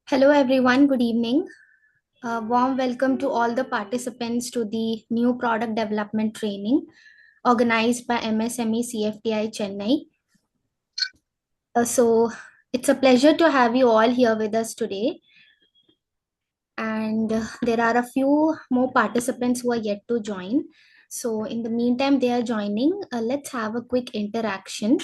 Hello, everyone. Good evening. Warm welcome to all the participants to the new product development training organized by MSME CFTI Chennai. It's a pleasure to have you all here with us today. And there are a few more participants who are yet to join. So, in the meantime, they are joining. Let's have a quick interaction.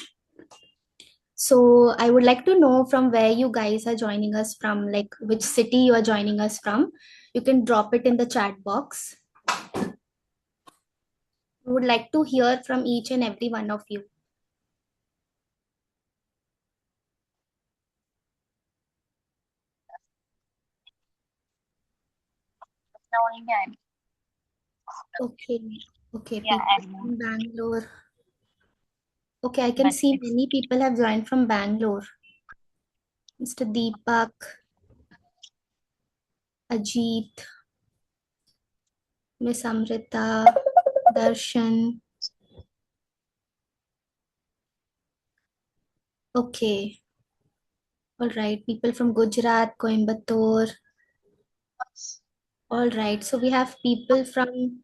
So, I would like to know from where you guys are joining us from, like which city you are joining us from. You can drop it in the chat box. We would like to hear from each and every one of you. Knowing and Okay, okay, yeah, people and from Bangalore. Okay, I can but see it's many people have joined from Bangalore. Mr. Deepak, Ajit, Miss Amrita, Darshan. Okay, all right. People from Gujarat, Coimbatore. All right. So we have people from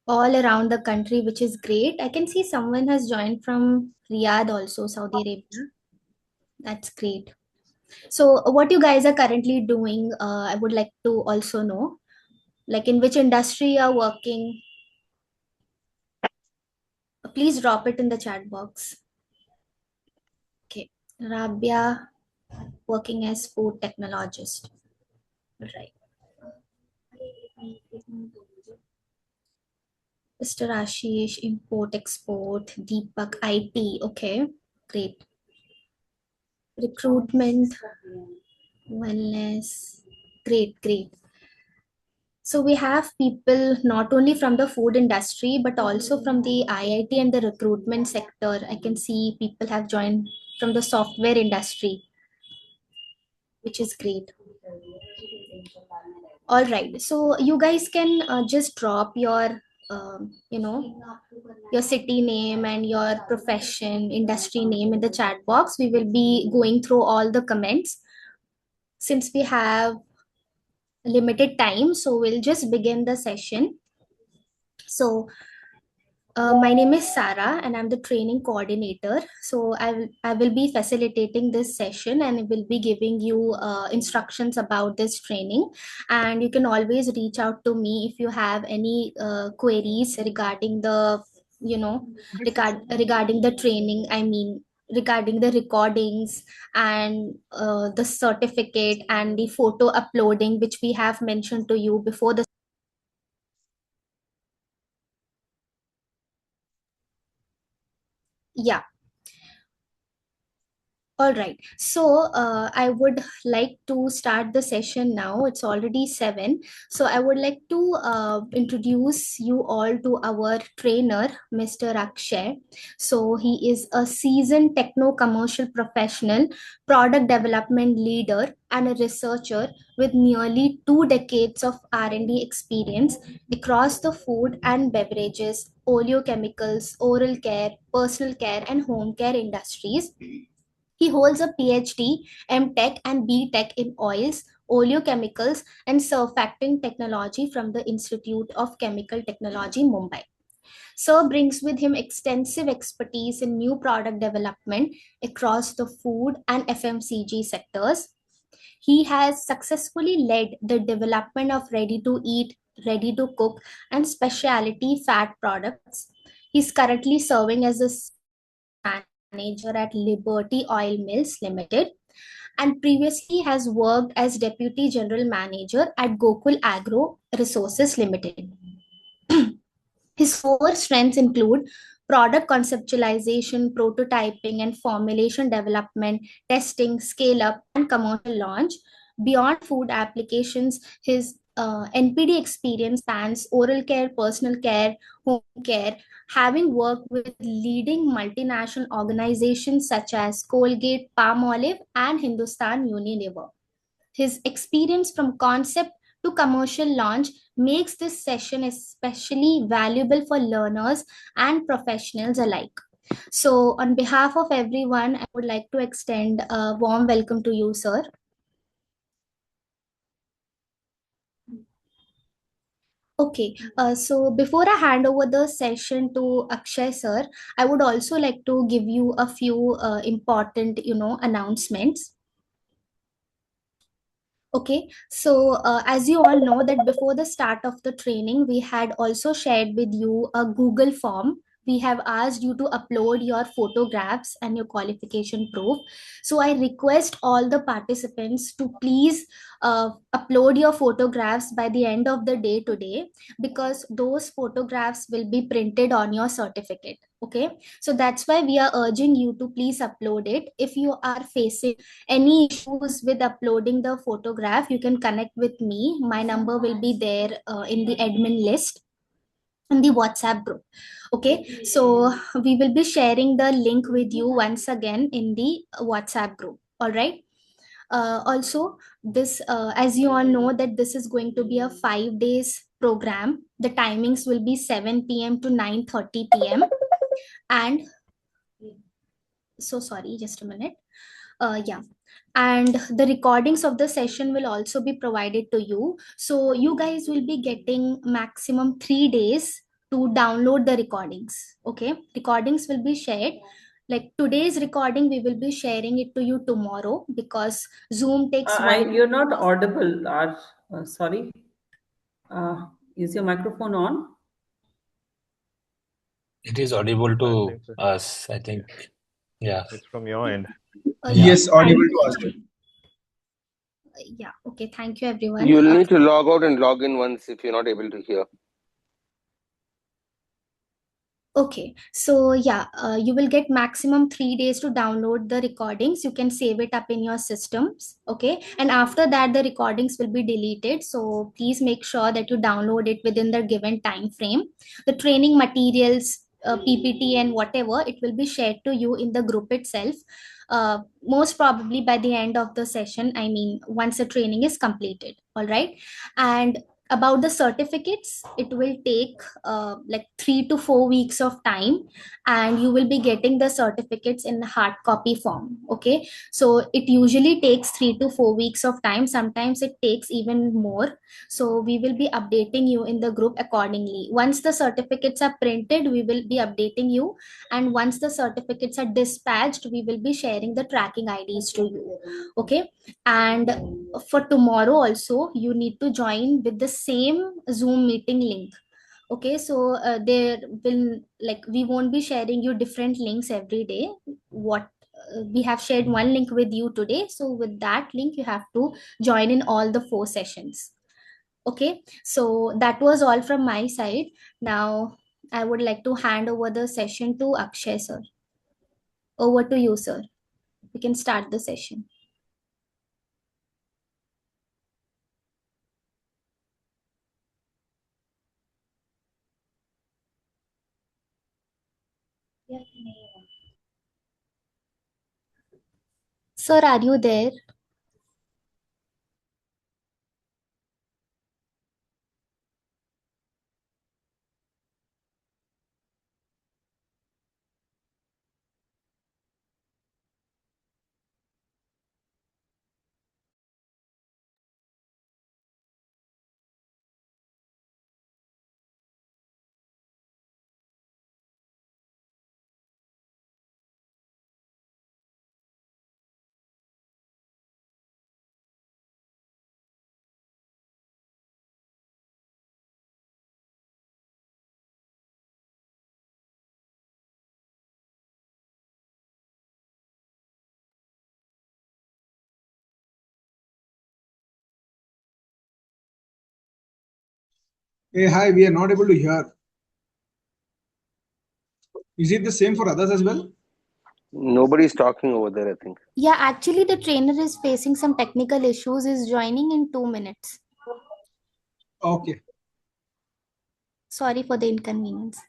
all around the country, which is great. I can see someone has joined from Riyadh also, Saudi Arabia. That's great. So, what you guys are currently doing, I would like to also know, like in which industry you are working. Please drop it in the chat box. Okay, Rabia working as food technologist. Right. Mr. Ashish, import export. Deepak, IT. Okay, great. Recruitment, wellness. Great, great. So we have people not only from the food industry, but also from the IIT and the recruitment sector. I can see people have joined from the software industry, which is great. All right. So you guys can just drop your, your city name and your profession, industry name in the chat box. We will be going through all the comments. Since we have limited time, so we'll just begin the session. So my name is Sarah, and I'm the training coordinator. So I will be facilitating this session, and I will be giving you instructions about this training. And you can always reach out to me if you have any queries regarding the, you know, regarding the training. I mean, regarding the recordings and the certificate and the photo uploading, which we have mentioned to you before the. Yeah. All right. So I would like to start the session now. It's already 7. So I would like to introduce you all to our trainer, Mr. Akshay. So he is a seasoned techno commercial professional, product development leader, and a researcher with nearly 2 decades of R&D experience across the food and beverages, oleochemicals, oral care, personal care, and home care industries. He holds a PhD, MTech, and BTech in oils, oleochemicals, and surfactant technology from the Institute of Chemical Technology, Mumbai. Sir brings with him extensive expertise in new product development across the food and FMCG sectors. He has successfully led the development of ready to eat, ready to cook, and specialty fat products. He's currently serving as a manager at Liberty Oil Mills Limited, and previously has worked as deputy general manager at Gokul Agro Resources Limited. His core strengths include product conceptualization, prototyping, and formulation development, testing, scale up, and commercial launch. Beyond food applications, his NPD experience spans oral care, personal care, home care, having worked with leading multinational organizations such as Colgate, Palmolive, and Hindustan Unilever. His experience from concept to commercial launch makes this session especially valuable for learners and professionals alike. So, on behalf of everyone, I would like to extend a warm welcome to you, sir. Okay, so before I hand over the session to Akshay sir, I would also like to give you a few important, announcements. Okay, so as you all know that before the start of the training, we had also shared with you a Google form. We have asked you to upload your photographs and your qualification proof. So I request all the participants to please upload your photographs by the end of the day today, because those photographs will be printed on your certificate. Okay, so that's why we are urging you to please upload it. If you are facing any issues with uploading the photograph, you can connect with me. My number will be there in the admin list in the WhatsApp group. Okay, so we will be sharing the link with you once again in the WhatsApp group. All right. Also, this as you all know that this is going to be a 5 days program. The timings will be 7 p.m. to 9:30 p.m. And so sorry, just a minute. Yeah, and the recordings of the session will also be provided to you, so you guys will be getting maximum 3 days to download the recordings. Okay, recordings will be shared, like today's recording we will be sharing it to you tomorrow, because Zoom takes one. You're not audible. Sorry. Is your microphone on? It is audible I to think so. us, I think. Yeah. It's from your end. Yeah, Yeah. Yes, audible to us too. yeah, okay, thank you everyone. You'll need to log out and log in once if you're not able to hear. Okay, so yeah, you will get maximum 3 days to download the recordings. You can save it up in your systems. Okay, and after that, the recordings will be deleted. So please make sure that you download it within the given time frame. The training materials, PPT, and whatever, it will be shared to you in the group itself. Most probably by the end of the session. I mean, once the training is completed. All right, and about the certificates, it will take like 3 to 4 weeks of time, and you will be getting the certificates in hard copy form. Okay, so it usually takes 3 to 4 weeks of time, sometimes it takes even more. So we will be updating you in the group accordingly. Once the certificates are printed, we will be updating you, and once the certificates are dispatched, we will be sharing the tracking IDs to you. Okay, and for tomorrow also you need to join with the same Zoom meeting link. Okay, so there will, like, we won't be sharing you different links every day. What we have shared one link with you today, so with that link you have to join in all the 4 sessions. Okay, so that was all from my side. Now I would like to hand over the session to Akshay sir. Over to you, sir. We can start the session. Sir, are you there? Hey, hi, we are not able to hear. Is it the same for others as well? Nobody's talking over there, I think. Yeah, actually, the trainer is facing some technical issues, is joining in 2 minutes. Okay. Sorry for the inconvenience.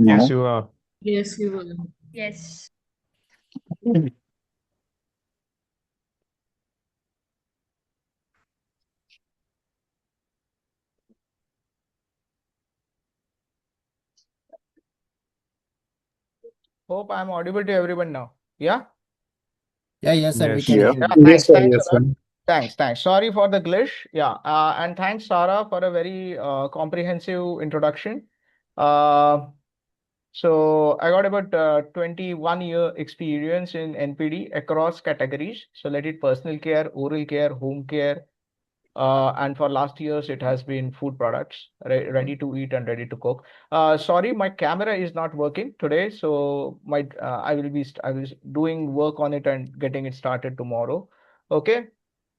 Yes, No. you are. Yes, you will. Yes. Hope I'm audible to everyone now. Yeah? Yeah, yes, sir. We Yes. can Yeah. hear you. Yeah, Yes, thanks. sir. Thanks Yes, a lot. sir. Thanks. Sorry for the glitch. Yeah. And thanks, Sarah, for a very comprehensive introduction. Uh, so I got about 21-year experience in NPD across categories. So let it personal care, oral care, home care, and for last years it has been food products, ready to eat and ready to cook. Sorry, my camera is not working today, so my I will doing work on it and getting it started tomorrow. Okay.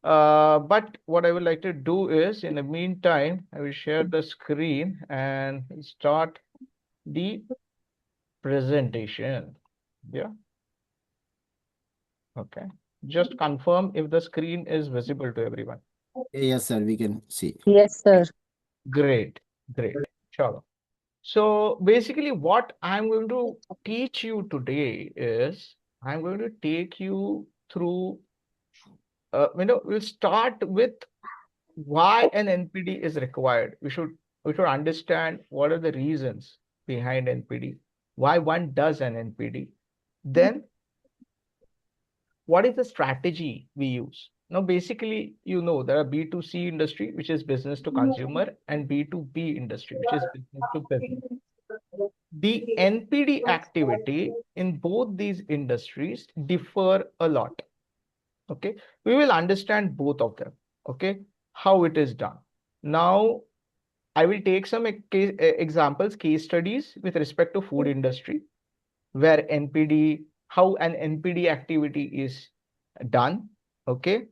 But what I would like to do is, in the meantime, I will share the screen and start the presentation. Yeah. Okay. Just confirm if the screen is visible to everyone. Yes, sir. We can see. Yes, sir. Great. Sure. So basically, what I'm going to teach you today is I'm going to take you through, we'll start with why an NPD is required. We should understand what are the reasons behind NPD, why one does an NPD. Then, what is the strategy we use? Now, basically, there are B2C industry, which is business to consumer, and B2B industry, which is business to business. The NPD activity in both these industries differ a lot. Okay, we will understand both of them. Okay, how it is done. Now, I will take some examples, case studies with respect to food industry, where how an NPD activity is done. Okay.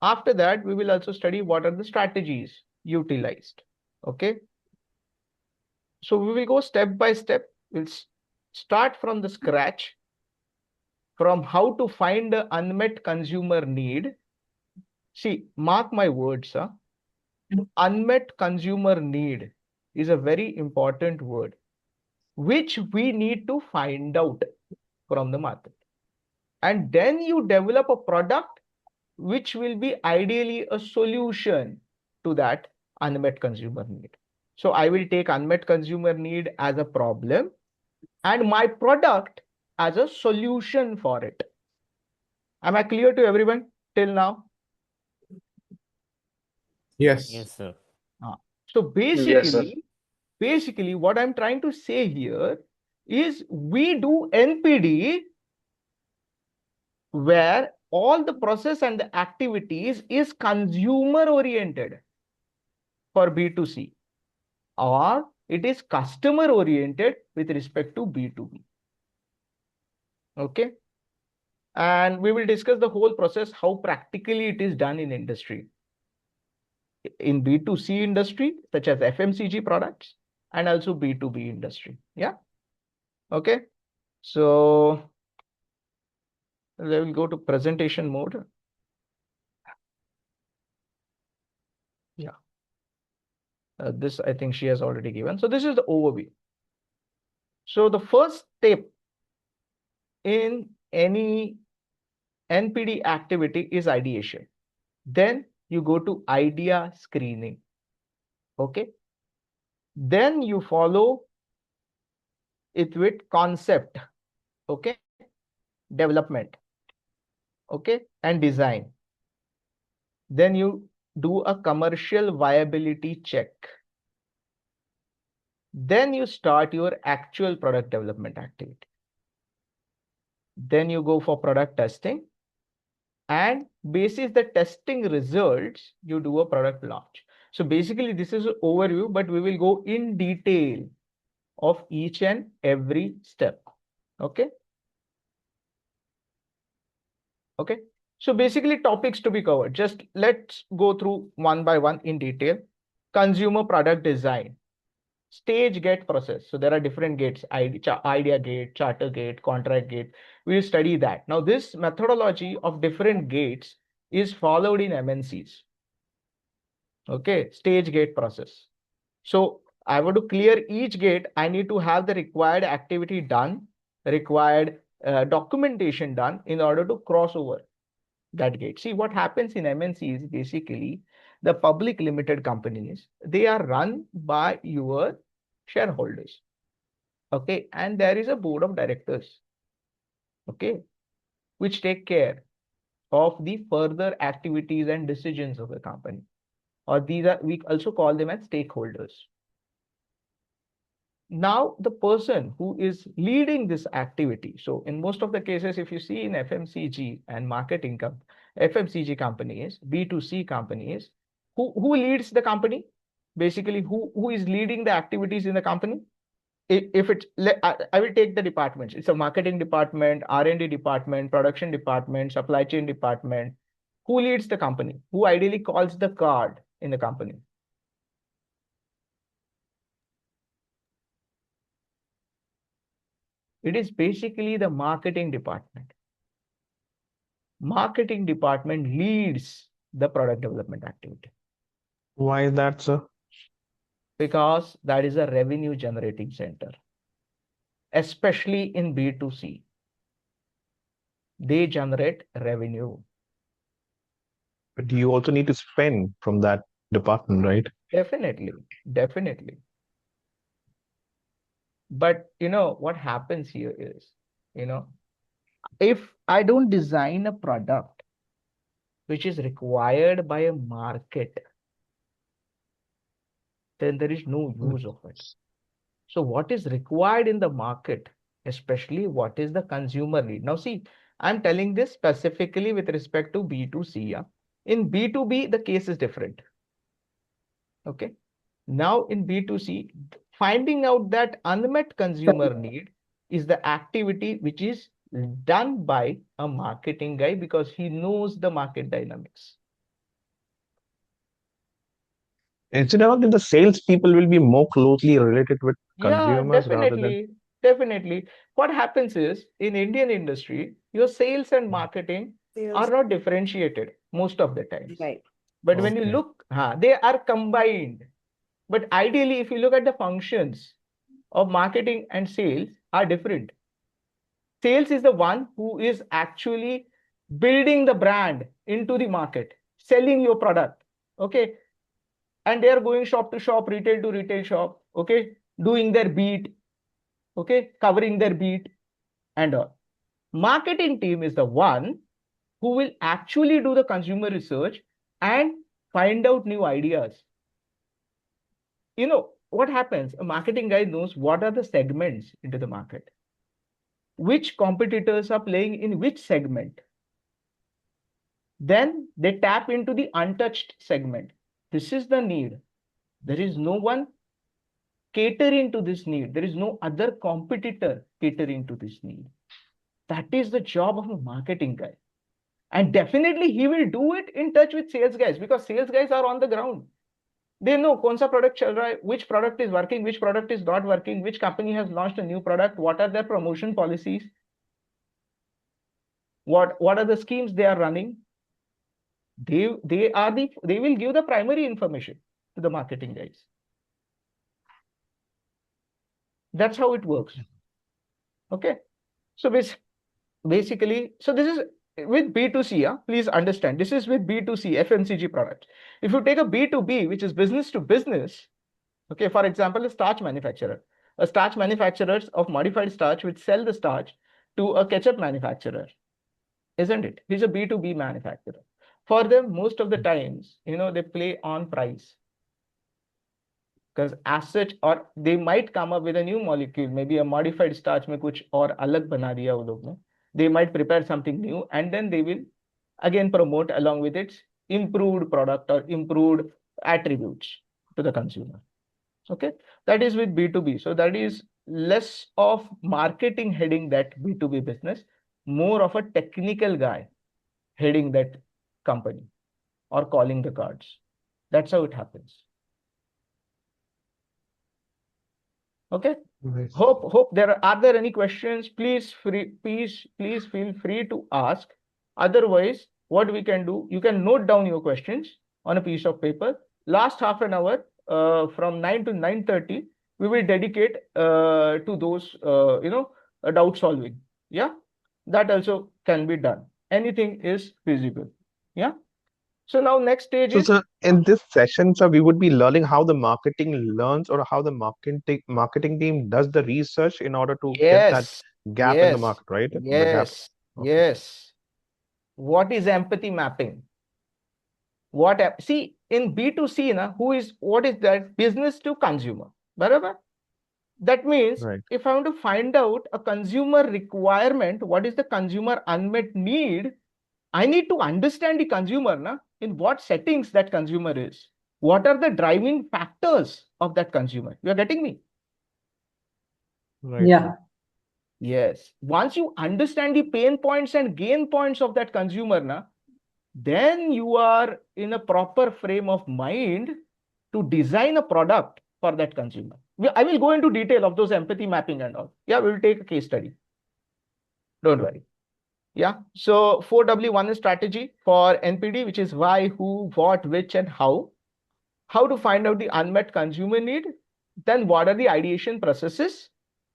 After that, we will also study what are the strategies utilized. Okay. So we will go step by step. We'll start from the scratch, from how to find the unmet consumer need. See, mark my words, huh? Unmet consumer need is a very important word, which we need to find out from the market. And then you develop a product which will be ideally a solution to that unmet consumer need. So I will take unmet consumer need as a problem and my product as a solution for it. Am I clear to everyone till now? Yes. Yes, sir. So Yes, sir. basically what I'm trying to say here is we do NPD where all the process and the activities is consumer oriented for B2C, or it is customer oriented with respect to B2B. Okay. And we will discuss the whole process, how practically it is done in industry. In B2C industry, such as FMCG products, and also B2B industry. Yeah. Okay. So we will go to presentation mode. Yeah. This I think she has already given. So this is the overview. So the first step in any NPD activity is ideation. Then you go to idea screening. Okay. Then you follow it with concept. Okay. Development. Okay. And design. Then you do a commercial viability check. Then you start your actual product development activity. Then you go for product testing. And basis the testing results, you do a product launch. So basically, this is an overview, but we will go in detail of each and every step. Okay. Okay. So basically, topics to be covered. Just let's go through one by one in detail. Consumer product design, stage gate process. So there are different gates: idea gate, charter gate, contract gate. We will study that. Now, this methodology of different gates is followed in MNCs. Okay, stage gate process. So I want to clear each gate. I need to have the required activity done, required documentation done in order to cross over that gate. See, what happens in MNCs, basically, the public limited companies, they are run by your shareholders. Okay. And there is a board of directors. Okay. Which take care of the further activities and decisions of the company. Or these are, we also call them as stakeholders. Now, the person who is leading this activity, so in most of the cases, if you see in FMCG and marketing, FMCG companies, B2C companies, who leads the company? Basically, who is leading the activities in the company? If it's, I will take the departments. It's a marketing department, R&D department, production department, supply chain department. Who leads the company? Who ideally calls the card in the company? It is basically the marketing department. Marketing department leads the product development activity. Why is that, sir? Because that is a revenue generating center, especially in B2C. They generate revenue. But you also need to spend from that department, right? Definitely, definitely. But what happens here is, if I don't design a product which is required by a market, then there is no use of it. So what is required in the market, especially what is the consumer need? Now see, I'm telling this specifically with respect to B2C. Yeah? In B2B, the case is different. Okay. Now in B2C, finding out that unmet consumer need is the activity which is done by a marketing guy because he knows the market dynamics. Instead of that, the sales people will be more closely related with Yeah, consumers rather than. definitely. What happens is in Indian industry, your sales and marketing are not differentiated most of the times. Right. But when you Okay. look, they are combined. But ideally, if you look at the functions of marketing and sales are different. Sales is the one who is actually building the brand into the market, selling your product. Okay. And they are going shop to shop, retail to retail shop. Okay. Doing their beat. Okay. Covering their beat and all. Marketing team is the one who will actually do the consumer research and find out new ideas. What happens? A marketing guy knows what are the segments into the market, which competitors are playing in which segment. Then they tap into the untouched segment. This is the need. There is no one catering to this need. There is no other competitor catering to this need. That is the job of a marketing guy. And definitely he will do it in touch with sales guys because sales guys are on the ground. They know कौन सा product चल रहा है, which product is working, which product is not working, which company has launched a new product, what are their promotion policies, what are the schemes they are running. They will give the primary information to the marketing guys. That's how it works. Okay. So basically, so this is with B2C. Yeah? Please understand, this is with B2C FMCG products. If you take a B2B, which is business to business, okay, for example, a starch manufacturer. A starch manufacturers of modified starch which sell the starch to a ketchup manufacturer, isn't it? He's a B2B manufacturer. For them, most of the times, they play on price. Because as such, or they might come up with a new molecule, maybe a modified starch में कुछ और अलग बना दिया वो लोग ने. They might prepare something new and then they will again promote along with its improved product or improved attributes to the consumer. Okay, that is with B2B. So that is less of marketing heading that B2B business, more of a technical guy heading that company or calling the cards. That's how it happens. Okay. Nice. Hope are there any questions? Please feel free to ask. Otherwise, what we can do, you can note down your questions on a piece of paper. Last half an hour, from 9 to 9:30, we will dedicate to those, doubt solving. Yeah, that also can be done. Anything is feasible. Yeah. So now next stage So, is, sir, in this session, sir, we would be learning how the marketing learns or how the marketing team does the research in order to get that yes, gap in the yes, market, right? The gap. yes, Okay. yes. What is empathy mapping? See, in B2C, what is that? Business to consumer. Barabar? That means Right. if I want to find out a consumer requirement, what is the consumer unmet need, I need to understand the consumer, in what settings that consumer is. What are the driving factors of that consumer? You are getting me? Right. Yeah. Yes. Once you understand the pain points and gain points of that consumer, then you are in a proper frame of mind to design a product for that consumer. I will go into detail of those empathy mapping and all. Yeah, we will take a case study. Don't worry. Yeah. So 4W1 is strategy for NPD, which is why, who, what, which, and how. How to find out the unmet consumer need. Then what are the ideation processes?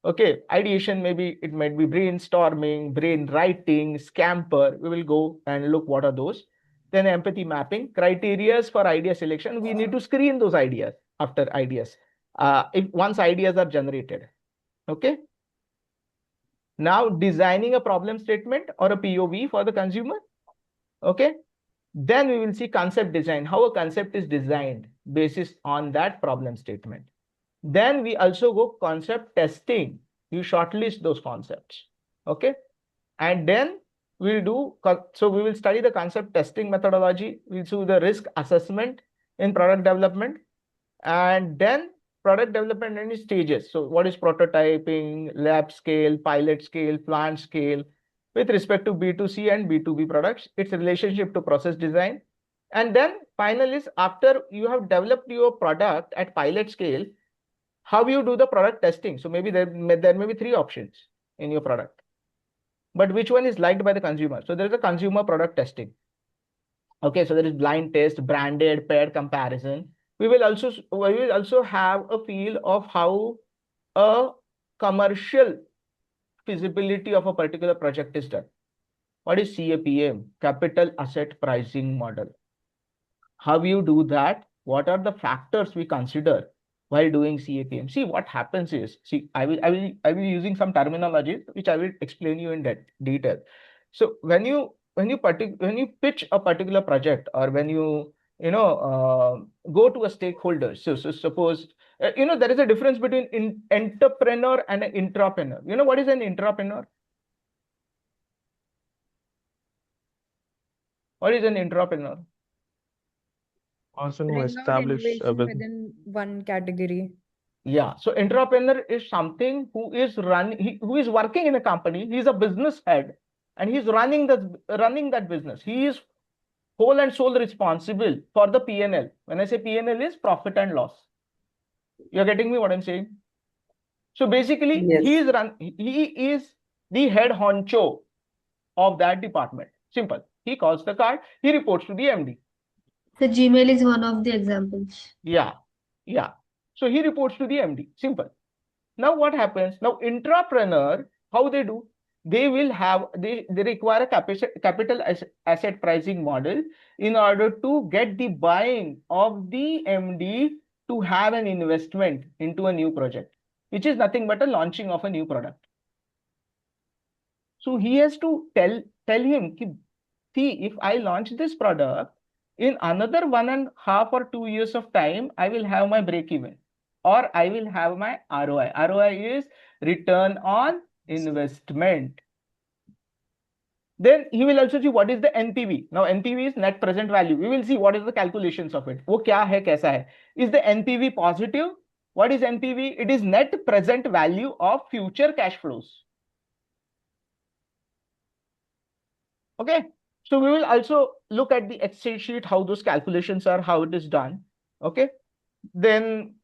Okay, ideation, maybe it might be brainstorming, brain writing, scamper. We will go and look what are those. Then empathy mapping, criteria for idea selection. We need to screen those ideas after ideas. If once ideas are generated. Okay. Now designing a problem statement or a POV for the consumer. Okay. Then we will see concept design, how a concept is designed basis on that problem statement. Then we also go concept testing. You shortlist those concepts. Okay. And then we'll do, so we will study the concept testing methodology. We'll do the risk assessment in product development. And then product development in stages. So what is prototyping, lab scale, pilot scale, plant scale, with respect to B2C and B2B products, its relationship to process design. And then final is, after you have developed your product at pilot scale, how you do the product testing. So maybe there may be 3 options in your product, but which one is liked by the consumer? So there is a consumer product testing. Okay, so there is blind test, branded, paired comparison. We will also have a feel of how a commercial feasibility of a particular project is done. What is CAPM? Capital Asset Pricing Model. How you do that? What are the factors we consider while doing CAPM? See, what happens is, see, I will be using some terminology which I will explain you in detail. So when you pitch a particular project, or when you go to a stakeholder. So suppose there is a difference between entrepreneur and an intrapreneur. You know what is an intrapreneur? What is an intrapreneur? Person who Bring out establish a innovation business. within one category. Yeah. So entrepreneur is something who is who is working in a company. He's a business head, and he's running that business. He is whole and sole responsible for the P&L. When I say P&L is profit and loss. You're getting me what I'm saying? So basically, Yes. he is the head honcho of that department. Simple. He calls the card. He reports to the MD. The Gmail is one of the examples. Yeah. Yeah. So he reports to the MD. Simple. Now what happens? Now intrapreneur, how they do? They will have, they require a capital asset pricing model in order to get the buying of the MD to have an investment into a new project, which is nothing but a launching of a new product. So he has to tell him, see, if I launch this product, in another 1.5 or 2 years of time, I will have my break even, or I will have my ROI. ROI is return on investment. Then he will also see what is the NPV. Now NPV is net present value. We will see what is the calculations of it. वो क्या है, कैसा है? Is the NPV positive? What is NPV? It is net present value of future cash flows. Okay. So we will also look at the Excel sheet, how those calculations are, how it is done. Okay. Then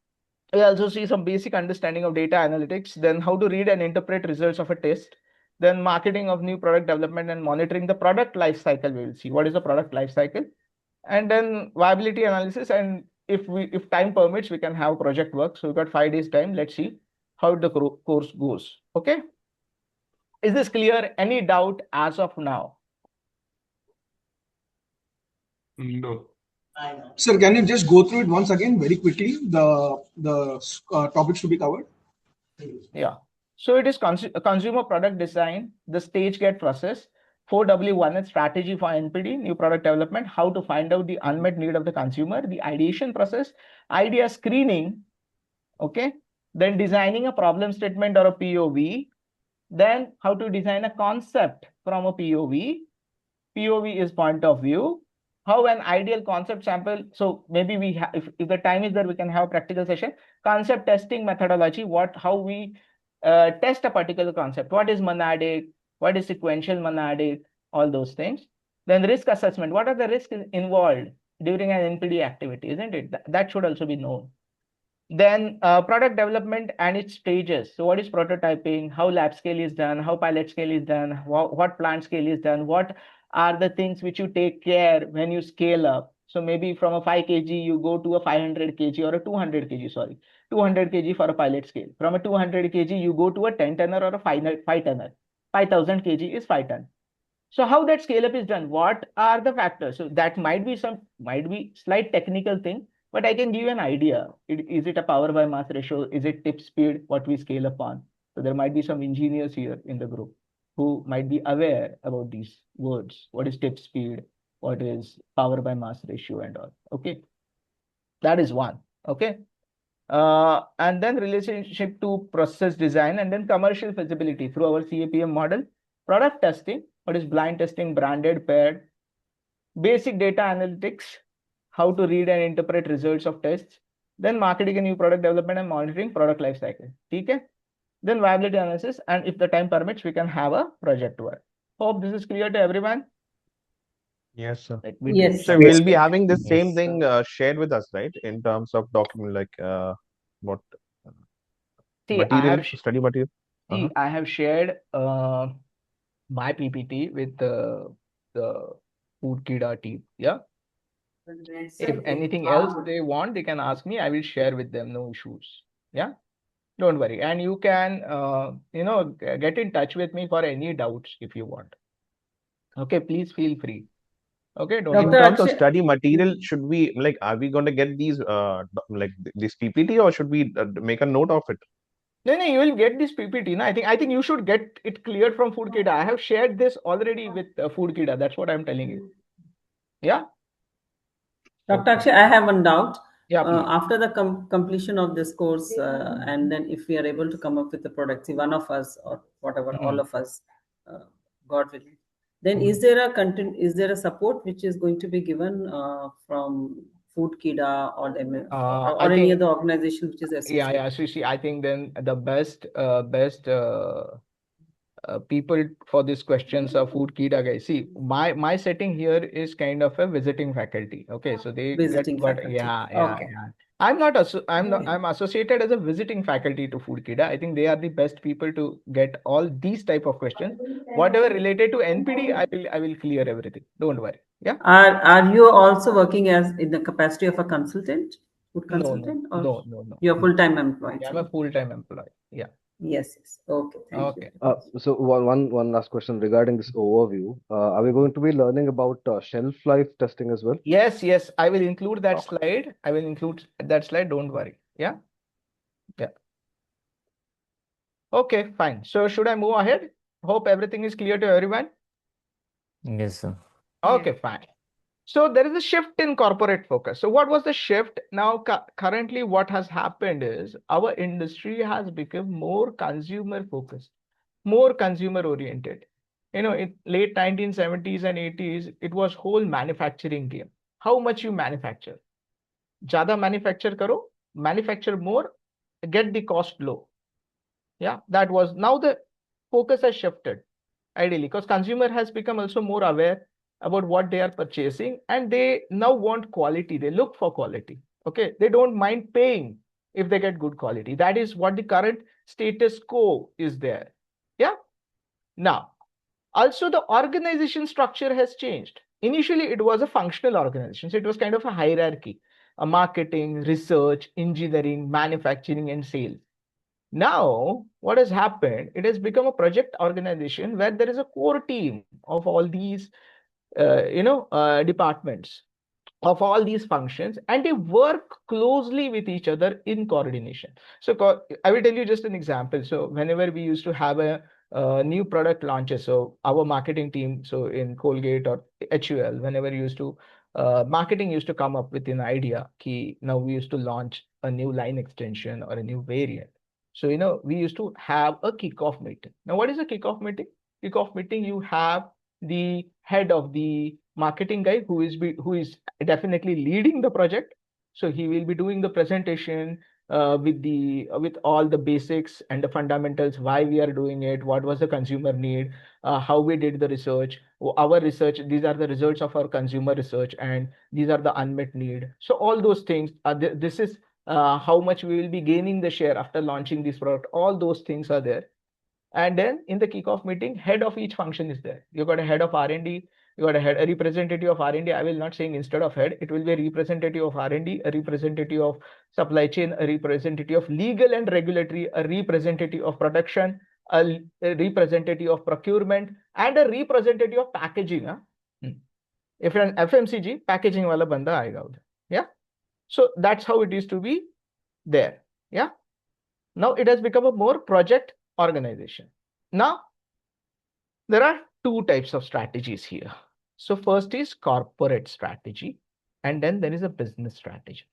we also see some basic understanding of data analytics, then how to read and interpret results of a test, then marketing of new product development and monitoring the product life cycle. We will see what is the product life cycle, and then viability analysis and if time permits, we can have project work. So we've got 5 days time. Let's see how the course goes. Okay. Is this clear? Any doubt as of now? No. Sir, can you just go through it once again very quickly? The topics to be covered. Yeah. So it is consumer product design, the stage gate process, 4W1 is strategy for NPD, new product development, how to find out the unmet need of the consumer, the ideation process, idea screening, okay, then designing a problem statement or a POV, then how to design a concept from a POV. POV is point of view. How an ideal concept sample. So maybe we have, if the time is there, we can have a practical session. Concept testing methodology. How we test a particular concept. What is monadic? What is sequential monadic? All those things. Then risk assessment. What are the risks involved during an NPD activity? Isn't it? That should also be known. Then product development and its stages. So what is prototyping, how lab scale is done, how pilot scale is done, what plant scale is done, what are the things which you take care when you scale up. So maybe from a 5 kg, you go to a 500 kg or a 200 kg, sorry, 200 kg for a pilot scale. From a 200 kg, you go to a 10 tonner or a 5 tonner. 5000 kg is 5 ton. So how that scale up is done, what are the factors? So that might be slight technical thing, but I can give you an idea. Is it a power by mass ratio? Is it tip speed, what we scale upon? So there might be some engineers here in the group who might be aware about these words. What is tip speed? What is power by mass ratio and all? Okay. That is one. Okay. And then relationship to process design and then commercial feasibility through our CAPM model, product testing, what is blind testing, branded, paired, basic data analytics, how to read and interpret results of tests, then marketing and new product development and monitoring product life cycle. Okay. Then viability analysis, and if the time permits, we can have a project work. Hope this is clear to everyone. Yes, sir. Let me Yes, So sir. we'll be having the Yes, same thing shared with us, right? In terms of document, like what see, material, study material. see, I have shared my PPT with the Food Kida team. Yeah. If anything else they want, they can ask me. I will share with them. No issues. Yeah. Don't worry. And you can, get in touch with me for any doubts if you want. Okay. Please feel free. Okay. Don't In Dr. terms of Akshay- study material, should we like, are we going to get these this PPT, or should we make a note of it? No, you will get this PPT. No? I think you should get it cleared from Food Kida. I have shared this already with Food Kida. That's what I'm telling you. Yeah. Dr. Akshay, I have one doubt. Yeah, please. After the completion of this course, and then if we are able to come up with the product, see, one of us or whatever, all of us, God willing, then is there a content? Is there a support which is going to be given from Food Kida or I any think, other organization which is associated? yeah. See, I think then the best people for these questions are Food Kida guys. See, my setting here is kind of a visiting faculty. Okay, so they Visiting get faculty. yeah. Okay. I'm not I'm associated as a visiting faculty to Food Kida. I think they are the best people to get all these type of questions. Whatever related to NPD, I will clear everything. Don't worry. Yeah. Are you also working as in the capacity of a consultant, food consultant, or No. you're full-time employee? Yeah, I'm a full-time employee. Yeah. Yes. Okay. Thank Okay. you. So one last question regarding this overview. Are we going to be learning about shelf life testing as well? Yes. I will include that slide. I will include that slide. Don't worry. Yeah. Okay, fine. So should I move ahead? Hope everything is clear to everyone. yes, sir. Okay, fine. So there is a shift in corporate focus. So what was the shift? Now, currently what has happened is our industry has become more consumer focused, more consumer oriented. In late 1970s and 80s, it was whole manufacturing game. How much you manufacture? Jada manufacture karo, manufacture more, get the cost low. Yeah, that was, now the focus has shifted ideally because consumer has become also more aware about what they are purchasing, and they now want quality. They look for quality. Okay, they don't mind paying if they get good quality. That is what the current status quo is there. Yeah. Now, also the organization structure has changed. Initially, it was a functional organization, so it was kind of a hierarchy. marketing, research, engineering, manufacturing, and sales. Now, what has happened? It has become a project organization where there is a core team of all these, departments, of all these functions, and they work closely with each other in coordination. So I will tell you just an example. So whenever we used to have a new product launches, so our marketing team, so in Colgate or HUL, whenever used to marketing used to come up with an idea, key now we used to launch a new line extension or a new variant. So we used to have a kickoff meeting. Now, what is a kickoff meeting? Kickoff meeting, you have the head of the marketing guy who is definitely leading the project. So he will be doing the presentation with all the basics and the fundamentals, why we are doing it, what was the consumer need, how we did the research, our research, these are the results of our consumer research, and these are the unmet need. So all those things, this is how much we will be gaining the share after launching this product. All those things are there. And then in the kickoff meeting, head of each function is there. You got a head of R&D, you got a representative of R&D. I will not saying instead of head, it will be a representative of R&D, a representative of supply chain, a representative of legal and regulatory, a representative of production, a representative of procurement, and a representative of packaging. If you're an FMCG, packaging wala banda aayega udhar. Yeah. So that's how it is to be there. Yeah. Now it has become a more project organization. Now, there are two types of strategies here. So first is corporate strategy, and then there is a business strategy.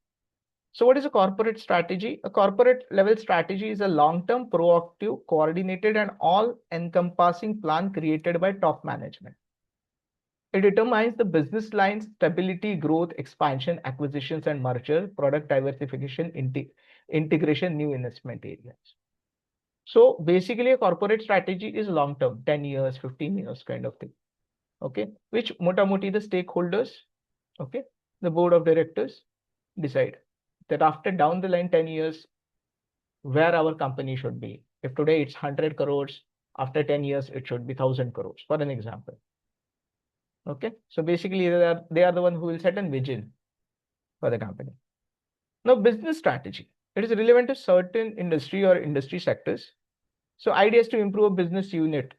So what is a corporate strategy? A corporate level strategy is a long-term, proactive, coordinated, and all-encompassing plan created by top management. It determines the business lines, stability, growth, expansion, acquisitions, and merger, product diversification, integration, new investment areas. So basically, a corporate strategy is long term, 10 years, 15 years kind of thing. Okay, which motamoti the stakeholders, okay, the board of directors decide that after down the line 10 years, where our company should be. If today it's 100 crores, after 10 years, it should be 1,000 crores, for an example. Okay, so basically, they are the one who will set a vision for the company. Now, business strategy. It is relevant to certain industry or industry sectors. So idea is to improve a business unit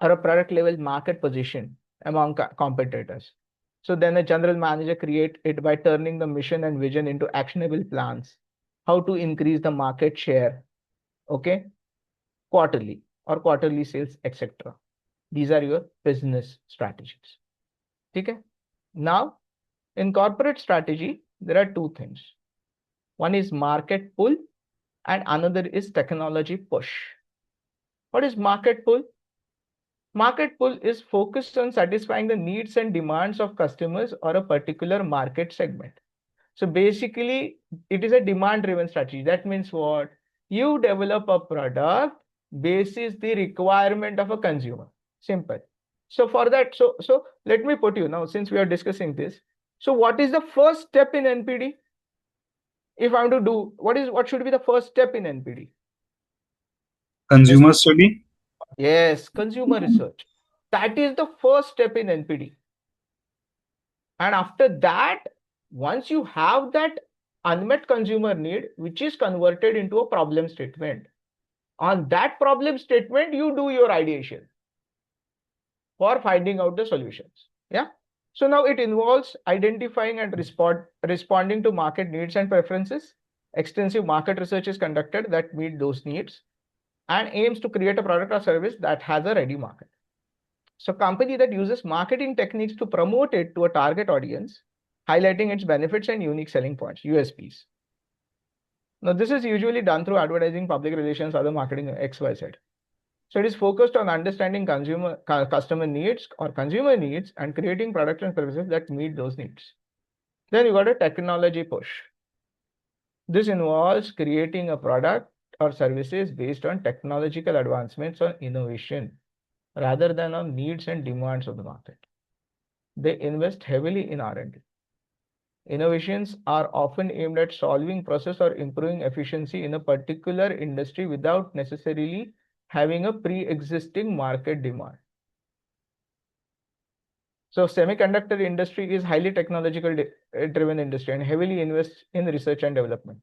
or a product level market position among competitors. So then a general manager create it by turning the mission and vision into actionable plans. How to increase the market share, okay, quarterly or quarterly sales, etc. These are your business strategies. Okay. Now, in corporate strategy, there are two things. One is market pull and another is technology push. What is market pull? Market pull is focused on satisfying the needs and demands of customers or a particular market segment. So basically, it is a demand-driven strategy. That means what? You develop a product basis the requirement of a consumer. Simple. So for that, so let me put you now, since we are discussing this. So what is the first step in NPD? If I am to do, what should be the first step in NPD? Consumer study. Yes, consumer research. That is the first step in NPD. And after that, once you have that unmet consumer need, which is converted into a problem statement, on that problem statement, you do your ideation for finding out the solutions. Yeah. So now it involves identifying and responding to market needs and preferences. Extensive market research is conducted that meet those needs and aims to create a product or service that has a ready market. So company that uses marketing techniques to promote it to a target audience, highlighting its benefits and unique selling points, USPs. Now, this is usually done through advertising, public relations, other marketing, XYZ. So it is focused on understanding customer needs or consumer needs and creating products and services that meet those needs. Then you got a technology push. This involves creating a product or services based on technological advancements or innovation rather than on needs and demands of the market. They invest heavily in R&D. Innovations are often aimed at solving process or improving efficiency in a particular industry without necessarily having a pre-existing market demand. So semiconductor industry is highly technological driven industry and heavily invests in research and development.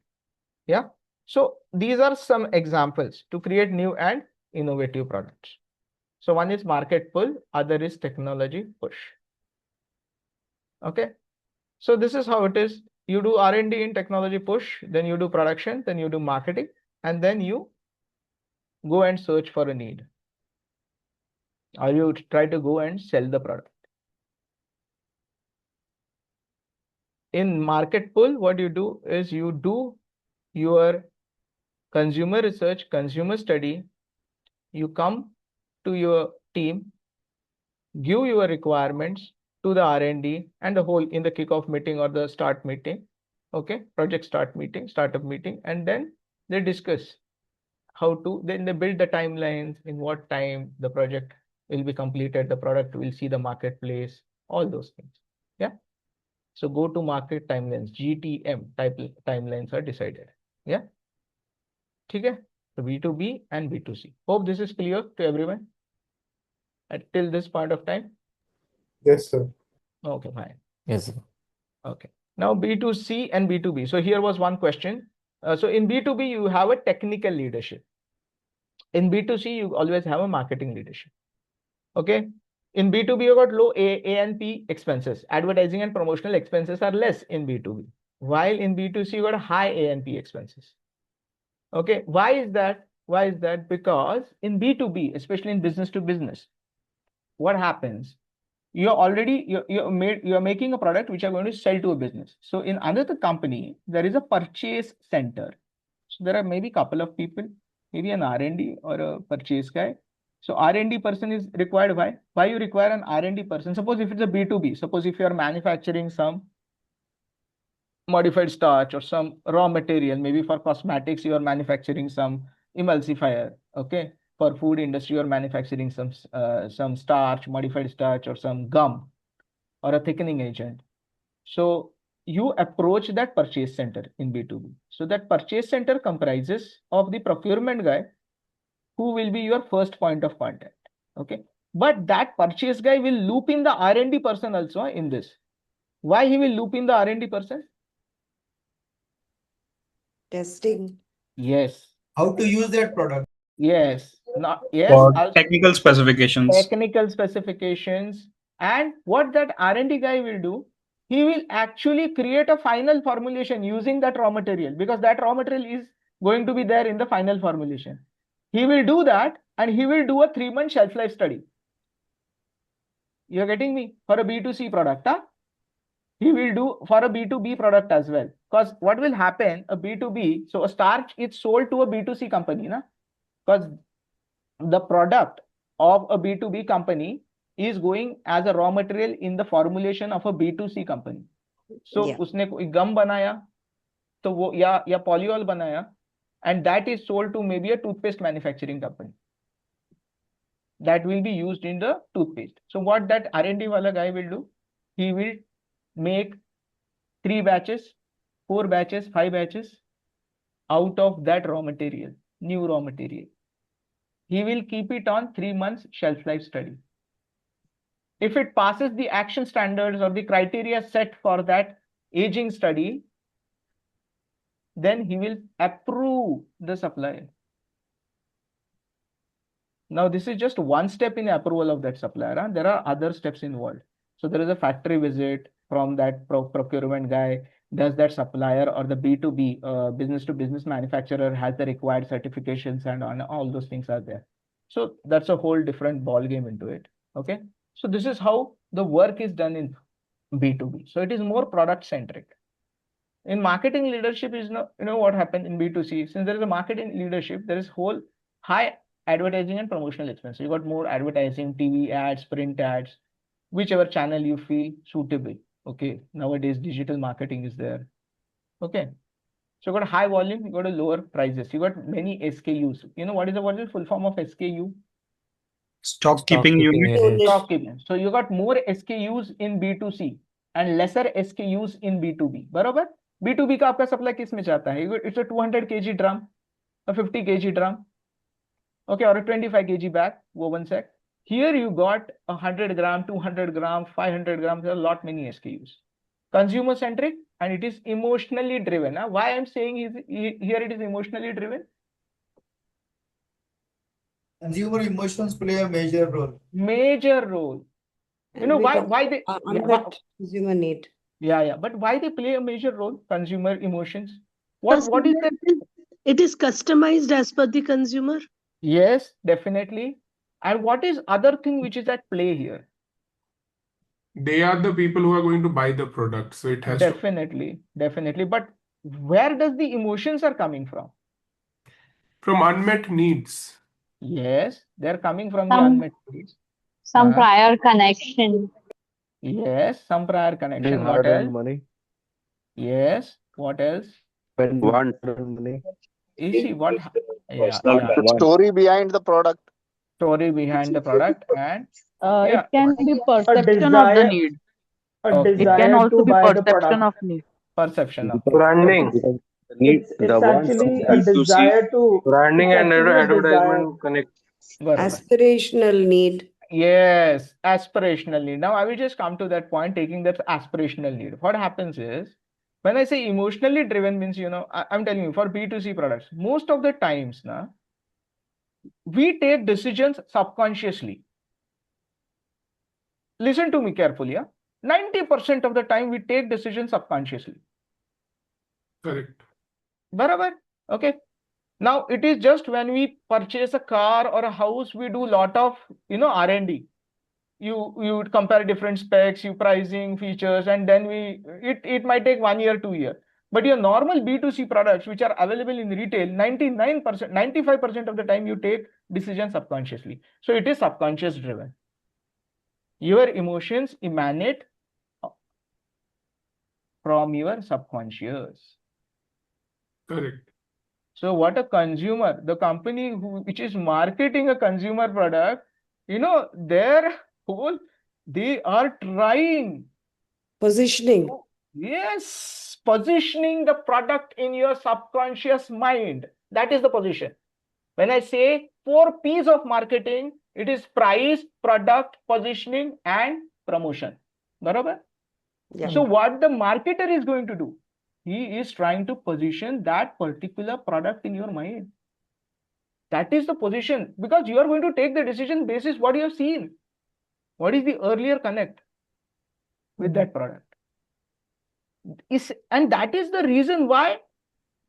Yeah. So these are some examples to create new and innovative products. So one is market pull, other is technology push. Okay. So this is how it is. You do R&D in technology push, then you do production, then you do marketing, and then you go and search for a need. Or you try to go and sell the product. In market pull, what you do is you do your consumer research, consumer study, you come to your team, give your requirements to the R&D and the whole in the kickoff meeting or the start meeting, okay, project start meeting, startup meeting, and then they discuss how to, then they build the timelines, in what time the project will be completed, the product will see the marketplace, all those things. Yeah. So go to market timelines, GTM type timelines are decided. Yeah. Okay. So B2B and B2C. Hope this is clear to everyone till this point of time. Yes, sir. Okay, fine. Yes, sir. Okay. Now B2C and B2B. So here was one question. So in B2B, you have a technical leadership. In B2C, you always have a marketing leadership. Okay. In B2B, you got low A&P expenses. Advertising and promotional expenses are less in B2B. While in B2C, you got high A&P expenses. Okay. Why is that? Why is that? Because in B2B, especially in business to business, what happens? You're making a product which you're going to sell to a business. So in another company, there is a purchase center. So there are maybe a couple of people, maybe an R&D or a purchase guy. So R&D person is required. Why? Why you require an R&D person? Suppose if it's a B2B, suppose if you are manufacturing some modified starch or some raw material, maybe for cosmetics, you are manufacturing some emulsifier. Okay. For food industry, you're manufacturing some starch, modified starch, or some gum or a thickening agent. So you approach that purchase center in B2B. So that purchase center comprises of the procurement guy who will be your first point of contact. Okay. But that purchase guy will loop in the R&D person also in this. Why he will loop in the R&D person? Testing. Yes. How to use that product? Yes. Not yes. For Also technical specifications. technical specifications. And what that R&D guy will do, he will actually create a final formulation using that raw material, because that raw material is going to be there in the final formulation. He will do that, and he will do a 3-month shelf life study. You're getting me? For a B2C product, huh? He will do for a B2B product as well. Because what will happen, a B2B, so a starch is sold to a B2C company, na? Because the product of a B2B company is going as a raw material in the formulation of a B2C company. So Yeah. उसने कोई गम बनाया, तो वो या polyol बनाया, and that is sold to maybe a toothpaste manufacturing company. That will be used in the toothpaste. So what that R&D wala guy will do, he will make 3 batches, 4 batches, 5 batches out of that raw material, new raw material. He will keep it on 3 months shelf life study. If it passes the action standards or the criteria set for that aging study, then he will approve the supplier. Now, this is just one step in approval of that supplier. Huh? There are other steps involved. So there is a factory visit from that procurement guy. Does that supplier or the B2B business to business manufacturer has the required certifications, and all those things are there. So that's a whole different ball game into it. Okay. So this is how the work is done in B2B. So it is more product centric. In marketing leadership is no, what happened in B2C. Since there is a marketing leadership, there is whole high advertising and promotional expense. You got more advertising, TV ads, print ads, whichever channel you feel suitable. Okay. Nowadays, digital marketing is there. Okay. So you got high volume, you got a lower prices. You got many SKUs. You know what is the full form of SKU? Stock keeping unit. Stock keeping. So you got more SKUs in B2C and lesser SKUs in B2B. बराबर? B2B का आपका supply किस में जाता है? It's a 200 kg drum, a 50 kg drum, okay, or a 25 kg bag, woven sack. Here you got 100 gram, 200 gram, 500 grams, there are a lot many SKUs. Consumer centric, and it is emotionally driven. Now, why I'm saying here it is emotionally driven? Consumer emotions play a major role. Major role. You know why they unmet consumer need. Yeah, but why they play a major role? Consumer emotions. What is that? It is customized as per the consumer. Yes, definitely. And what is other thing which is at play here? They are the people who are going to buy the product, so it has Definitely. But where does the emotions are coming from? from unmet needs. Yes, they're coming from the unmet needs. Some prior connection. Yes, some prior connection. What Hard-earned else? money. Yes, what else? Want money. Easy. What? The story behind the product. Story behind the product, and It can be a perception of the desire, need. a Okay. It can desire also to be buy the perception product. of need. Perception of Branding. It's actually a desire to Branding it's and actually a desire. advertisement connect. Aspirational need. Yes, aspirational need. Now I will just come to that point, taking that aspirational need. What happens is, when I say emotionally driven means, I'm telling you, for B2C products, most of the times, we take decisions subconsciously. Listen to me carefully. 90% of the time we take decisions subconsciously. Correct. Barabar? Okay. Now it is just when we purchase a car or a house, we do a lot of R&D. You would compare different specs, you pricing, features, and then it might take 1 year, 2 years. But your normal B2C products, which are available in retail, 99%, 95% of the time you take decisions subconsciously. So it is subconscious driven. Your emotions emanate from your subconscious. Correct. So what a consumer, the company which is marketing a consumer product, their whole, they are trying. Positioning. Yes, positioning the product in your subconscious mind. That is the position. When I say 4 P's of marketing, it is price, product, positioning, and promotion. Barabar? Yeah. So what the marketer is going to do? He is trying to position that particular product in your mind. That is the position, because you are going to take the decision basis what you have seen. What is the earlier connect with that product? And that is the reason why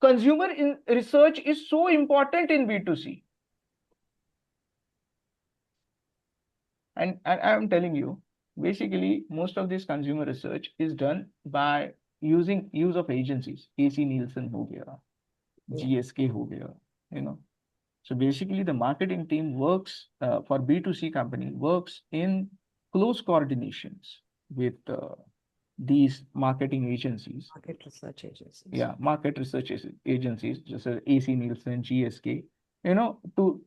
consumer research is so important in B2C. And I'm telling you, basically, most of this consumer research is done by use of agencies. AC Nielsen ho gaya, GSK ho gaya, So basically, the marketing team works for B2C company works in close coordinations with these marketing agencies. Market research agencies. Yeah, market research agencies, just as AC Nielsen, GSK, to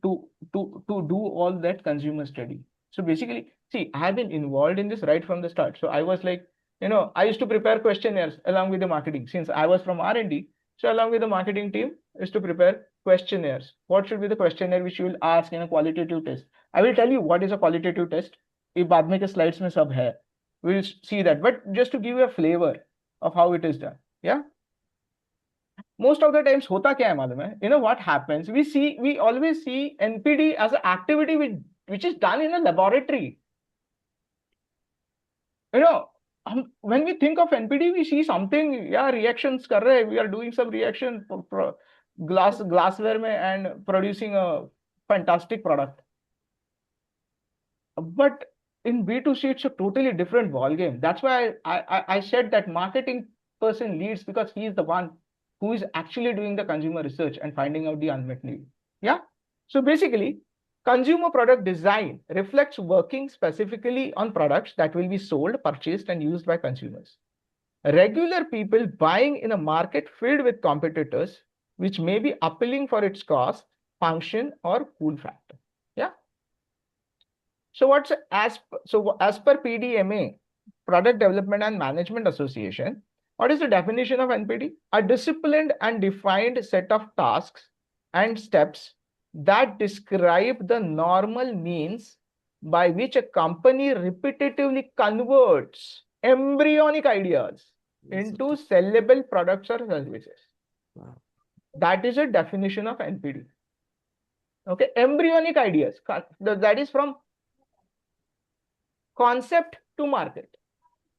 do all that consumer study. So basically, see, I have been involved in this right from the start. So I was like, I used to prepare questionnaires along with the marketing. Since I was from R&D, so along with the marketing team is to prepare questionnaires. What should be the questionnaire which you will ask in a qualitative test? I will tell you what is a qualitative test. If बाद में के slides में सब है, we'll see that. But just to give you a flavor of how it is done. Yeah. Most of the times hota kya hai malum hai? What happens? We always see NPD as an activity which is done in a laboratory. When we think of NPD, we see something, reactions kar rahe, we are doing some reaction glassware mein and producing a fantastic product. But in B2C, it's a totally different ballgame. That's why I said that marketing person leads, because he is the one who is actually doing the consumer research and finding out the unmet need. Yeah. So basically, consumer product design reflects working specifically on products that will be sold, purchased, and used by consumers. Regular people buying in a market filled with competitors, which may be appealing for its cost, function, or cool factor. Yeah. So as per PDMA, Product Development and Management Association, what is the definition of NPD? A disciplined and defined set of tasks and steps that describe the normal means by which a company repetitively converts embryonic ideas into sellable products or services. That is a definition of NPD. Okay, embryonic ideas. That is from concept to market.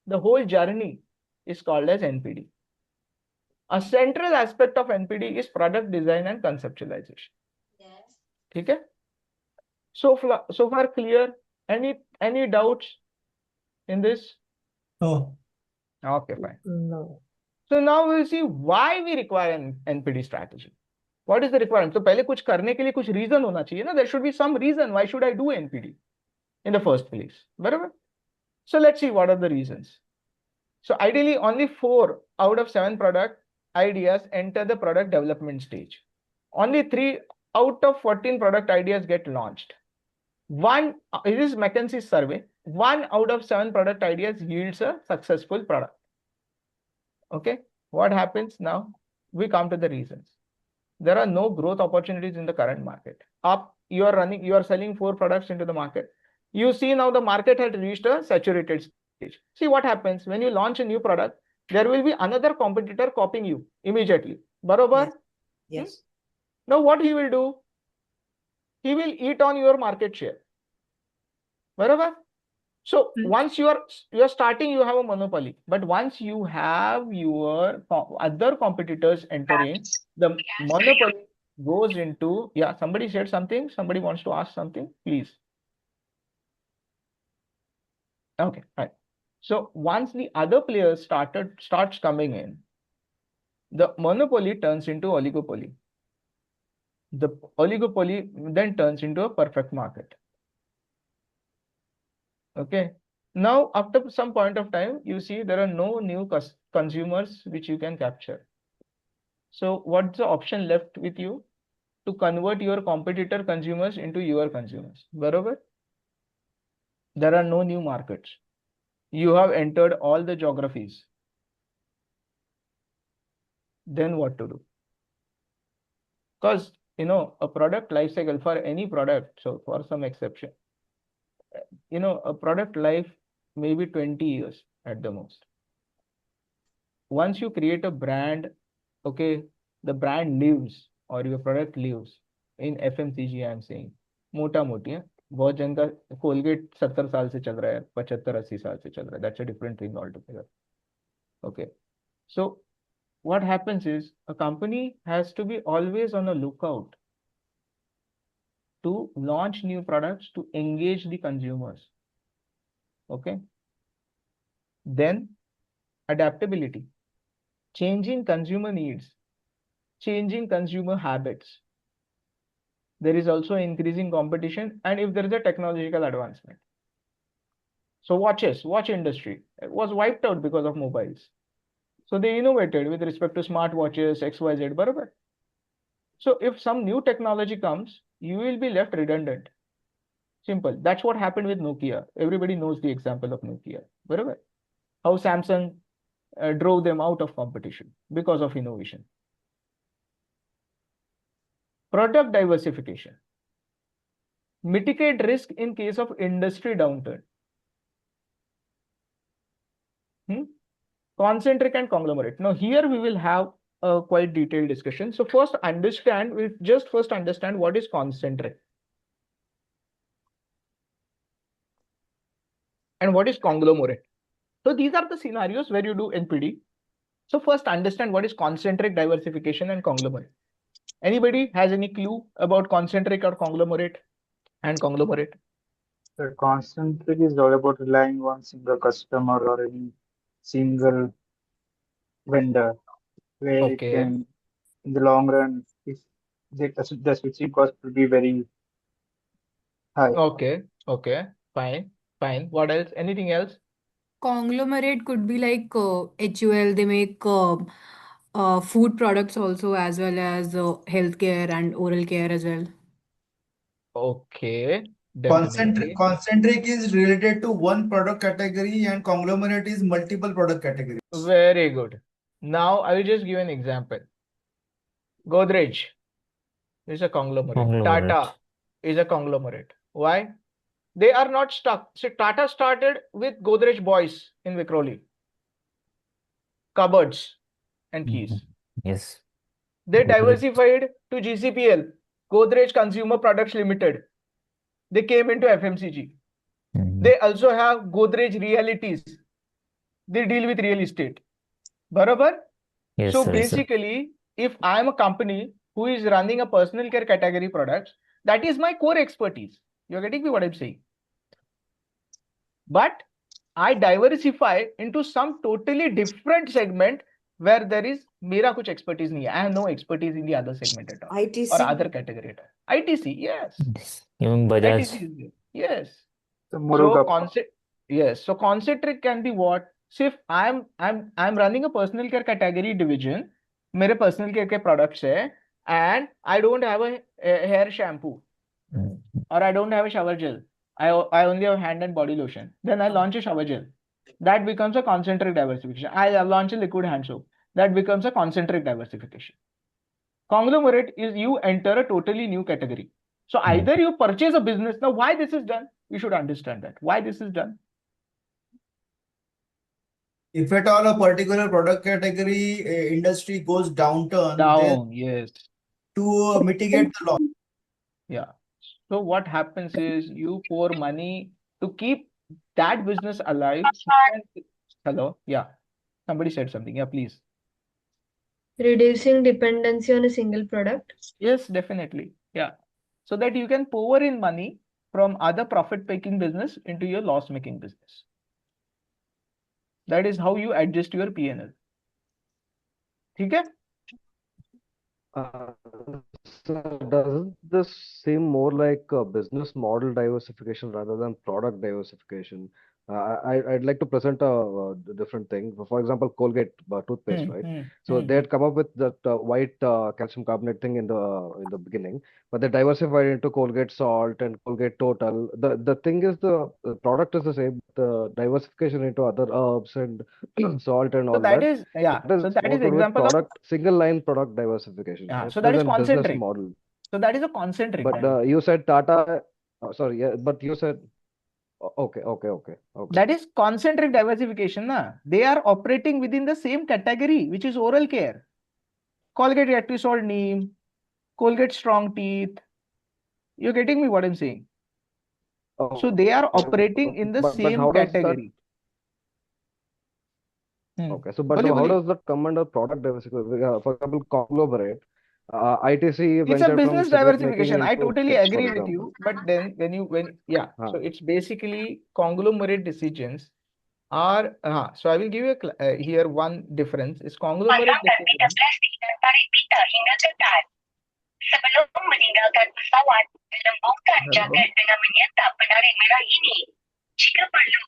The whole journey is called as NPD. A central aspect of NPD is product design and conceptualization. Okay? So far clear? Any doubts in this? No. Okay, fine. No. So now we'll see why we require an NPD strategy. What is the requirement? So पहले कुछ करने के लिए कुछ reason होना चाहिए ना. There should be some reason. Why should I do NPD in the first place? बराबर? So let's see what are the reasons. So ideally, only 4 out of 7 product ideas enter the product development stage. Only 3 out of 14 product ideas get launched. It is McKinsey's survey. 1 out of 7 product ideas yields a successful product. Okay, what happens now? We come to the reasons. There are no growth opportunities in the current market. You are selling 4 products into the market. You see now the market had reached a saturated stage. See what happens when you launch a new product, there will be another competitor copying you immediately. Barobar? Yes. Now what he will do? He will eat on your market share. Barobar? So once you are starting, you have a monopoly. But once you have your other competitors entering, the monopoly goes into, yeah, somebody said something, somebody wants to ask something, please. Okay, right. So once the other players starts coming in, the monopoly turns into oligopoly. The oligopoly then turns into a perfect market. Okay. Now, after some point of time, you see there are no new consumers which you can capture. So what's the option left with you? To convert your competitor consumers into your consumers. Barabar? There are no new markets. You have entered all the geographies. Then what to do? Because, a product life cycle for any product, so for some exception, a product life may be 20 years at the most. Once you create a brand, okay, the brand lives or your product lives. In FMCG, I am saying, मोटा मोटी है. बहुत जन का Colgate 70 साल से चल रहा है, 75-80 साल से चल रहा है. That's a different thing altogether. Okay. So what happens is a company has to be always on a lookout to launch new products to engage the consumers. Okay. Then adaptability, changing consumer needs, changing consumer habits. There is also increasing competition, and if there is a technological advancement. So watch industry was wiped out because of mobiles. So they innovated with respect to smartwatches, XYZ, barabar. So if some new technology comes, you will be left redundant. Simple. That's what happened with Nokia. Everybody knows the example of Nokia, barabar. How Samsung drove them out of competition because of innovation. Product diversification. Mitigate risk in case of industry downturn. Concentric and conglomerate. Now here we will have a quite detailed discussion. So first understand what is concentric and what is conglomerate. So these are the scenarios where you do NPD. So first understand what is concentric, diversification and conglomerate. Anybody has any clue about concentric or conglomerate and conglomerate? The concentric is all about relying on single customer or any single vendor, where it can, in the long run, if the switching cost will be very high. Okay, fine. What else? Anything else? Conglomerate could be like HUL. They make food products also, as well as healthcare and oral care as well. Okay, Concentric, definitely. concentric is related to one product category and conglomerate is multiple product categories. Very good. Now I will just give an example. Godrej is a conglomerate. Conglomerate. Tata is a conglomerate. Why? they are not stuck. So Tata started with Godrej Boys in Vikhroli, cupboards and keys. Yes. They Godrej. diversified to GCPL, Godrej Consumer Products Limited. They came into FMCG. They also have Godrej Realities. They deal with real estate. Barabar? Yes, So sir. Yes, sir. basically, if I am a company who is running a personal care category products, that is my core expertise. You're getting me what I'm saying? But I diversify into some totally different segment where there is mera kuch expertise nahi hai. I have no expertise in the other segment at all. ITC. Or other category at all. ITC, yes. Even Bajaj. ITC is there. Yes. So So Murugappa. yes. So concentric can be what? So if I'm running a personal care category division, मेरे personal care के products है, and I don't have a hair shampoo or I don't have a shower gel. I only have hand and body lotion. Then I launch a shower gel. That becomes a concentric diversification. I launch a liquid hand soap. That becomes a concentric diversification. Conglomerate is you enter a totally new category. So either you purchase a business. Now, why this is done? You should understand that. Why this is done? If at all a particular product category industry goes downturn, Down, yes. to mitigate the loss. Yeah. So what happens is you pour money to keep that business alive. Hello. Yeah. Somebody said something. Yeah, please. Reducing dependency on a single product. Yes, definitely. Yeah. So that you can pour in money from other profit-making business into your loss-making business. That is how you adjust your P&L. ठीक है? So does this seem more like a business model diversification rather than product diversification? I'd like to present a different thing. For example, Colgate toothpaste, right? So they had come up with that white calcium carbonate thing in the beginning, but they diversified into Colgate Salt and Colgate Total. The thing is the product is the same. The diversification into other herbs and salt and all So that that. is, yeah. That So is that is more to do with example of, product single line product diversification yeah. So rather that is than business concentric. model. So that is a concentric. But you said Tata, sorry, yeah, but you said, okay. That is concentric diversification, na? They are operating within the same category, which is oral care. Colgate Actisol Neem, Colgate Strong Teeth. You're getting me what I'm saying? So they are operating in the but same how does that? category. Okay, so how does that come under product diversification? For example, conglomerate, ITC It's a ventured from business cigarette making diversification. I into totally chips, for agree with example. you. But then so it's basically conglomerate decisions are, so I will give you here one difference. Is conglomerate decisions. Sebelum meninggalkan pesawat, lembutkan jaket dengan menyantap penarik merah ini. Jika perlu,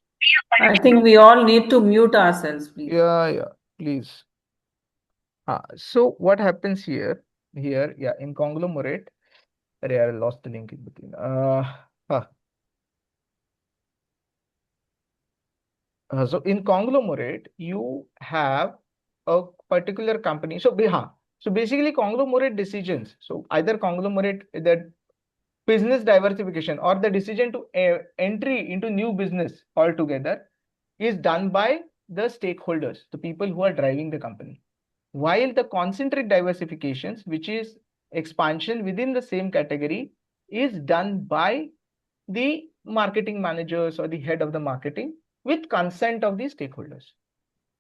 I think we all need to mute ourselves, please. Yeah, please. So what happens here, in conglomerate, I lost the link in between. So in conglomerate, you have a particular company. So basically conglomerate decisions. So either conglomerate that business diversification or the decision to entry into new business altogether is done by the stakeholders, the people who are driving the company. While the concentric diversifications, which is expansion within the same category, is done by the marketing managers or the head of the marketing with consent of the stakeholders.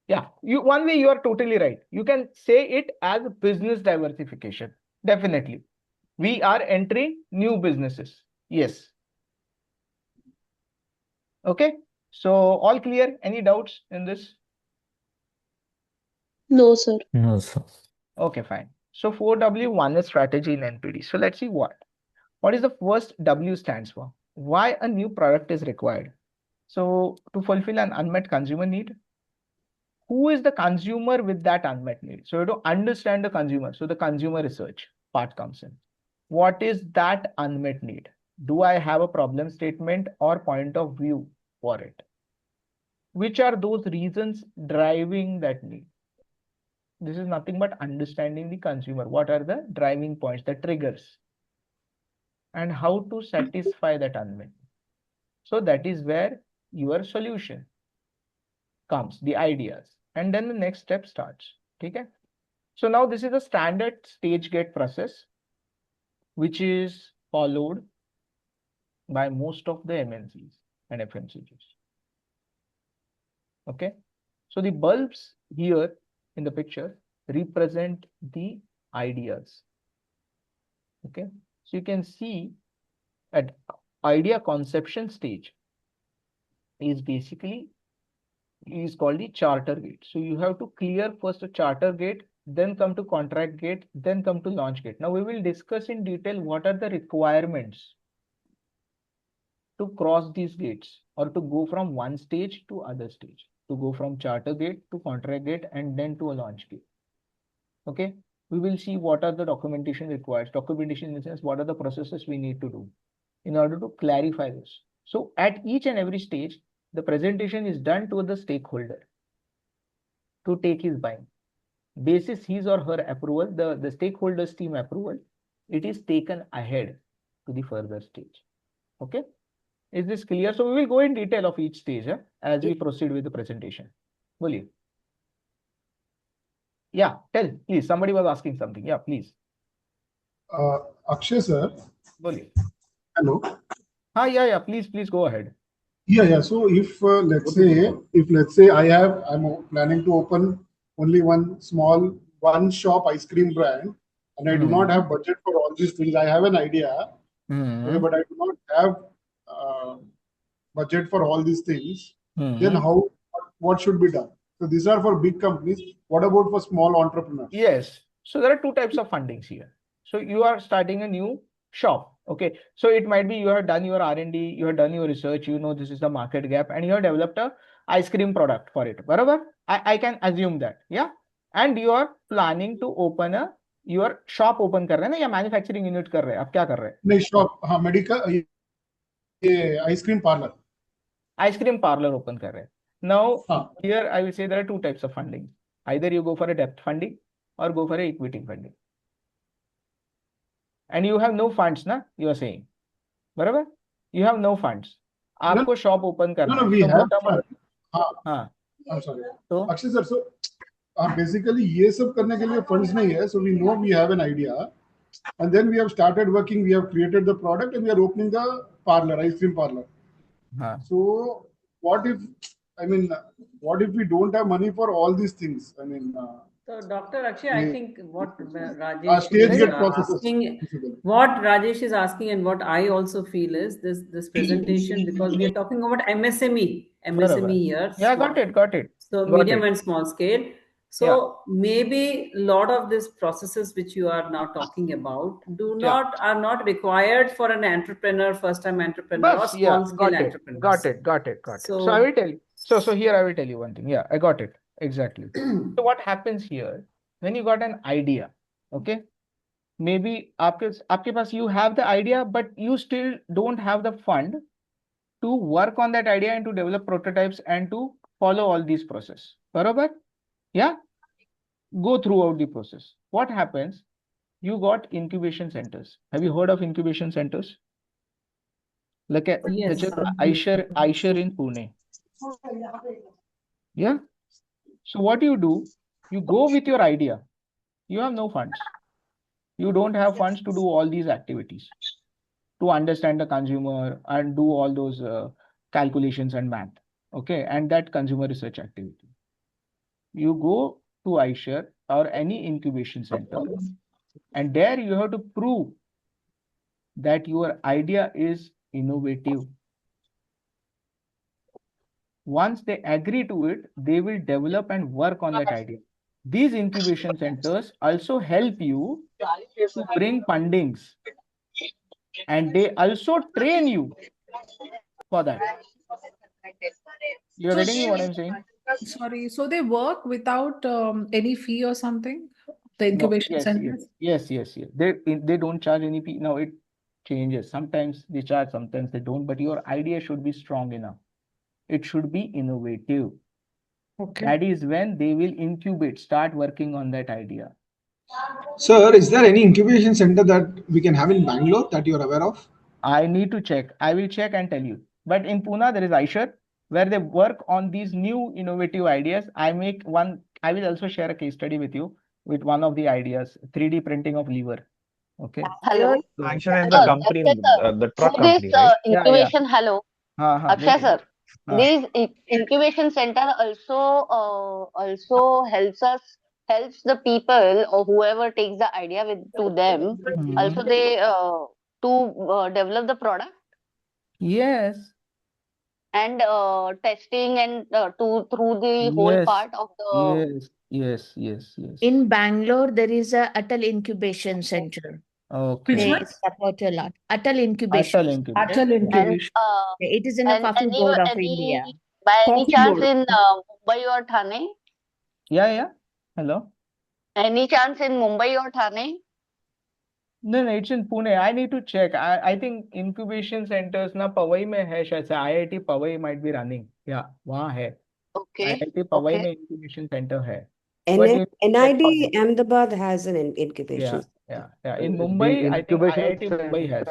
Yeah, one way you are totally right. You can say it as business diversification. Definitely. We are entering new businesses. Yes. Okay. So all clear? Any doubts in this? No, sir. No, sir. Okay, fine. So 4W1 is strategy in NPD. So let's see what is the first W stands for? Why a new product is required? So to fulfill an unmet consumer need. Who is the consumer with that unmet need? So to understand the consumer. So the consumer research part comes in. What is that unmet need? Do I have a problem statement or point of view for it? Which are those reasons driving that need? This is nothing but understanding the consumer. What are the driving points, the triggers, and how to satisfy that unmet need? So that is where your solution comes, the ideas. And then the next step starts. Okay. So now this is a standard stage gate process, which is followed by most of the MNCs and FMCGs. Okay. So the bulbs here in the picture represent the ideas. Okay. So you can see at idea conception stage is basically is called the charter gate. So you have to clear first a charter gate, then come to contract gate, then come to launch gate. Now we will discuss in detail what are the requirements to cross these gates or to go from one stage to other stage, to go from charter gate to contract gate and then to a launch gate. Okay. We will see what are the documentation required. Documentation in the sense, what are the processes we need to do in order to clarify this. So at each and every stage, the presentation is done to the stakeholder to take his buying. Basis his or her approval, the stakeholders team approval, it is taken ahead to the further stage. Okay. Is this clear? So we will go in detail of each stage as we proceed with the presentation. Boliye. Yeah, tell, please. Somebody was asking something. Yeah, please. Akshay sir. Boliye. Hello. Yeah. Please go ahead. Yeah. So if let's say I'm planning to open only one shop ice cream brand, and I do not have budget for all these things. I have an idea, okay, but I do not have budget for all these things. Then what should be done? So these are for big companies. What about for small entrepreneurs? Yes. So there are two types of fundings here. So you are starting a new shop. Okay. So it might be you have done your R&D, you have done your research, you know this is the market gap, and you have developed a ice cream product for it. Barabar? I can assume that. Yeah. And you are planning to open your shop open कर रहे हैं ना या manufacturing unit कर रहे हैं? आप क्या कर रहे हैं? नहीं shop, हाँ medical ये ice cream parlor. Ice cream parlor open कर रहे हैं. Now here I will say there are two types of funding. Either you go for a debt funding or go for a equity funding. And you have no funds, na? You are saying, बराबर? You have no funds. आपको shop open करना है. No, we have funds. हाँ. I'm sorry. So Akshay sir, so basically ये सब करने के लिए funds नहीं है. So we know we have an idea, and then we have started working. We have created the product, and we are opening the parlor, ice cream parlor. So what if we don't have money for all these things? So, Dr. Akshay, I think what Rajesh is asking and what I also feel is this presentation, because we are talking about MSME here. Yeah, got it. So medium and small scale. So maybe a lot of these processes which you are now talking about are not required for an entrepreneur, first-time entrepreneur or small-scale entrepreneur. Got it. So I will tell you. So here I will tell you one thing. Yeah, I got it. Exactly. So what happens here, when you got an idea, okay, maybe आपके पास you have the idea, but you still don't have the fund to work on that idea and to develop prototypes and to follow all these process. बराबर? Yeah? Go throughout the process. What happens? You got incubation centers. Have you heard of incubation centers? Like Aisher in Pune. Yeah? So what you do, you go with your idea. You have no funds. You don't have funds to do all these activities, to understand the consumer and do all those calculations and math. Okay, and that consumer research activity. You go to Aisher or any incubation center, and there you have to prove that your idea is innovative. Once they agree to it, they will develop and work on that idea. These incubation centers also help you to bring fundings, and they also train you for that. You're getting what I'm saying? Sorry, so they work without any fee or something? The incubation centers? Yes. They don't charge any fee. Now it changes. Sometimes they charge, sometimes they don't. But your idea should be strong enough. It should be innovative. Okay. That is when they will incubate, start working on that idea. Sir, is there any incubation center that we can have in Bangalore that you're aware of? I need to check. I will check and tell you. But in Pune, there is Aisher, where they work on these new innovative ideas. I will also share a case study with you with one of the ideas, 3D printing of liver. Okay. Hello. So, Aisha in the company, the truck for this company, right? incubation, hello, Akshay बोलिए. sir, these incubation center also helps the people or whoever takes the idea with to them. Also, they to develop the product. Yes. And testing and through the whole part of the. Yes. In Bangalore, there is a Atal Incubation Center. Okay. They one? support a lot. Atal Incubation. Atal incubation. Atal incubation. It is in a coffee board of India. By any Coffee chance board. in Mumbai or Thane? Yeah. Hello. Any chance in Mumbai or Thane? No, it's in Pune. I need to check. I think incubation centers ना पवई में है शायद से IIT Pawai might be running. Yeah, वहाँ है. Okay. IIT Powai Okay. में incubation center है. N But you check for NID me. Ahmedabad has an incubation. Yeah. In The Mumbai, I think incubation IIT Mumbai has.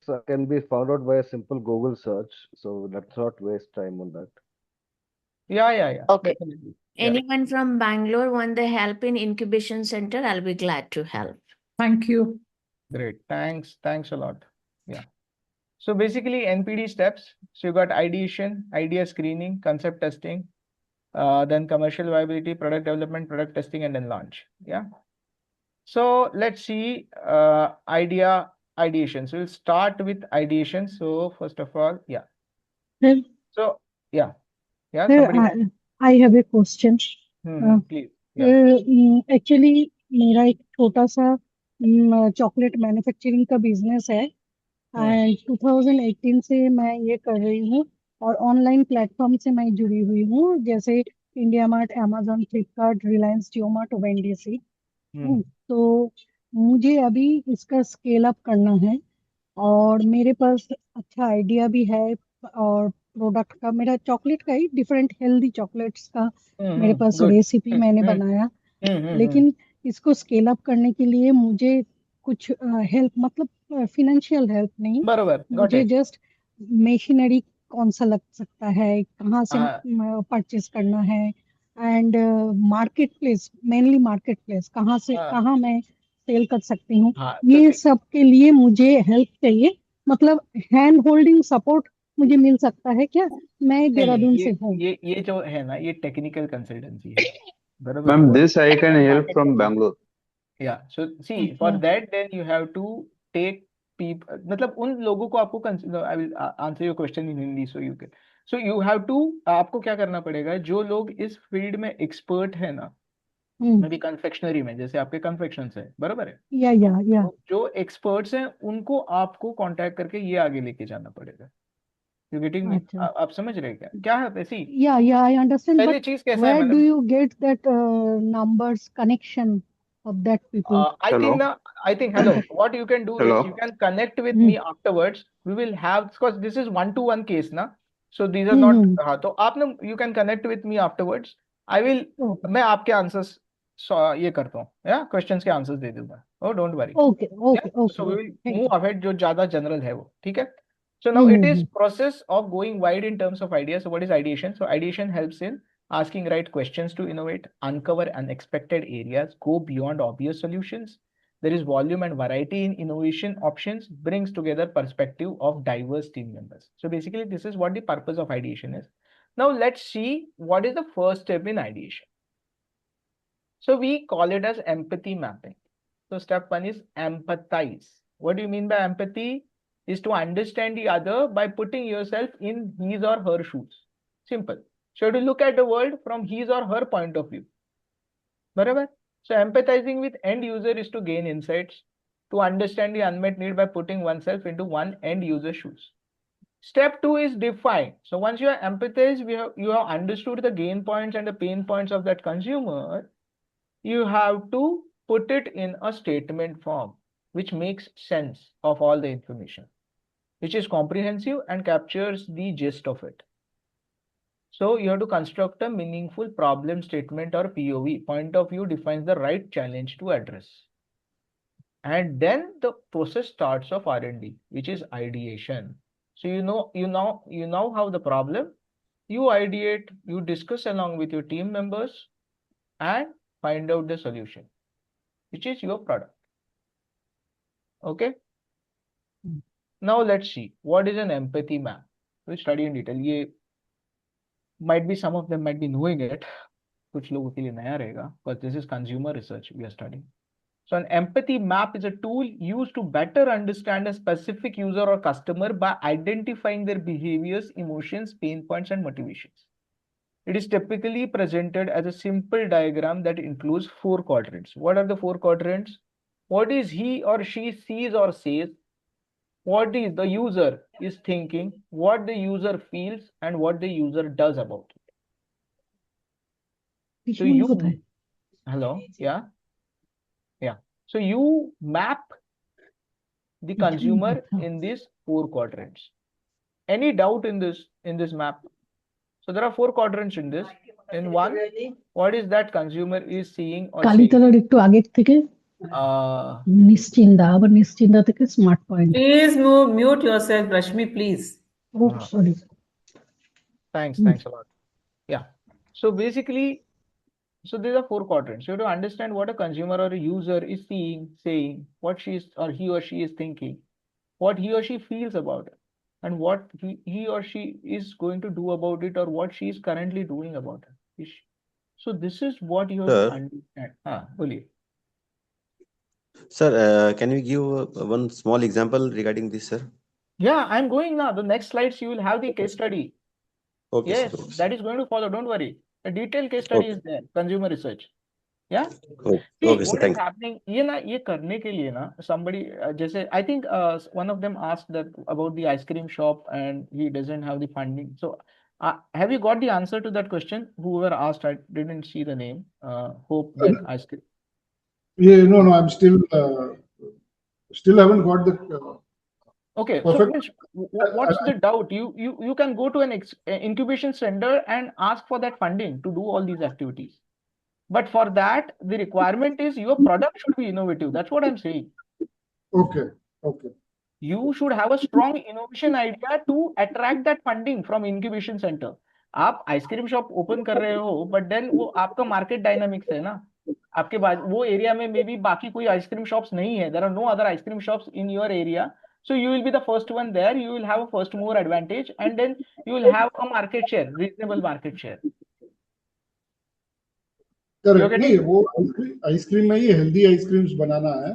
centers can be found out by a simple Google search, so let's not waste time on that. Yeah. Okay. Definitely. Anyone from Bangalore want the help in incubation center? I'll be glad to help. Thank you. Great. Thanks a lot. Yeah. So basically NPD steps. So you got ideation, idea screening, concept testing, then commercial viability, product development, product testing, and then launch. Yeah. So let's see ideation. So we'll start with ideation. So first of all, yeah. Sir, So yeah, sir, somebody. I have a question. Please. Yeah. Actually मेरा एक छोटा सा chocolate manufacturing का business है and 2018 से मैं ये कर रही हूँ और ऑनलाइन प्लेटफॉर्म से मैं जुड़ी हुई हूँ जैसे India Mart amazon Flipkart Reliance Jio Mart वेंडीसी तो मुझे अभी इसका स्केल अप करना है और मेरे पास अच्छा आइडिया भी है और प्रोडक्ट का मेरा चॉकलेट का ही डिफरेंट हेल्दी चॉकलेट्स का मेरे पास Good. रेसिपी मैंने बनाया लेकिन इसको स्केल अप करने के लिए मुझे कुछ हेल्प मतलब फाइनेंशियल हेल्प नहीं बरोबर. Got मुझे it. जस्ट मशीनरी कौन सा लग सकता है कहाँ से हाँ. परचेस करना है and market place mainly market place कहाँ से हाँ. कहाँ मैं सेल कर सकती हूँ हाँ, ये सब के लिए मुझे हेल्प चाहिए मतलब हैंड होल्डिंग सपोर्ट मुझे मिल सकता है क्या मैं नहीं, देहरादून से हूँ ये जो है ना ये टेक्निकल कंसल्टेंसी है बरोबर Ma'am, this I can help from Bangalore. Yeah, so see for that then you have to take people मतलब उन लोगों को आपको I will answer your question in Hindi so you can so you have to आपको क्या करना पड़ेगा जो लोग इस फील्ड में एक्सपर्ट है ना मे बी कन्फेक्शनरी में जैसे आपके कन्फेक्शन है बरोबर है या तो जो एक्सपर्ट्स हैं उनको आपको कांटेक्ट करके ये आगे लेके जाना पड़ेगा यू गेटिंग मी आप समझ रहे हैं क्या है वैसी yeah I understand पहली but चीज कैसा है where do मतलब you get that numbers connection of that people I think hello what you can do is Hello. you can connect with me afterwards we will have because this is one to one case na so these are not हाँ तो आपने you can connect with me afterwards I will मैं आपके answers ये करता हूँ या questions के आंसर्स दे दूंगा oh don't worry okay so we will move ahead जो ज्यादा जनरल है वो ठीक है so now it is process of going wide in terms of ideas so what is ideation so ideation helps in asking right questions to innovate, uncover unexpected areas, go beyond obvious solutions. There is volume and variety in innovation options, brings together perspective of diverse team members. So basically, this is what the purpose of ideation is. Now let's see what is the first step in ideation. So we call it as empathy mapping. So step one is empathize. What do you mean by empathy? Is to understand the other by putting yourself in his or her shoes. Simple. So to look at the world from his or her point of view. Barabar? So empathizing with end user is to gain insights, to understand the unmet need by putting oneself into one end user shoes. Step two is define. So once you are empathized, you have understood the gain points and the pain points of that consumer, you have to put it in a statement form, which makes sense of all the information, which is comprehensive and captures the gist of it. So you have to construct a meaningful problem statement or POV. Point of view defines the right challenge to address. And then the process starts of R&D, which is ideation. So you know how the problem, you ideate, you discuss along with your team members and find out the solution, which is your product. Okay. Now let's see what is an empathy map. We'll study in detail. ये might be some of them might be knowing it. कुछ लोगों के लिए नया रहेगा, but this is consumer research we are studying. So an empathy map is a tool used to better understand a specific user or customer by identifying their behaviors, emotions, pain points, and motivations. It is typically presented as a simple diagram that includes 4 quadrants. What are the 4 quadrants? What is he or she sees or says? What is the user is thinking? What the user feels, and what the user does about it. So you, hello, yeah. So you map the consumer in these 4 quadrants. Any doubt in this map? So there are 4 quadrants in this. In one, what is that consumer is seeing or saying? কালীতলার একটু আগের থেকে নিশ্চিন্দা আবার নিশ্চিন্দা থেকে smart point Please mute yourself, Rashmi, please. Oh, sorry. Thanks a lot. Yeah. So basically, so these are 4 quadrants. You have to understand what a consumer or a user is seeing, saying, what he or she is thinking, what he or she feels about it, and what he or she is going to do about it, or what she is currently doing about it. So this is what you have to Sir, understand. Boliye. sir, can you give one small example regarding this, sir? Yeah, I'm going now. The next slides you will have the case study. Okay, Yes, sir. Okay, that is going to follow. Don't worry. A detailed case study is there. Consumer research. Yeah. okay, See, okay, sir. what is Thank you. happening? ये करने के लिए ना somebody जैसे I think one of them asked that about the ice cream shop and he doesn't have the funding. So have you got the answer to that question? Whoever asked, I didn't see the name. Hope that ice cream. Yeah, no, I'm still haven't got the. Okay, perfect. so what's the doubt? You can go to an incubation center and ask for that funding to do all these activities. But for that, the requirement is your product should be innovative. That's what I'm saying. Okay. You should have a strong innovation idea to attract that funding from incubation center. आप ice cream shop open कर रहे हो, but then वो आपका market dynamics है ना, आपके बाद वो एरिया में मे बी बाकी कोई आइसक्रीम शॉप्स नहीं है, there are no other ice cream shops in your area, so you will be the first one there, you will have a first mover advantage, and then you will have a market share, reasonable market share. Correct. नहीं, वो ice cream में ही healthy ice creams बनाना है,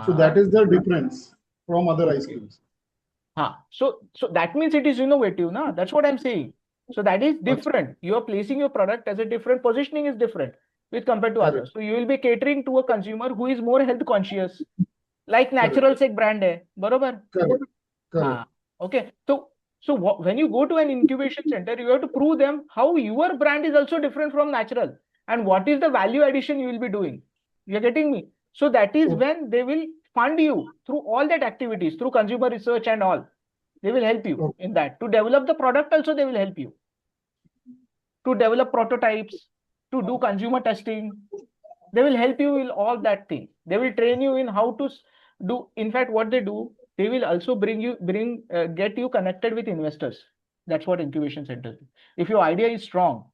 so that is the difference from other ice creams. So that means it is innovative, na? That's what I'm saying. So that is different. You are placing your product as a different positioning is different with compared to others. So you will be catering to a consumer who is more health conscious, like Naturals एक brand है, बरोबर? Correct. Okay. So when you go to an incubation center, you have to prove them how your brand is also different from Natural and what is the value addition you will be doing. You're getting me? So that is when they will fund you through all that activities, through consumer research and all. They will help you in that. To develop the product also, they will help you. To develop prototypes, to do consumer testing, they will help you in all that thing. They will train you in how to do. In fact, what they do, they will also get you connected with investors. That's what incubation centers do. If your idea is strong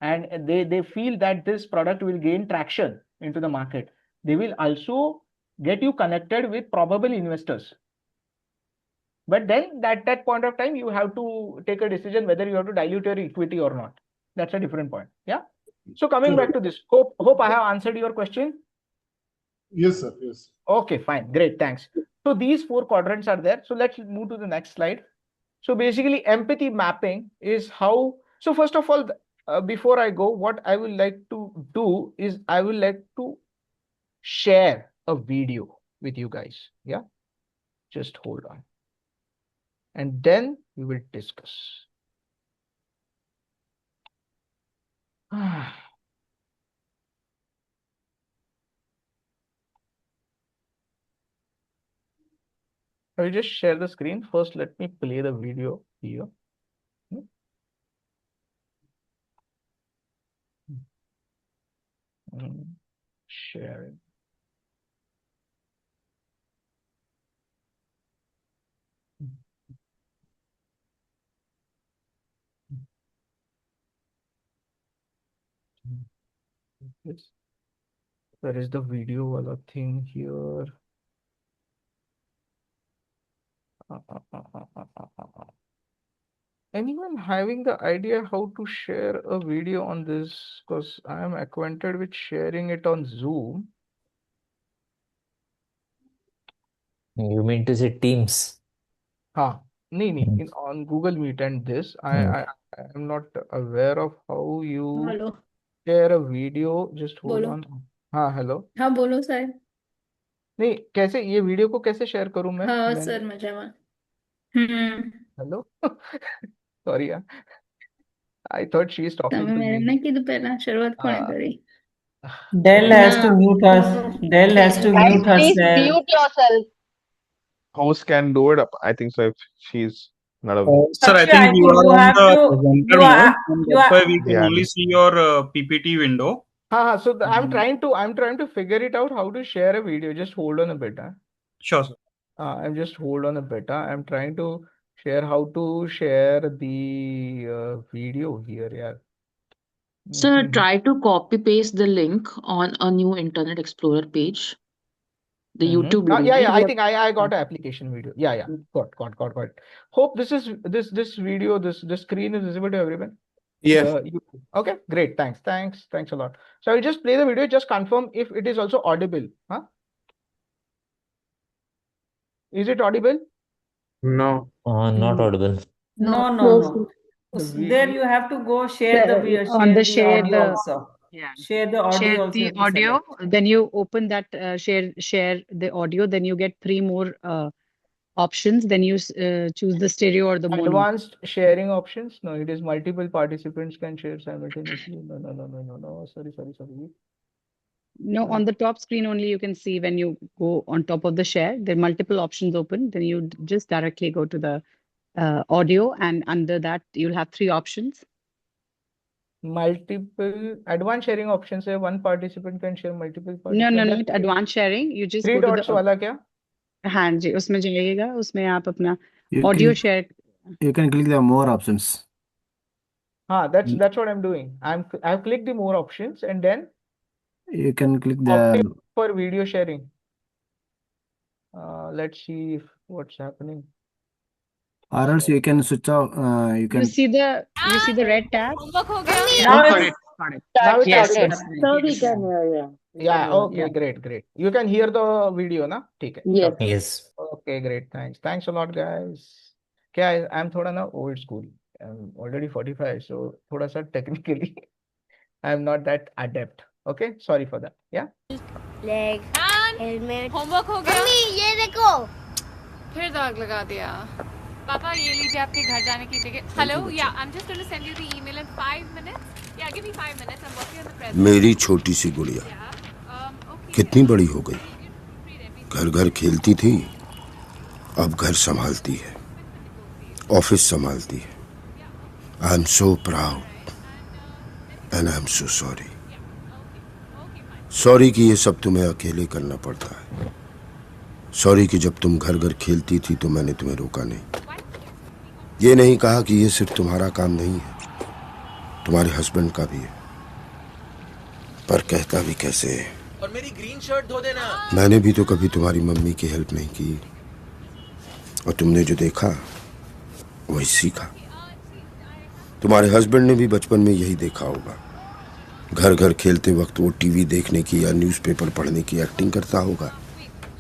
and they feel that this product will gain traction into the market, they will also get you connected with probable investors. But then at that point of time, you have to take a decision whether you have to dilute your equity or not. That's a different point. Yeah. So coming back to this, hope I have answered your question. Yes, sir. Yes. Okay, fine. Great. Thanks. So these 4 quadrants are there. So let's move to the next slide. So basically empathy mapping is how, so first of all, before I go, what I would like to do is I would like to share a video with you guys. Yeah. Just hold on. And then we will discuss. I will just share the screen. First, let me play the video here. Sharing. Yes. There is the video wala thing here. Anyone having the idea how to share a video on this? Because I am acquainted with sharing it on Zoom. You mean to say Teams? In on Google Meet and this, I am not aware of how you hello share a video. Just hold बोलो on. हाँ, hello. हाँ बोलो sir नहीं, कैसे ये video को कैसे share करूं मैं? हाँ मैंने सर मजाમાં हेलो सॉरी यार, I thought she is talking તમે to me. મેડમને કીધું પહેલા શરૂઆત કોણે કરી Dell has to ના mute us. Dell has to Guys, mute please herself. mute yourself. Host can do it. I think so if she's not a Sir, I Sakshi, think I you think are you on have the to presenter you mode, are and you that's are why we can yeah. only see your PPT window. So I'm trying to figure it out how to share a video. Just hold on a bit. Sure, sir. I'm just hold on a bit. I'm trying to share how to share the video here. Yeah. Sir, try to copy paste the link on a new Internet Explorer page. The YouTube link. Yeah. I right? think I got an application video. Yeah. Got it. Hope this video, this screen is visible to everyone. Yes. YouTube. Okay, great. Thanks a lot. So I'll just play the video. Just confirm if it is also audible. Is it audible? No. Not audible. no close no. The There video. you have to go share the On the share the audio also. yeah. Share the audio Share also the you have to audio, select. then you open that share the audio, then you get 3 more options, then you choose the stereo or the mono. Advanced sharing options. No, it is multiple participants can share simultaneously. No. Sorry. No, on the top screen only you can see when you go on top of the share, there are multiple options open. Then you just directly go to the audio, and under that you'll have 3 options. Multiple advanced sharing options है. One participant can share multiple No, participants. not advanced sharing. You just 3 go to dots the वाला क्या? हाँ जी, उसमें जाइएगा, उसमें आप अपना You audio can share. you can click the more options. That's what I'm doing. I've clicked the more options and then You can click opting the for video sharing. Let's see if what's happening. or else you can switch off. You can You see the red tab. Now Got it's it. Now it's Yes, audible. yes. So we can hear you. Yeah, okay, great. You can hear the video, na? ठीक है, Yes. चलो. Yes. Okay, great. Thanks a lot, guys. क्या है? I'm थोड़ा ना old school. I'm already 45, so थोड़ा सा technically I'm not that adept. Okay, sorry for that. Yeah. Leg, helmet. Homework हो गया? मम्मी ये देखो. फिर दाग लगा दिया. पापा ये लीजिए आपके घर जाने की ticket. Hello, yeah, I'm just going to send you the email in 5 minutes. Yeah, give me 5 minutes. I'm working on the present. मेरी छोटी सी गुड़िया कितनी बड़ी हो गई, घर घर खेलती थी, अब घर संभालती है, ऑफिस संभालती है. I am so proud and I am so sorry. Sorry कि ये सब तुम्हें अकेले करना पड़ता है. सॉरी कि जब तुम घर घर खेलती थी तो मैंने तुम्हें रोका नहीं. ये नहीं कहा कि ये सिर्फ तुम्हारा काम नहीं है, तुम्हारे हस्बैंड का भी है. पर कहता भी कैसे है. और मेरी ग्रीन शर्ट धो देना. मैंने भी तो कभी तुम्हारी मम्मी की हेल्प नहीं की, और तुमने जो देखा वही सीखा. तुम्हारे हस्बैंड ने भी बचपन में यही देखा होगा. घर घर खेलते वक्त वो टीवी देखने की या न्यूज़पेपर पढ़ने की एक्टिंग करता होगा,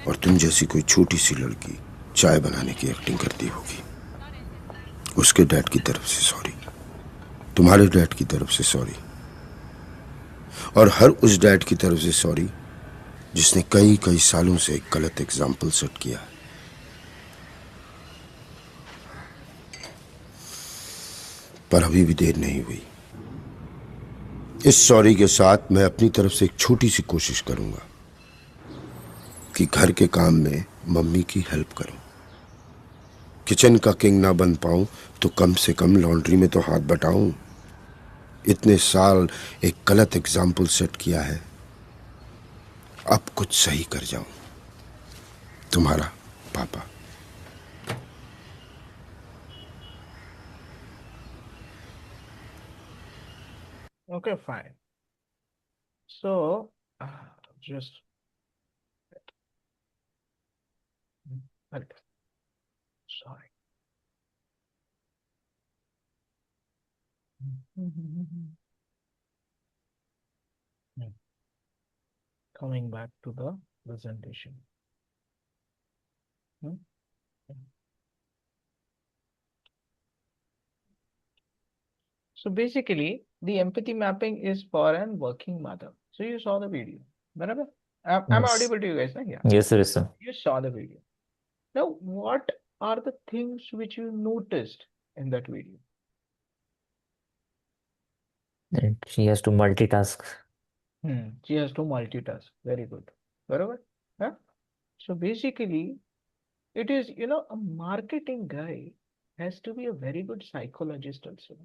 और तुम जैसी कोई छोटी सी लड़की चाय बनाने की एक्टिंग करती होगी. उसके डैड की तरफ से सॉरी, तुम्हारे डैड की तरफ से सॉरी, और हर उस डैड की तरफ से सॉरी जिसने कई सालों से एक गलत एग्जाम्पल सेट किया. पर अभी भी देर नहीं हुई. इस सॉरी के साथ मैं अपनी तरफ से एक छोटी सी कोशिश करूंगा कि घर के काम में मम्मी की हेल्प करूं. किचन का किंग ना बन पाऊं तो कम से कम लॉन्ड्री में तो हाथ बटाऊं. इतने साल एक गलत एग्जाम्पल सेट किया है, अब कुछ सही कर जाऊं. तुम्हारा पापा. Okay, fine. So just right. Sorry. Coming back to the presentation. So basically, the empathy mapping is for an working mother. So you saw the video. Barabar? I'm Yes. audible to you guys, right? Yeah. Yes, sir, sir. You saw the video. Now, what are the things which you noticed in that video? And she has to multitask. She has to multitask. Very good. Barabar? Yeah? So basically, it is, a marketing guy has to be a very good psychologist also,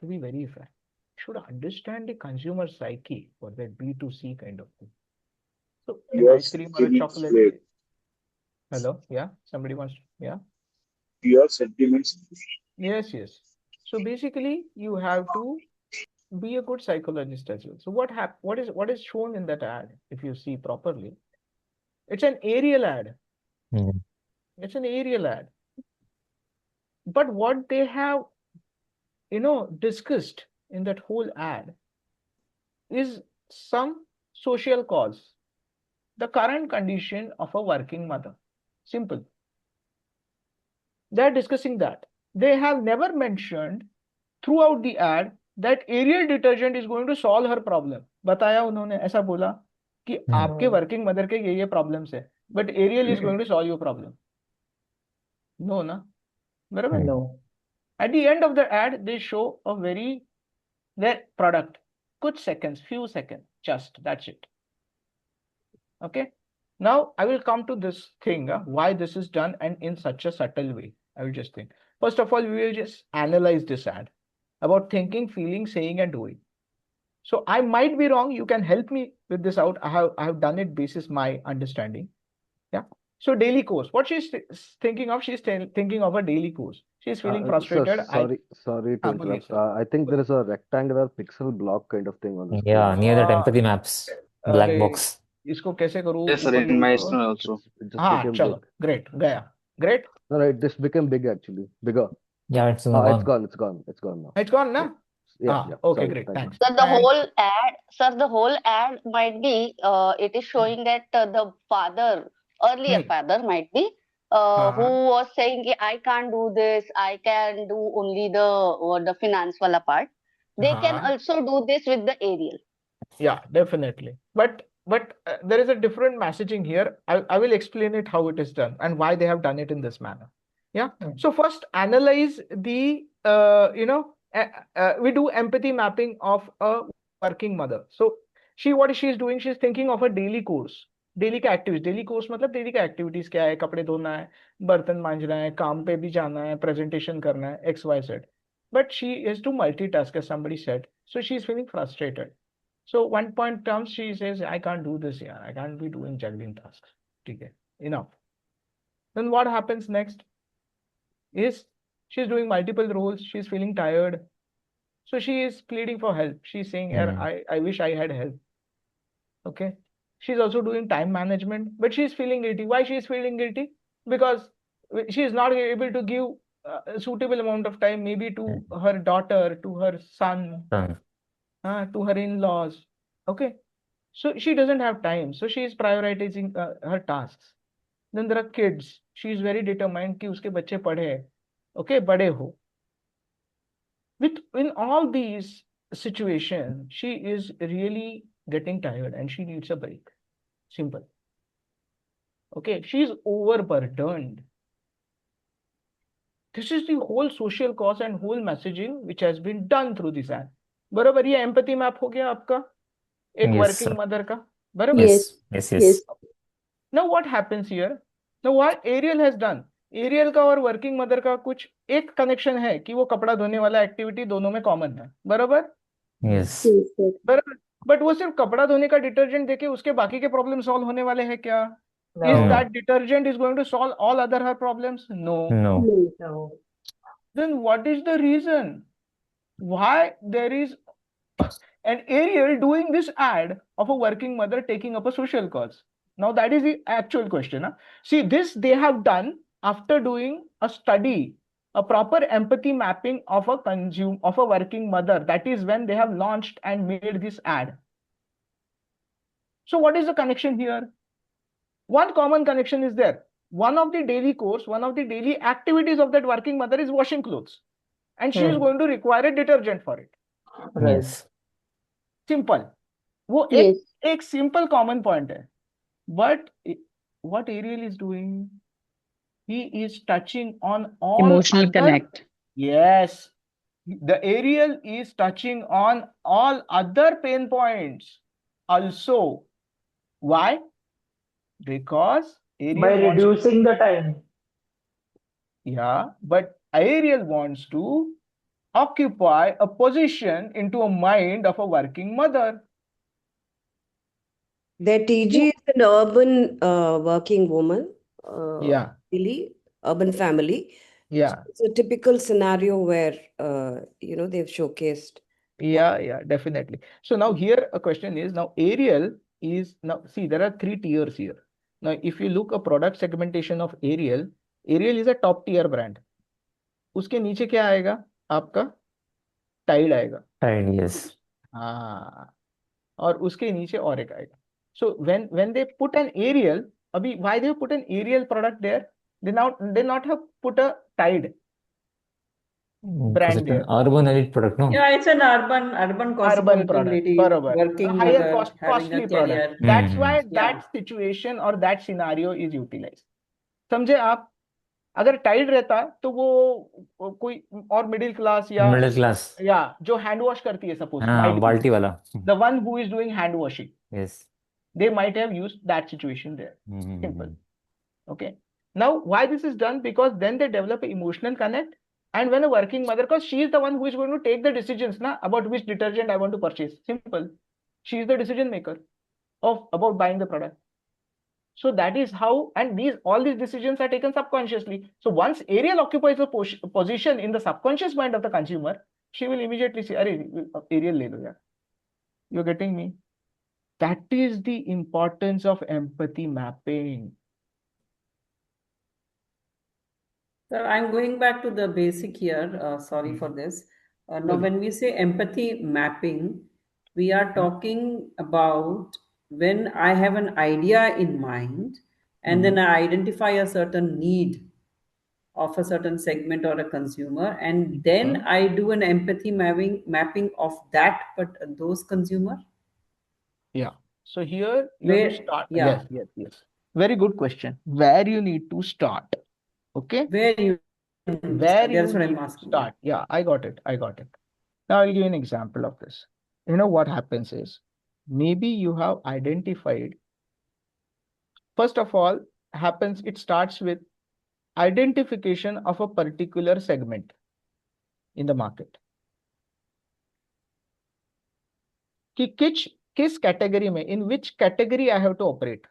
to be very fair. Should understand the consumer psyche for that B2C kind of thing. So an ice cream or a chocolate. Hello, yeah, somebody wants, yeah. Your sentiments. Yes, yes. So basically, you have to be a good psychologist as well. So what is shown in that ad? If you see properly, it's an aerial ad. It's an aerial ad. But what they have, discussed in that whole ad is some social cause, the current condition of a working mother. Simple. They're discussing that. They have never mentioned throughout the ad that Ariel detergent is going to solve her problem. बताया उन्होंने ऐसा बोला कि आपके working mother के ये problems है, but Ariel is going to solve your problem. No ना, बराबर. No. At the end of the ad, they show a their product. Good seconds, few seconds, just that's it. Okay. Now I will come to this thing, why this is done and in such a subtle way. I will just think. First of all, we will just analyze this ad about thinking, feeling, saying, and doing. So I might be wrong. You can help me with this out. I have done it basis my understanding. Yeah. So daily course. What she's thinking of? She's thinking of a daily course. She's feeling frustrated. Sir, sorry to interrupt. I think there is a rectangular pixel block kind of thing on the screen. Yeah, near that empathy maps, black box. इसको कैसे करूँ? Yes, sir, in my screen also. It just हाँ, became चलो, big. great, गया, great. No, it just became big actually, bigger. Yeah, it's It's gone. gone. It's gone. It's gone now. It's gone now. Yeah, yeah. Okay, Sorry, great, thank thanks. you. Sir, the whole ad might be, it is showing that the father, earlier father might be, who was saying, I can't do this, I can do only the finance wala part. They can also do this with the aerial. Yeah, definitely. But there is a different messaging here. I will explain it how it is done and why they have done it in this manner. Yeah. So first analyze the we do empathy mapping of a working mother. So what she is doing, she is thinking of a daily course. Daily का activities, daily course मतलब daily का activities क्या है, कपड़े धोना है, बर्तन मांजना है, काम पे भी जाना है, प्रेजेंटेशन करना है, XYZ. But she is to multitask, as somebody said. So she is feeling frustrated. So one point comes, she says, I can't do this here. I can't be doing juggling tasks. Okay, enough. Then what happens next is she's doing multiple roles. She's feeling tired. So she is pleading for help. She's saying, I wish I had help. Okay. She's also doing time management, but she's feeling guilty. Why she is feeling guilty? Because she is not able to give a suitable amount of time, maybe to her daughter, to her son, to her in-laws. Okay. So she doesn't have time. So she is prioritizing her tasks. Then there are kids. She is very determined कि उसके बच्चे पढ़े, okay, बड़े हो. In all these situations, she is really getting tired and she needs a break. Simple. Okay, she is overburdened. This is the whole social cause and whole messaging which has been done through this ad. बराबर, ये empathy map हो गया आपका एक working mother का. बराबर? Yes. Now what happens here? Now what Ariel has done? Ariel का और working mother का कुछ एक connection है कि वो कपड़ा धोने वाला एक्टिविटी दोनों में कॉमन है. बराबर? Yes. बराबर. बट वो सिर्फ कपड़ा धोने का डिटर्जेंट देके उसके बाकी के प्रॉब्लम सॉल्व होने वाले हैं क्या? Is that detergent is going to solve all other her problems? No. Then what is the reason why there is and Ariel doing this ad of a working mother taking up a social cause. Now that is the actual question. Huh? See, this they have done after doing a study, a proper empathy mapping of a working mother. That is when they have launched and made this ad. So what is the connection here? One common connection is there. One of the daily course, one of the daily activities of that working mother is washing clothes, and she is going to require a detergent for it. Yes. Simple. वो एक simple common point है. But what Ariel is doing, he is touching on all Emotional other. connect. Yes. The Ariel is touching on all other pain points also. Why? Because Ariel By wants to, reducing the time. yeah, but Ariel wants to occupy a position into a mind of a working mother. Their TG is an urban working woman. Yeah. Really, urban family. Yeah. It's a typical scenario where, they've showcased. Yeah, definitely. So now here a question is, now Ariel is, now see, there are 3 tiers here. Now if you look a product segmentation of Ariel, Ariel is a top tier brand. उसके नीचे क्या आएगा आपका? Tide आएगा. Tide, yes. हाँ, और उसके नीचे और एक आएगा. So when they put an Ariel, अभी why they put an Ariel product there? They not have put a Tide Because brand it's an there. urban elite product, no? Yeah, it's an urban Urban product, cosmopolitan बरोबर. working A higher mother having costly a product. career. That's why Yeah. that situation or that scenario is utilized. समझे आप? अगर Tide रहता तो वो कोई और middle class Middle class. या जो हैंड वॉश करती है सपोज हाँ, बाल्टी वाला. The one who is doing hand washing, Yes. they might have used that situation there. Simple. Okay. Now why this is done? Because then they develop an emotional connect, and when a working mother, because she is the one who is going to take the decisions about which detergent I want to purchase. Simple. She is the decision maker about buying the product. So that is how, and all these decisions are taken subconsciously. So once Ariel occupies a position in the subconscious mind of the consumer, she will immediately say, Ariel le lo yaar. You're getting me? That is the importance of empathy mapping. So I'm going back to the basic here. Sorry for this. Now, when we say empathy mapping, we are talking about when I have an idea in mind and then I identify a certain need of a certain segment or a consumer, and then I do an empathy mapping of that, but those consumer. Yeah. So here you have to start. Yes. Very good question. Where you need to start? Okay. Where you need to start. Yeah, I got it. Now I'll give you an example of this. You know what happens is, maybe you have identified. First of all, it starts with identification of a particular segment in the market. किस category में, in which category I have to operate.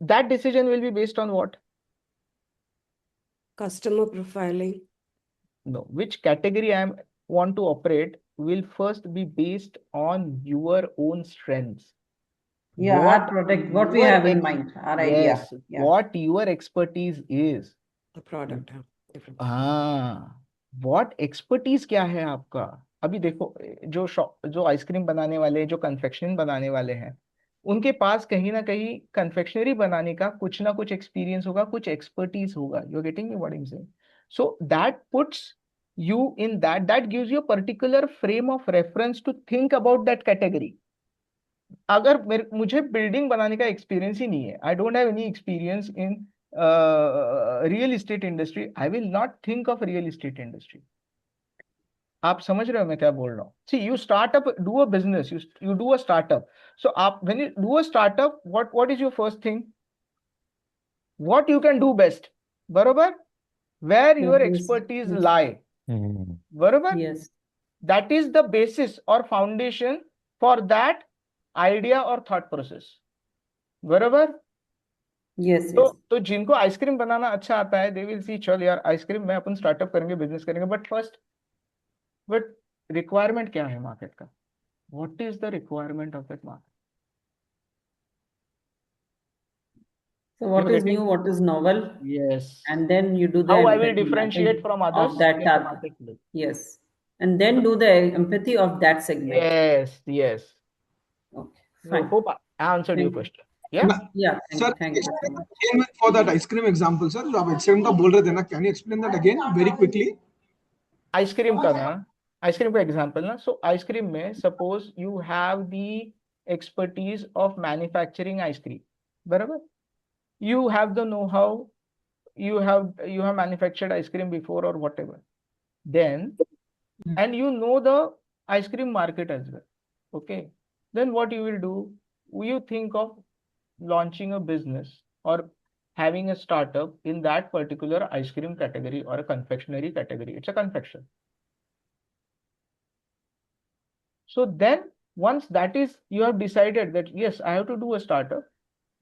That decision will be based on what? Customer profiling. No, which category I want to operate will first be based on your own strengths. Yeah, our product, what we have in mind, our idea. Yes, what your expertise is. The product. What expertise क्या है आपका? अभी देखो जो ice cream बनाने वाले, जो confectionery बनाने वाले हैं, उनके पास कहीं ना कहीं कन्फेक्शनरी बनाने का कुछ ना कुछ एक्सपीरियंस होगा, कुछ एक्सपर्टीज होगा. You are getting me what I am saying? So that puts you in that gives you a particular frame of reference to think about that category. अगर मुझे बिल्डिंग बनाने का एक्सपीरियंस ही नहीं है, I don't have any experience in real estate industry, I will not think of real estate industry. आप समझ रहे हो मैं क्या बोल रहा हूँ? See you startup, do a business, you do a startup. So आप when you do a startup, what is your first thing? What you can do best, बरोबर? वेयर योर एक्सपर्टीज लाई, बरोबर? Yes. That is the basis or foundation for that idea or thought process. बरोबर? Yes. तो जिनको ice cream बनाना अच्छा आता है, they will see, चल यार आइसक्रीम में अपन स्टार्टअप करेंगे, बिजनेस करेंगे, बट रिक्वायरमेंट क्या है मार्केट का? what is the requirement of that market? So what You're is getting- new, what is novel? Yes. And then you do the How I will empathy differentiate mapping from others of that in the target. marketplace. Yes. And then do the empathy of that segment. Yes, yes. Okay, So fine. hope I answered your Thank you. question. Yeah. Yeah, Sir, thank you so much. again for that ice cream example, sir, जो आप ice cream का बोल रहे थे ना, can you explain that again very quickly? Ice cream का ना, ice cream का एग्जांपल ना, सो आइसक्रीम में suppose you have the expertise of manufacturing ice cream, बराबर, you have the know-how, you have manufactured ice cream before or whatever, then and you know the ice cream market as well, okay, then what you will do, you think of launching a business or having a startup in that particular ice cream category or a confectionery category. It's a confection. So then once that is, you have decided that yes, I have to do a startup,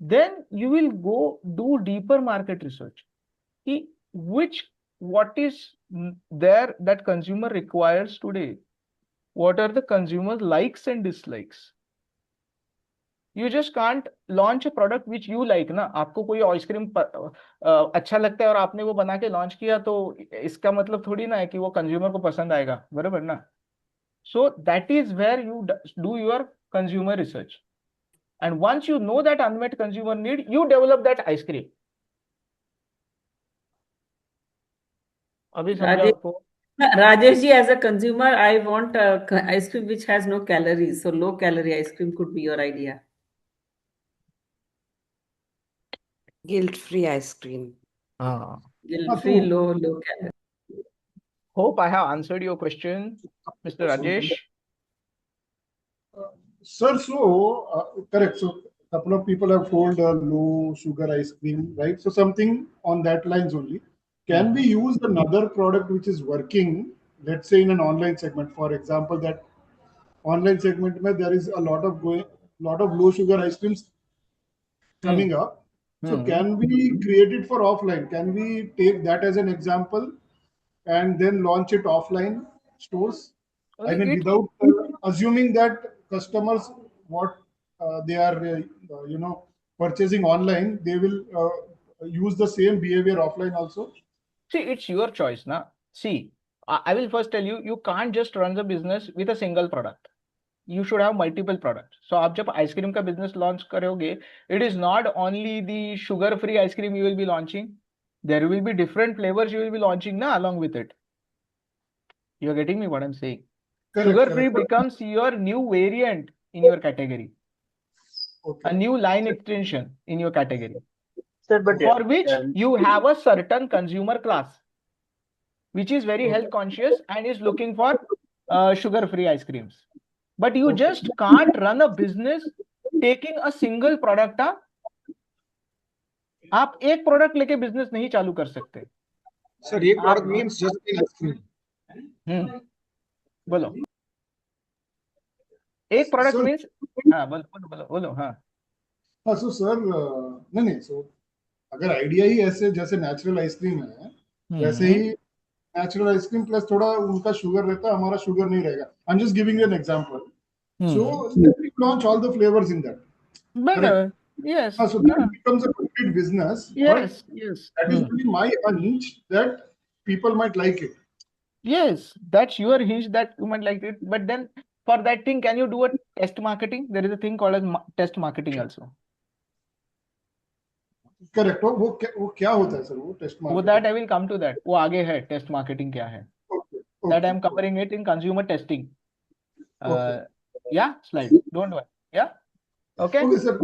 then you will go do deeper market research. What is there that consumer requires today? What are the consumer's likes and dislikes? You just can't launch a product which you like ना. आपको कोई ice cream अच्छा लगता है और आपने वो बना के लॉन्च किया, तो इसका मतलब थोड़ी ना है कि वो कंज्यूमर को पसंद आएगा, बराबर ना. So that is where you do your consumer research, and once you know that unmet consumer need, you develop that ice cream. अभी समझा आपको? Rajesh ji, as a consumer, I want ice cream which has no calories. So low calorie ice cream could be your idea. Guilt-free ice cream. Guilt-free, low calorie. Hope I have answered your question, Mr. Rajesh. Sir, so correct. So a couple of people have told low sugar ice cream, right? So something on that lines only. Can we use another product which is working, let's say in an online segment? For example, that online segment where there is a lot of low sugar ice creams coming up. So can we create it for offline? Can we take that as an example and then launch it offline stores? I mean, without assuming that customers what they are purchasing online, they will use the same behavior offline also. See, it's your choice, na. See, I will first tell you, you can't just run the business with a single product. You should have multiple products. So आप जब ice cream का business launch करोगे, it is not only the sugar-free ice cream you will be launching. There will be different flavors you will be launching, na, along with it. You are getting me what I'm saying? Sugar-free becomes your new variant in your category. A new line extension in your category. Sir, but for which you have a certain consumer class which is very health conscious and is looking for sugar-free ice creams. But you just can't run a business taking a single product. आप एक product लेके business नहीं चालू कर सकते. Sir एक product means just in ice cream. बोलो. एक प्रोडक्ट मींस, हाँ बोलो. हाँ सो सर नहीं सो अगर आइडिया ही ऐसे जैसे नेचुरल आइसक्रीम है, वैसे ही नेचुरल आइसक्रीम प्लस थोड़ा उनका शुगर रहता है, हमारा शुगर नहीं रहेगा. I am just giving you an example. So we launch all the flavours in that. Better. Yes. So that becomes a complete business. Yes. That is only my hunch that people might like it. Yes, that's your hunch that you might like it. But then for that thing, can you do a test marketing? There is a thing called as test marketing also. Correct. वो क्या होता है sir वो test marketing? That I will come to that. वो आगे है test marketing क्या है. That I am covering it in consumer testing. Yeah, slide. Don't worry. Yeah. Okay. Okay sir.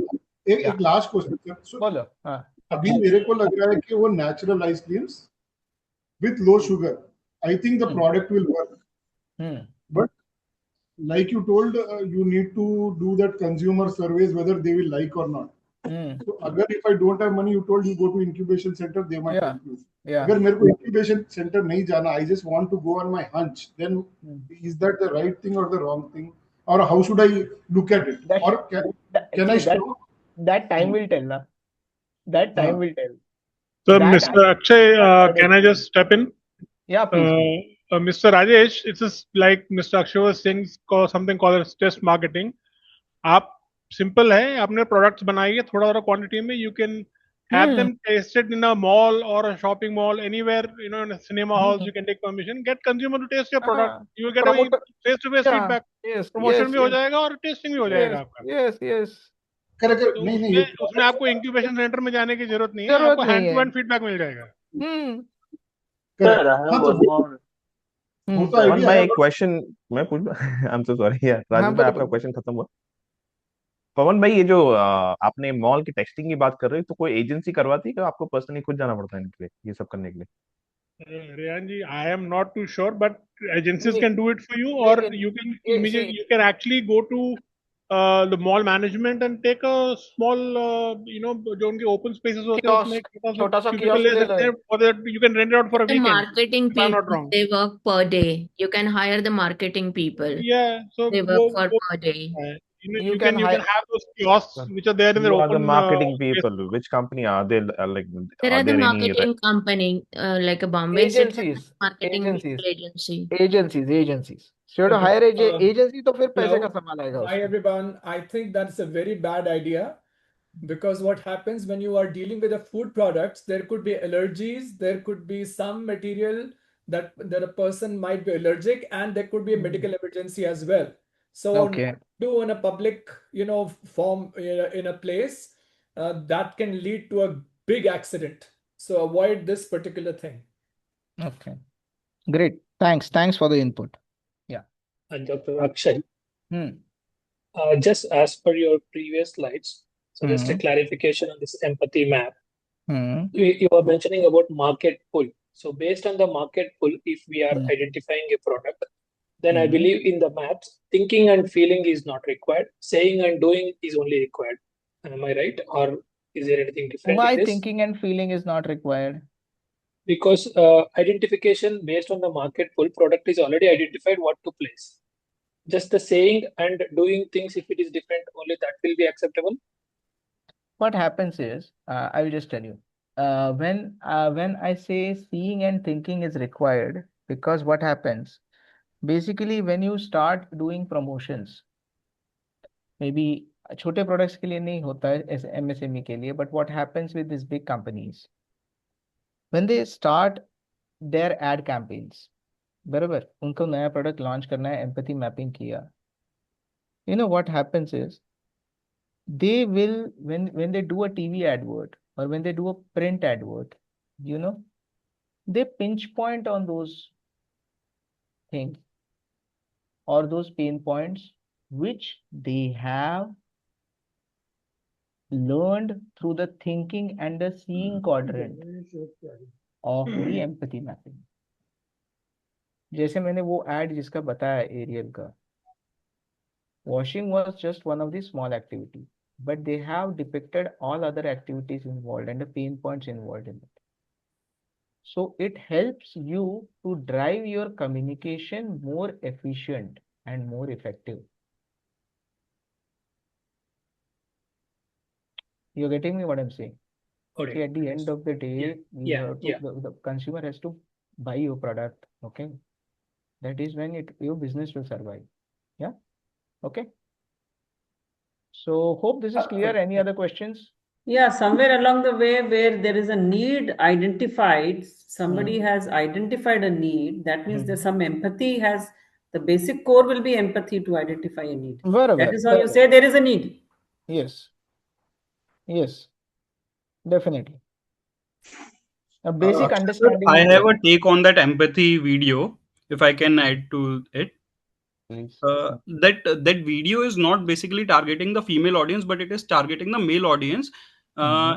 एक लास्ट क्वेश्चन सर. बोलो. हाँ. अभी मेरे को लग रहा है कि वो natural ice creams with low sugar, I think the product will work. But like you told, you need to do that consumer surveys whether they will like or not. So अगर if I don't have money, you told you go to incubation center, they might help you. अगर मेरे को incubation center नहीं जाना, I just want to go on my hunch, then is that the right thing or the wrong thing, or how should I look at it? Or can I stop? That time will tell, na. That time will tell. So, Mr. Akshay, can I just step in? Yeah, please. Mr. Rajesh, it's just like Mr. Akshay was saying, something called as test marketing. आप simple है, आपने products बनाई है थोड़ा थोड़ा quantity में, you can have them tasted in a mall or a shopping mall, anywhere, in a cinema halls, you can take permission, get consumer to taste your product. You will get a Promoter. face-to-face Yeah. feedback. Yes. Promotion Yes. भी हो Yes. जाएगा और tasting भी हो Yes. जाएगा आपका. Yes. Yes. Correct तो नहीं नहीं उसमें आपको incubation center में जाने की जरूरत नहीं है, जरूरत आपको नहीं hand to है। hand feedback मिल जाएगा. करेक्ट I हाँ have तो one more. वो तो पवन आइडिया भाई है एक क्वेश्चन मैं पूछ आई एम सो सॉरी यार हाँ, राजेश भाई बोलो आपका बोलो। क्वेश्चन खत्म हुआ। पवन भाई ये जो आपने मॉल की टेस्टिंग की बात कर रहे हो तो कोई एजेंसी करवाती है कि आपको पर्सनली खुद जाना पड़ता है इनके लिए ये सब करने के लिए? Rehan ji, I am not too sure, but agencies नहीं, can do it for you, or लेकिन you can ये immediately see, you can actually go to the mall management and take a small, जो उनके open spaces होते हैं उसमें एक छोटा सा cubicle कियोस्क ले ले सकते लो। हैं, or that you can rent it out for a The weekend. marketing If I'm not people, wrong. they work per day. You can hire the marketing people. Yeah, so They work for per day. you can hire. have those kiosks which are there in their Who are the open marketing space. people? Which company are they? Like, There are are the there any marketing company, like a Bombay Institute Agencies. marketing Agencies. people agency. Agencies. So you have to Okay. hire agency तो फिर पैसे का Hello. सवाल आएगा Hi उसमें। everyone. I think that's a very bad idea because what happens when you are dealing with the food products, there could be allergies, there could be some material that a person might be allergic, and there could be a medical emergency as well. So Okay. do in a public, form in a place that can lead to a big accident. So avoid this particular thing. Okay. Great. Thanks for the input. Yeah. Dr. Akshay, Hmm. just as per your previous slides, so just a clarification on this empathy map. You were mentioning about market pull. So based on the market pull, if we are identifying a product, then I believe in the maps, thinking and feeling is not required. Saying and doing is only required. Am I right? Or is there anything different Why in this? thinking and feeling is not required? Because identification based on the market pull, product is already identified what to place. Just the saying and doing things, if it is different, only that will be acceptable. What happens is, I will just tell you. When I say seeing and thinking is required, because what happens, basically when you start doing promotions, maybe छोटे products के लिए नहीं होता है ऐसे MSME के लिए, but what happens with these big companies, when they start their ad campaigns, बराबर उनको नया product launch करना है, empathy mapping किया, what happens is they will when they do a TV advert or when they do a print advert, they pinch point on those things or those pain points which they have learned through the thinking and the seeing quadrant of the empathy mapping. जैसे मैंने वो ad जिसका बताया aerial का, washing was just one of the small activity, but they have depicted all other activities involved and the pain points involved in it. So it helps you to drive your communication more efficient and more effective. You're getting me what I'm saying? See, at the end of the day, the consumer has to buy your product. Okay, that is when your business will survive. Yeah. Okay. So hope this is clear. Any other questions? Yeah, somewhere along the way where there is a need identified, somebody has identified a need, that means there's some empathy the basic core will be empathy to identify a need. That is how you say there is a need. Yes. Yes, definitely. A basic Sir, understanding I is have there. a take on that empathy video, if I can add to it. Please. That video is not basically targeting the female audience, but it is targeting the male audience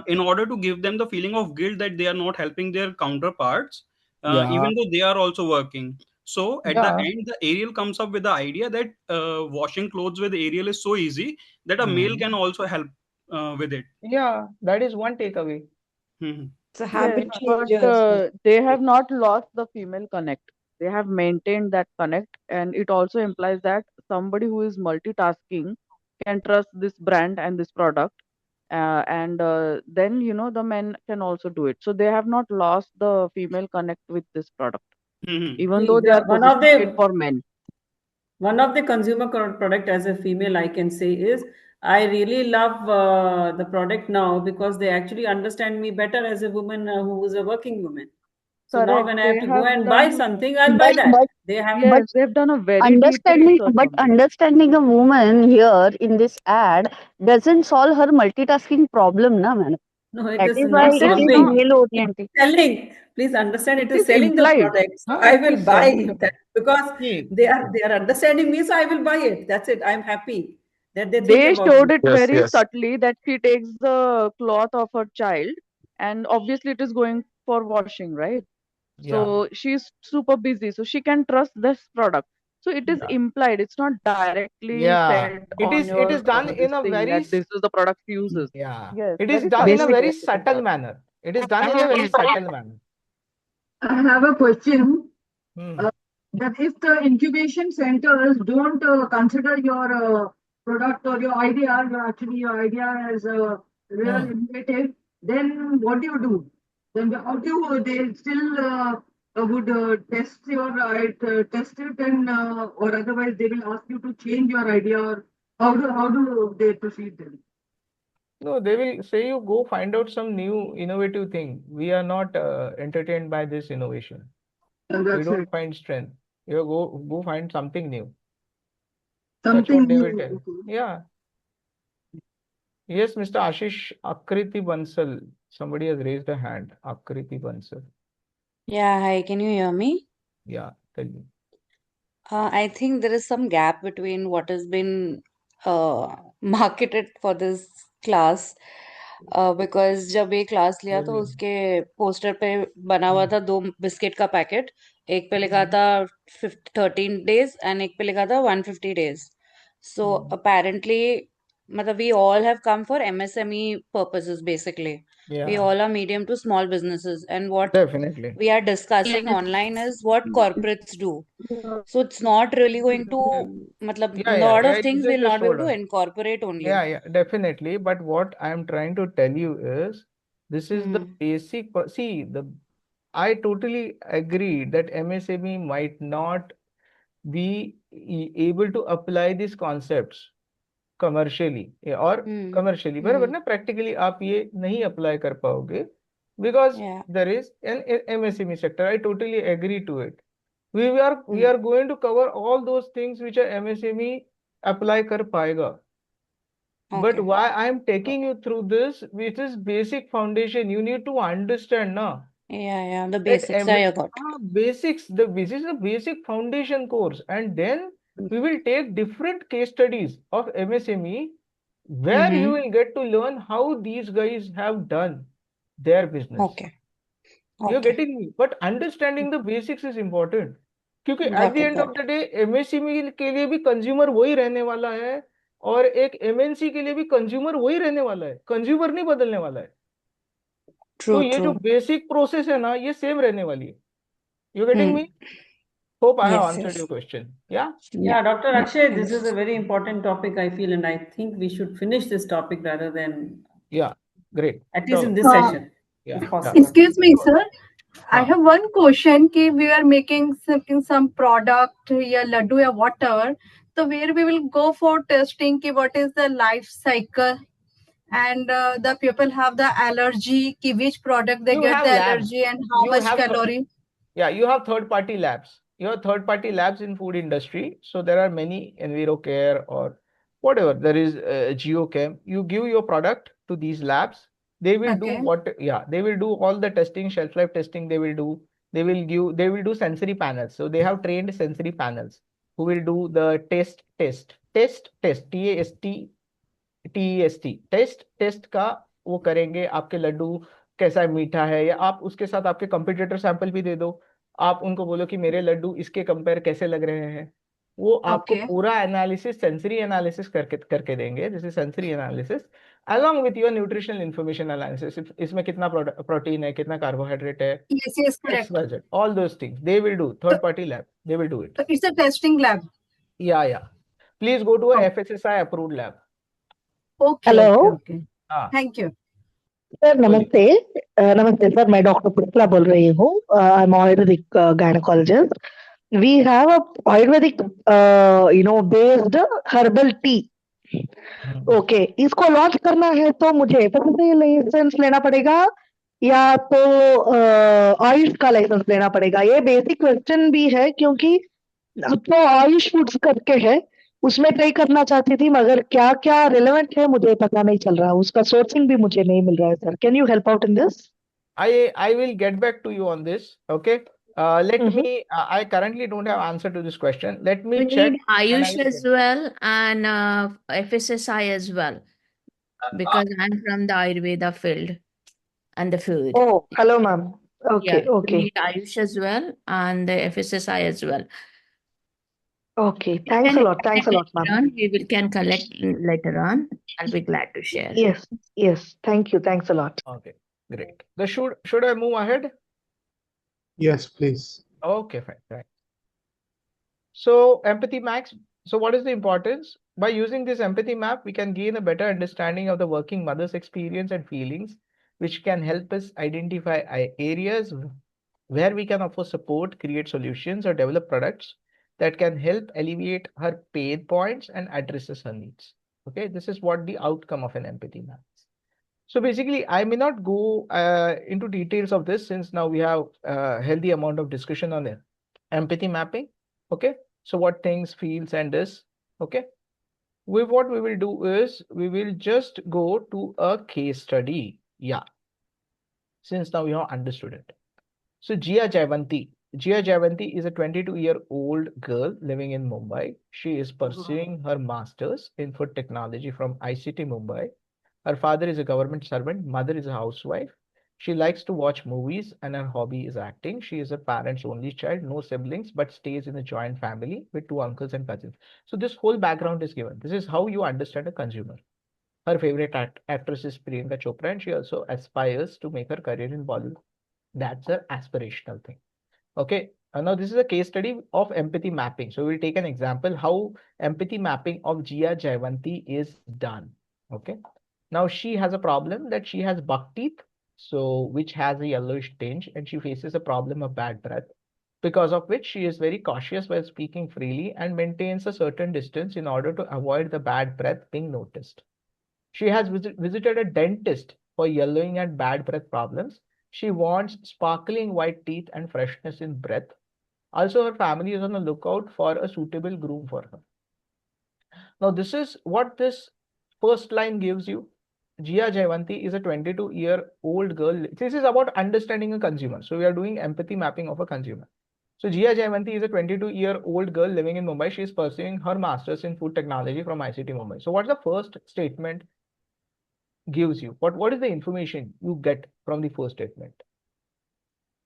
in order to give them the feeling of guilt that they are not helping their counterparts, even though they are also working. So at the end, the Ariel comes up with the idea that washing clothes with Ariel is so easy that a male can also help with it. Yeah, that is one takeaway. It's a Yes, habit but changer. they have not lost the female connect. They have maintained that connect, and it also implies that somebody who is multitasking can trust this brand and this product, and then the men can also do it. So they have not lost the female connect with this product. even See, though they are one of positioned the for men. one of the consumer product as a female I can say is I really love the product now because they actually understand me better as a woman who is a working woman. So now Correct. when I They have to go have and buy done, something, I'll buy that. They have But yes, they've done a very detailed understanding, search but on this. understanding a woman here in this ad doesn't solve her multitasking problem, na, madam. no, it That is is why not It it is is solving. not. male It oriented. is selling. Please understand, It it is is selling the implied. product. So I It will is buy selling the that because see. they are understanding me, so I will buy it. That's it. I'm happy that they think They about showed me. it very subtly that she takes the cloth of her child, and obviously it is going for washing, right? Yeah, So she's super busy, so she can trust this product. So it is yeah, implied. It's not directly yeah. said It on is it your is done this in a thing very that this is the product she uses. yeah. Yes, It is very done in a subtly very it is subtle done. manner. It is done in a very subtle manner. I have a question. Hmm. That if the incubation centers don't consider your product or your idea, your idea as real Hmm. innovative, then what do you do? Then how do they still would test test it and or otherwise they will ask you to change your idea or how do they proceed then? No, they will say you go find out some new innovative thing. We are not entertained by this innovation. And We that's it. don't find strength. You go find something new. That's Something what they will new. tell. Okay. Yeah. Yes, Mr. Ashish Akriti Bansal. Somebody has raised a hand. Akriti Bansal. Yeah, hi, can you hear me? Yeah, tell me. I think there is some gap between what has been marketed for this class because जब ये class लिया तो उसके poster पे बना हुआ था 2 biscuit का पैकेट एक पे लिखा था 13 days and एक पे लिखा था 150 days so apparently मतलब we all have come for MSME purposes basically we Yeah, all are medium to small businesses and what definitely. we are discussing online is what corporates do so it's not really going to matlab lot Yeah. of things Just, we'll just not be hold able to on. incorporate only Yeah, definitely. But what I'm trying to tell you is this is the basic. See, I totally agree that MSME might not be able to apply these concepts commercially or commercially बराबर ना practically आप ये नहीं apply कर पाओगे because yeah there is an MSME sector. I totally agree to it. We are going to cover all those things which are MSME apply कर पाएगा. But okay why I'm taking you through this, which is basic foundation, you need to understand now yeah the that basics I got basics, this is a basic foundation course, and then we will take different case studies of MSME where you will get to learn how these guys have done their business. okay You're okay getting me? But understanding the basics is important. क्योंकि at got the it end of got the day MSME के लिए भी consumer वही रहने वाला है और एक MNC के लिए भी कंज्यूमर वही रहने वाला है कंज्यूमर नहीं बदलने वाला है तो true ये जो true बेसिक प्रोसेस है ना ये सेम रहने वाली है you getting me hope I have yes answered yes your question या Yeah, Dr. Akshay, this thanks is a very important topic, I feel, and I think we should finish this topic rather than, या great at least in चलो this session, या if या possible. Excuse me, sir. I हाँ have one question. Ki we are making some product, या laddu, या whatever. So where we will go for testing, ki what is the life cycle, and the people have the allergy, ki which product they you get have the labs allergy and how you much have calorie. Yeah, you have third party labs. You have third party labs in food industry. So there are many EnviroCare or whatever. There is GeoChem. You give your product to these labs. They will do Okay. they will do all the testing, shelf life testing they will do. They will do sensory panels. So they have trained sensory panels who will do the test, TAST, test का वो करेंगे आपके लड्डू कैसा मीठा है या आप उसके साथ आपके कंपटीटर सैंपल भी दे दो आप उनको बोलो कि मेरे लड्डू इसके कंपेयर कैसे लग रहे हैं वो आपको Okay. पूरा एनालिसिस सेंसरी एनालिसिस करके करके देंगे जैसे sensory analysis along with your nutritional information analysis इसमें कितना प्रोटीन है कितना कार्बोहाइड्रेट है Yes, correct. XYZ all those things they will do third party lab they will do it So it's a testing lab. yeah please go to a FSSI approved lab Okay. Hello. Okay. हाँ Thank you. Sir नमस्ते। नमस्ते sir, मैं doctor Pushpala बोल रही हूँ। I am Ayurvedic gynaecologist. We have a Ayurvedic based herbal tea. Okay, इसको launch करना है तो मुझे एफएसएसआई लाइसेंस लेना पड़ेगा या तो आयुष का लाइसेंस लेना पड़ेगा? ये बेसिक क्वेश्चन भी है क्योंकि अब तो आयुष फूड्स करके है, उसमें ट्राई करना चाहती थी, मगर क्या क्या रिलेवेंट है मुझे पता नहीं चल रहा, उसका सोर्सिंग भी मुझे नहीं मिल रहा है sir. Can you help out in this? I will get back to you on this. Okay. Let me. I currently don't have answer to this question. Let me You check need and I Ayush will as well and FSSI as well because I'm from the Ayurveda field and the food. Oh, hello ma'am. Okay, Yeah, you okay, need Ayush as well and the FSSI as well. okay. We Thanks can a lot. Thanks a lot, later ma'am. on. Can collect later on. I'll be glad to share. Yes, yes. Thank you. Thanks a lot. Okay, great. The should I move ahead? Yes, please. Okay, fine, right. So empathy max. So what is the importance? By using this empathy map, we can gain a better understanding of the working mother's experience and feelings, which can help us identify areas where we can offer support, create solutions, or develop products that can help alleviate her pain points and addresses her needs. Okay, this is what the outcome of an empathy map is. So basically, I may not go into details of this since now we have a healthy amount of discussion on it. Empathy mapping. Okay. So what things, feels, and does. Okay. What we will do is we will just go to a case study. Yeah. Since now you have understood it. So Jia Jaivanti. Jia Jaivanti is a 22-year-old girl living in Mumbai. She is pursuing her master's in food technology from ICT Mumbai. Her father is a government servant, mother is a housewife. She likes to watch movies and her hobby is acting. She is a parent's only child, no siblings, but stays in a joint family with two uncles and cousins. So this whole background is given. This is how you understand a consumer. Her favorite actress is Priyanka Chopra and she also aspires to make her career in Bollywood. That's her aspirational thing. Okay. Now this is a case study of empathy mapping. So we'll take an example how empathy mapping of Jia Jaivanti is done. Okay. Now she has a problem that she has buck teeth, so which has a yellowish tinge, and she faces a problem of bad breath, because of which she is very cautious while speaking freely and maintains a certain distance in order to avoid the bad breath being noticed. She has visited a dentist for yellowing and bad breath problems. She wants sparkling white teeth and freshness in breath. Also, her family is on the lookout for a suitable groom for her. Now, this is what this first line gives you. Jia Jaivanti is a 22-year-old girl. This is about understanding a consumer. So we are doing empathy mapping of a consumer. So Jia Jaivanti is a 22-year-old girl living in Mumbai. She is pursuing her master's in food technology from ICT Mumbai. So what's the first statement gives you? What is the information you get from the first statement?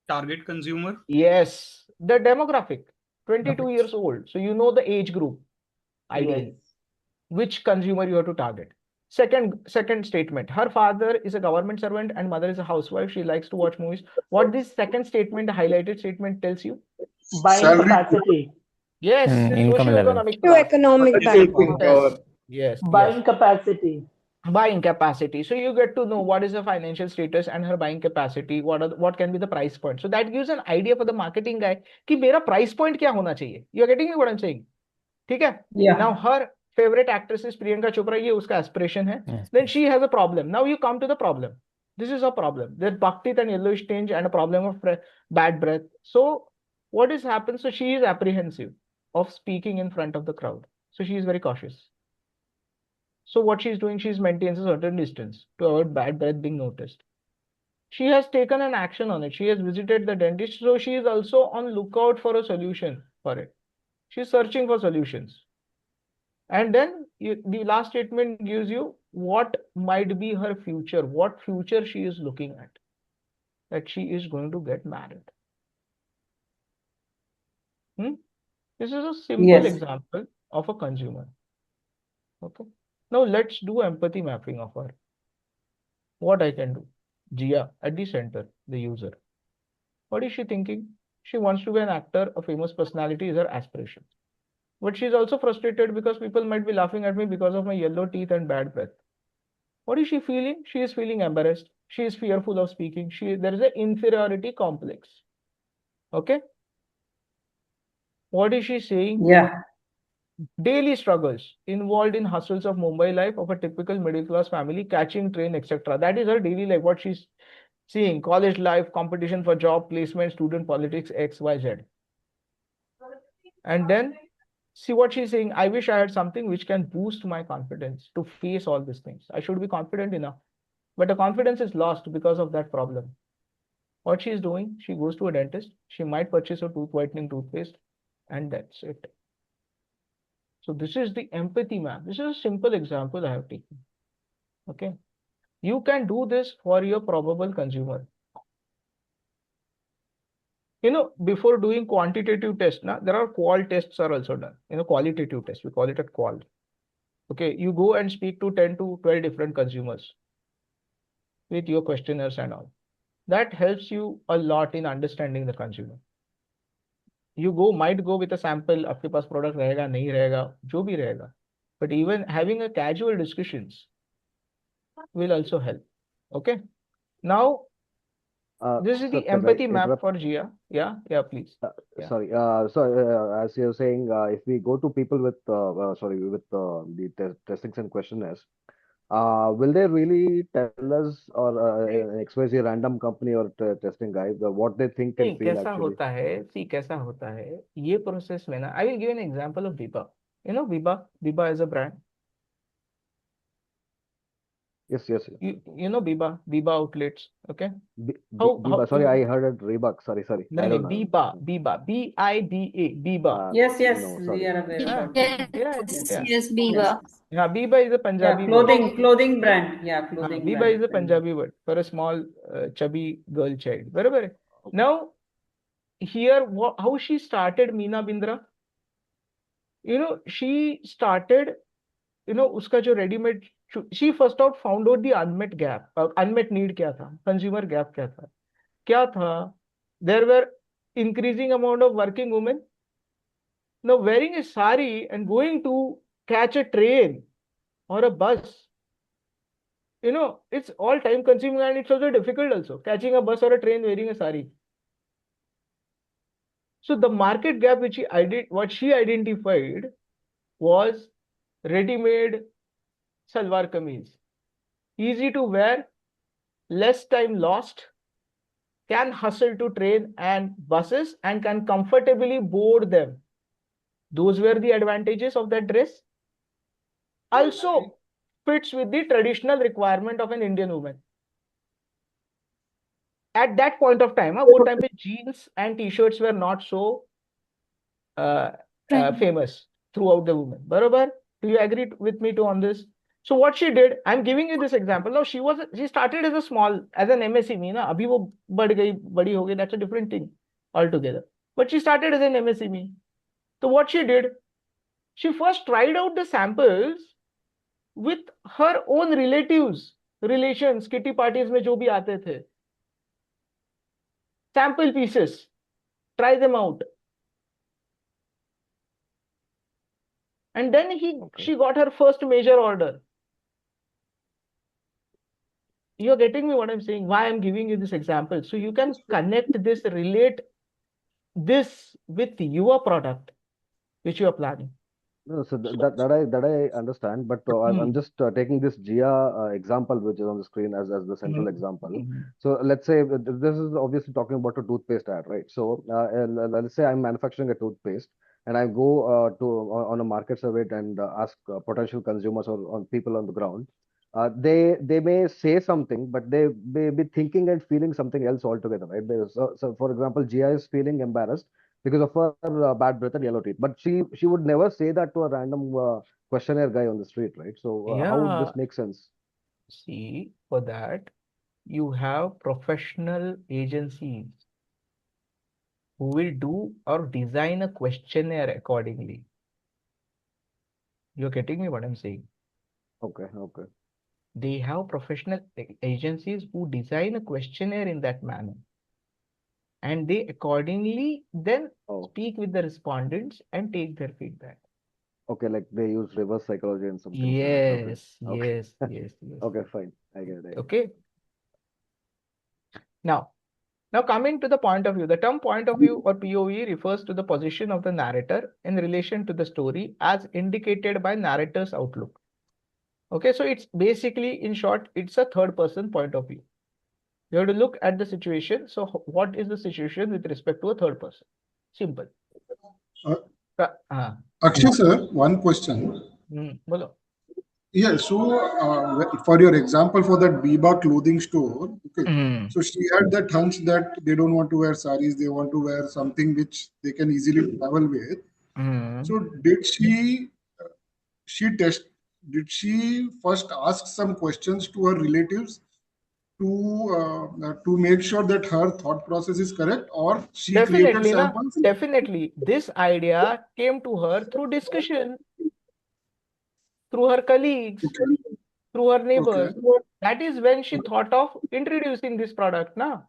Target consumer. Yes, the demographic, 22 years old. So you know the age group, ideally. Which consumer you have to target. Second statement. Her father is a government servant and mother is a housewife. She likes to watch movies. What this second statement, the highlighted statement, tells you? Buying Salary. capacity. Yes, income level. socioeconomic class. Economic background. Yes, Buying yes. capacity. Buying capacity. So you get to know what is her financial status and her buying capacity. What can be the price point. So that gives an idea for the marketing guy कि मेरा price point क्या होना चाहिए. You are getting me what I'm saying? ठीक है? Yeah. Now her favorite actress is Priyanka Chopra. ये उसका aspiration है. Then she has a problem. Now you come to the problem. This is a problem. There's buck teeth and yellowish tinge and a problem of bad breath. So what is happened? So she is apprehensive of speaking in front of the crowd. So she is very cautious. So what she's doing, she's maintains a certain distance to avoid bad breath being noticed. She has taken an action on it. She has visited the dentist. So she is also on lookout for a solution for it. She's searching for solutions. And then the last statement gives you what might be her future, what future she is looking at, that she is going to get married. This is a simple example of a consumer. Okay. Now let's do empathy mapping of her. What I can do. Jia at the center, the user. What is she thinking? She wants to be an actor, a famous personality is her aspiration. But she's also frustrated because people might be laughing at me because of my yellow teeth and bad breath. What is she feeling? She is feeling embarrassed. She is fearful of speaking. There is an inferiority complex. Okay. What is she saying? Yeah. Daily struggles involved in hustles of Mumbai life of a typical middle class family, catching train, etc. That is her daily life. What she's seeing: college life, competition for job, placement, student politics, X, Y, Z. And then see what she's saying. I wish I had something which can boost my confidence to face all these things. I should be confident enough. But the confidence is lost because of that problem. What she's doing, she goes to a dentist. She might purchase a tooth whitening toothpaste, and that's it. So this is the empathy map. This is a simple example I have taken. Okay. You can do this for your probable consumer. Before doing quantitative tests, there are qual tests are also done. Qualitative tests, we call it a qual. Okay, you go and speak to 10 to 12 different consumers with your questionnaires and all. That helps you a lot in understanding the consumer. You might go with a sample, आपके पास product रहेगा नहीं रहेगा जो भी रहेगा, but even having a casual discussions will also help. Okay, now this is Sir, the can I empathy map interrupt? for Gia. Yeah, please. Yeah. Sorry. As you're saying, if we go to people with the testings and questionnaires, will they really tell us, or an XYZ random company or testing guy, what they think and नहीं feel कैसा actually? होता है, कैसा होता है ये process में ना, I will give an example of Biba. Biba is a brand. Yes. You know Biba outlets. Okay. Biba. Sorry, I heard it Reebok. Sorry. I don't know. Biba, Biba, Biba. Yes, No, we sorry. are aware about Yes, it. Yeah. yes, Biba. Yeah, Biba is a Yeah, Punjabi word. clothing brand. Yeah, clothing Biba brand. is a Punjabi word for a small chubby girl child. Barabar hai? Now, here, how she started Meena Bindra? She started, उसका जो ready-made, she first out found out the unmet gap, unmet need क्या था, consumer gap क्या था, there were increasing amount of working women. Now wearing a sari and going to catch a train or a bus, it's all time consuming and it's also difficult also, catching a bus or a train wearing a sari. So the market gap what she identified was ready-made salwar kameez. Easy to wear, less time lost, can hustle to train and buses and can comfortably board them. Those were the advantages of that dress. Also fits with the traditional requirement of an Indian woman. At that point of time, वो time पे jeans and t-shirts were not so famous throughout the women. बरोबर? Do you agree with me on this? So what she did, I'm giving you this example. Now she started as an MSME ना, अभी वो बड़ी हो गई. That's a different thing altogether. But she started as an MSME. So what she did, she first tried out the samples with her own relations, kitty parties में जो भी आते थे. Sample pieces, try them out. And then she got her first major order. You're getting me what I'm saying? Why I'm giving you this example? So you can connect this, relate this with your product, which you are planning. No, so that I understand, but I'm just taking this Gia example, which is on the screen, as the central example. So let's say this is obviously talking about a toothpaste ad, right? So let's say I'm manufacturing a toothpaste, and I go on a market survey and ask potential consumers or on people on the ground. They may say something, but they may be thinking and feeling something else altogether, right? So for example, Gia is feeling embarrassed because of her bad breath and yellow teeth. But she would never say that to a random questionnaire guy on the street, right? So how would Yeah. this make sense? See, for that, you have professional agencies who will do or design a questionnaire accordingly. You're getting me what I'm saying? Okay. They have professional agencies who design a questionnaire in that manner. And they accordingly then speak with the respondents and take their feedback. Okay, like they use reverse psychology and something. Yes, Okay. yes. Okay, fine. I get it. Okay. Now, coming to the point of view, the term point of view or POV refers to the position of the narrator in relation to the story as indicated by narrator's outlook. Okay, so it's basically, in short, it's a third person point of view. You have to look at the situation. So what is the situation with respect to a third person? Simple. Akshay sir, one question. Bolo. Yeah, so for your example, for that Biba clothing store, okay, so she had that hunch that they don't want to wear saris, they want to wear something which they can easily travel with. So did she first ask some questions to her relatives to make sure that her thought process is correct, or she created Definitely, samples? definitely. This idea came to her through discussion, through her colleagues, through her neighbors. That is when she thought of introducing this product ना.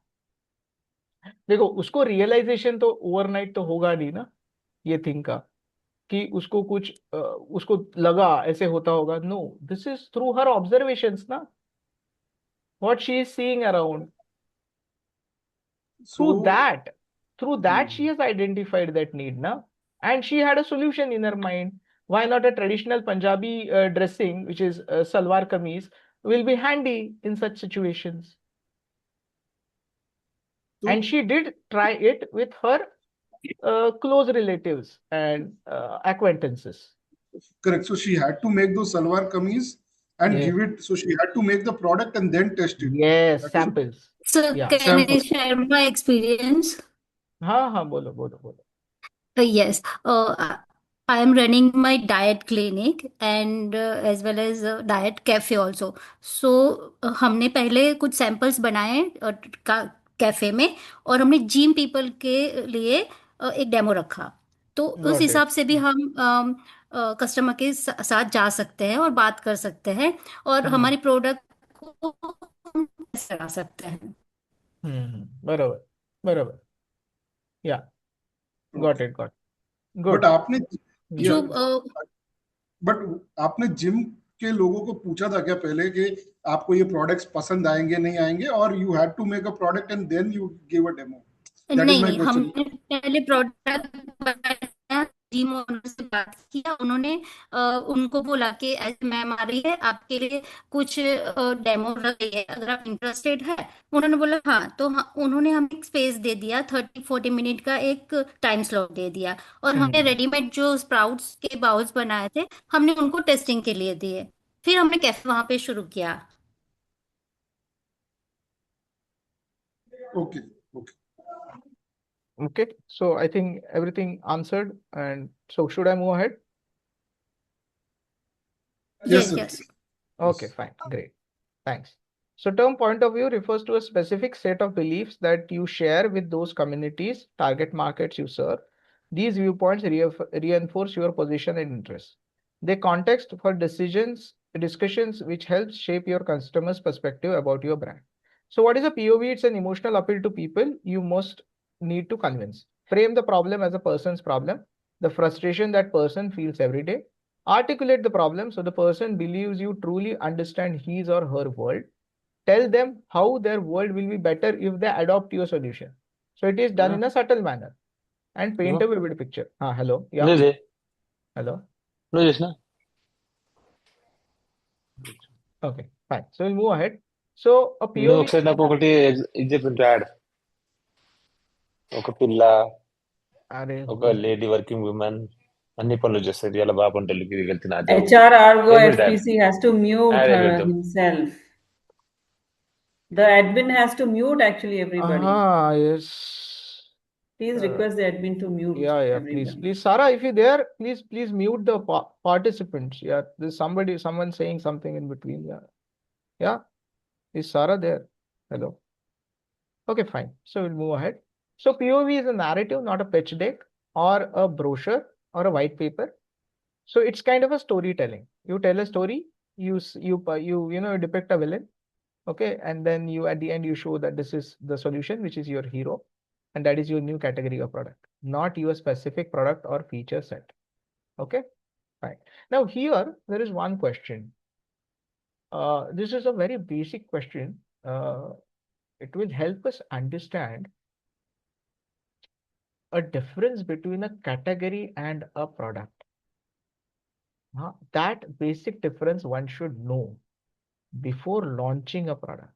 देखो उसको realisation तो overnight तो होगा नहीं ना ये thing का कि उसको कुछ उसको लगा ऐसे होता होगा. No, this is through her observations ना, what she is seeing around. Through that she has identified that need na, and she had a solution in her mind. Why not a traditional Punjabi dressing, which is salwar kameez, will be handy in such situations. And she did try it with her close relatives and acquaintances. Correct. So she had to make those salwar kameez and give it. So she had to make the product and then test it. Yes, samples. So can I share my experience? हाँ, बोलो. Yes. I am running my diet clinic and as well as diet cafe also. So हमने पहले कुछ samples बनाए cafe में, और हमने gym people के लिए एक डेमो रखा. तो उस हिसाब से भी हम कस्टमर के साथ जा सकते हैं और बात कर सकते हैं, और हमारी प्रोडक्ट को हम टेस्ट करा सकते हैं. बराबर. Yeah, got it. Good. But आपने जिम के लोगों को पूछा था क्या पहले कि आपको ये प्रोडक्ट्स पसंद आएंगे नहीं आएंगे, और you had to make a product and then you give a demo? नहीं, हमने पहले प्रोडक्ट बनाया, जिम ओनर से बात किया, उन्होंने उनको बोला कि ऐसे मैम आ रही है, आपके लिए कुछ डेमो रख रही है, अगर आप इंटरेस्टेड है. उन्होंने बोला हाँ, तो उन्होंने हमें एक स्पेस दे दिया, 30-40 मिनट का एक टाइम स्लॉट दे दिया, और हमने रेडीमेड जो स्प्राउट्स के बाउल्स बनाए थे हमने उनको टेस्टिंग के लिए दिए. फिर हमने कैफे वहां पे शुरू किया. Okay, so I think everything answered, and so should I move ahead? Yes. Okay, fine, great, thanks. So term point of view refers to a specific set of beliefs that you share with those communities, target markets you serve. These viewpoints reinforce your position and interests. They context for discussions which helps shape your customer's perspective about your brand. So what is a POV? It's an emotional appeal to people you most need to convince. Frame the problem as a person's problem, the frustration that person feels every day. Articulate the problem so the person believes you truly understand his or her world. Tell them how their world will be better if they adopt your solution. So it is done in a subtle manner and paint a vivid picture. Hello. Yeah. Hello. Okay, fine. So we'll move ahead. So a POV. ఒకసారి నాకు ఒకటి ఇది చెప్పింది add. ఒక పిల్ల, ఒక lady working women అన్ని పనులు చేస్తుంది. ఇలా బాబు వంటలకి వెళ్తున్నది. HRRO FPC has to mute himself. The admin has to mute actually everybody. Yes. Please request the admin to mute. Yeah. Please, Sarah, if you're there, please mute the participants. Yeah, there's someone saying something in between. Yeah. Is Sarah there? Hello. Okay, fine. So we'll move ahead. So POV is a narrative, not a pitch deck or a brochure or a white paper. So it's kind of a storytelling. You tell a story, you depict a villain, okay, and then you at the end you show that this is the solution, which is your hero, and that is your new category of product, not your specific product or feature set. Okay, fine. Now here there is one question. This is a very basic question. It will help us understand a difference between a category and a product. That basic difference one should know before launching a product.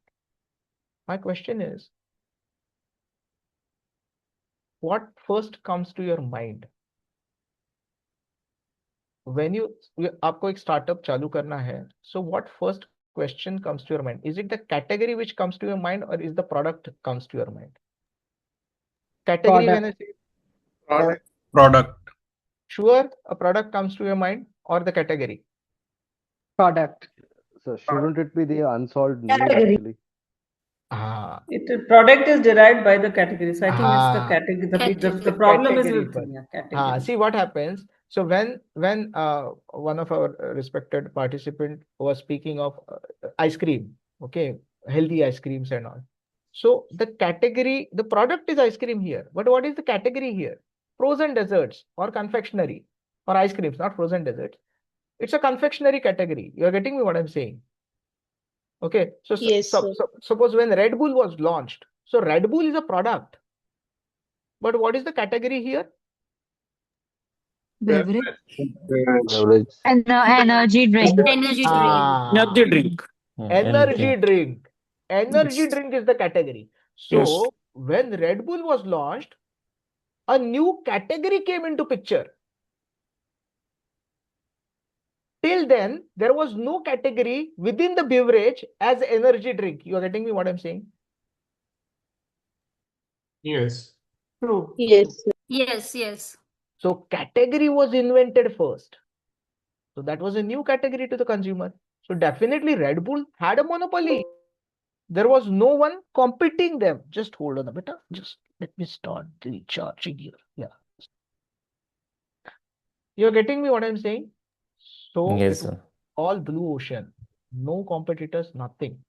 My question is, what first comes to your mind when आपको एक startup चालू करना है? So what first question comes to your mind? Is it the category which comes to your mind, or is the product comes to your mind? Category, when I say Product. sure, a product comes to your mind, or the category? Product. So shouldn't it be the unsolved need Category. actually? Product is derived by the category. So I think it's the category. The problem is Category with first. category. See what happens. So when one of our respected participant was speaking of ice cream, okay, healthy ice creams and all. So the category, the product is ice cream here, but what is the category here? Frozen desserts or confectionery or ice creams, not frozen desserts. It's a confectionery category. You are getting me what I'm saying? Okay, so, Yes, sir. suppose when Red Bull was launched, so Red Bull is a product, but what is the category here? Beverage. And Energy drink. Energy drink. Energy drink. Energy drink. Energy Yes. drink is the category. So when Red Bull was launched, a new category came into picture. Till then, there was no category within the beverage as energy drink. You are getting me what I'm saying? Yes. True. Yes, sir. Yes, yes. So category was invented first. So that was a new category to the consumer. So definitely Red Bull had a monopoly. There was no one competing them. Just hold on a bit. Just let me start recharging here. Yeah. You're getting me what I'm saying? So Yes, it was sir. all blue ocean. No competitors, nothing.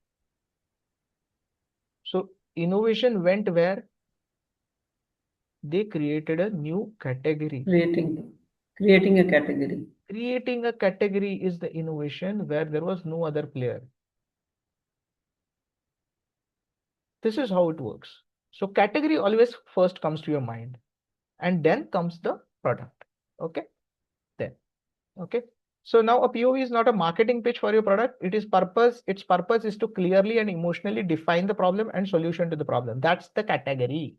So innovation went where? They created a new category. Creating a category. Creating a category is the innovation where there was no other player. This is how it works. So category always first comes to your mind, and then comes the product. Okay. Then. Okay. So now a POV is not a marketing pitch for your product. Its purpose is to clearly and emotionally define the problem and solution to the problem. That's the category.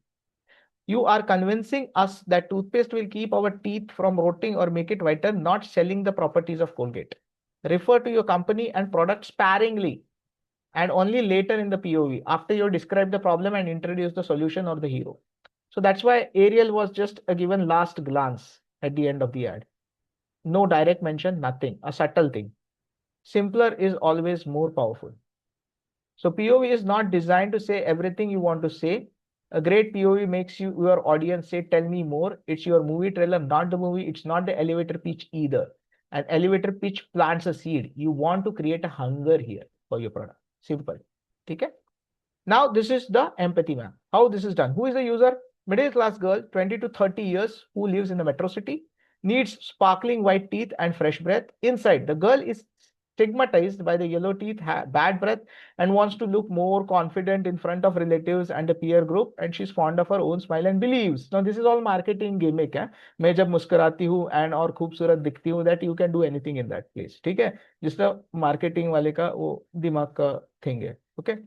You are convincing us that toothpaste will keep our teeth from rotting or make it whiter, not selling the properties of Colgate. Refer to your company and product sparingly, and only later in the POV, after you describe the problem and introduce the solution or the hero. So that's why Ariel was just a given last glance at the end of the ad. No direct mention, nothing, a subtle thing. Simpler is always more powerful. So POV is not designed to say everything you want to say. A great POV makes your audience say, tell me more. It's your movie trailer, not the movie. It's not the elevator pitch either. An elevator pitch plants a seed. You want to create a hunger here for your product. Simple. Okay? Now this is the empathy map. How this is done? Who is the user? Middle class girl, 20 to 30 years, who lives in the metro city, needs sparkling white teeth and fresh breath. Inside, the girl is stigmatized by the yellow teeth, bad breath, and wants to look more confident in front of relatives and a peer group, and she's fond of her own smile and believes. Now this is all marketing gimmick है. मैं जब मुस्कुराती हूँ and और खूबसूरत दिखती हूँ, that you can do anything in that place. ठीक है? जिसका marketing वाले का वो दिमाग का thing है. Okay?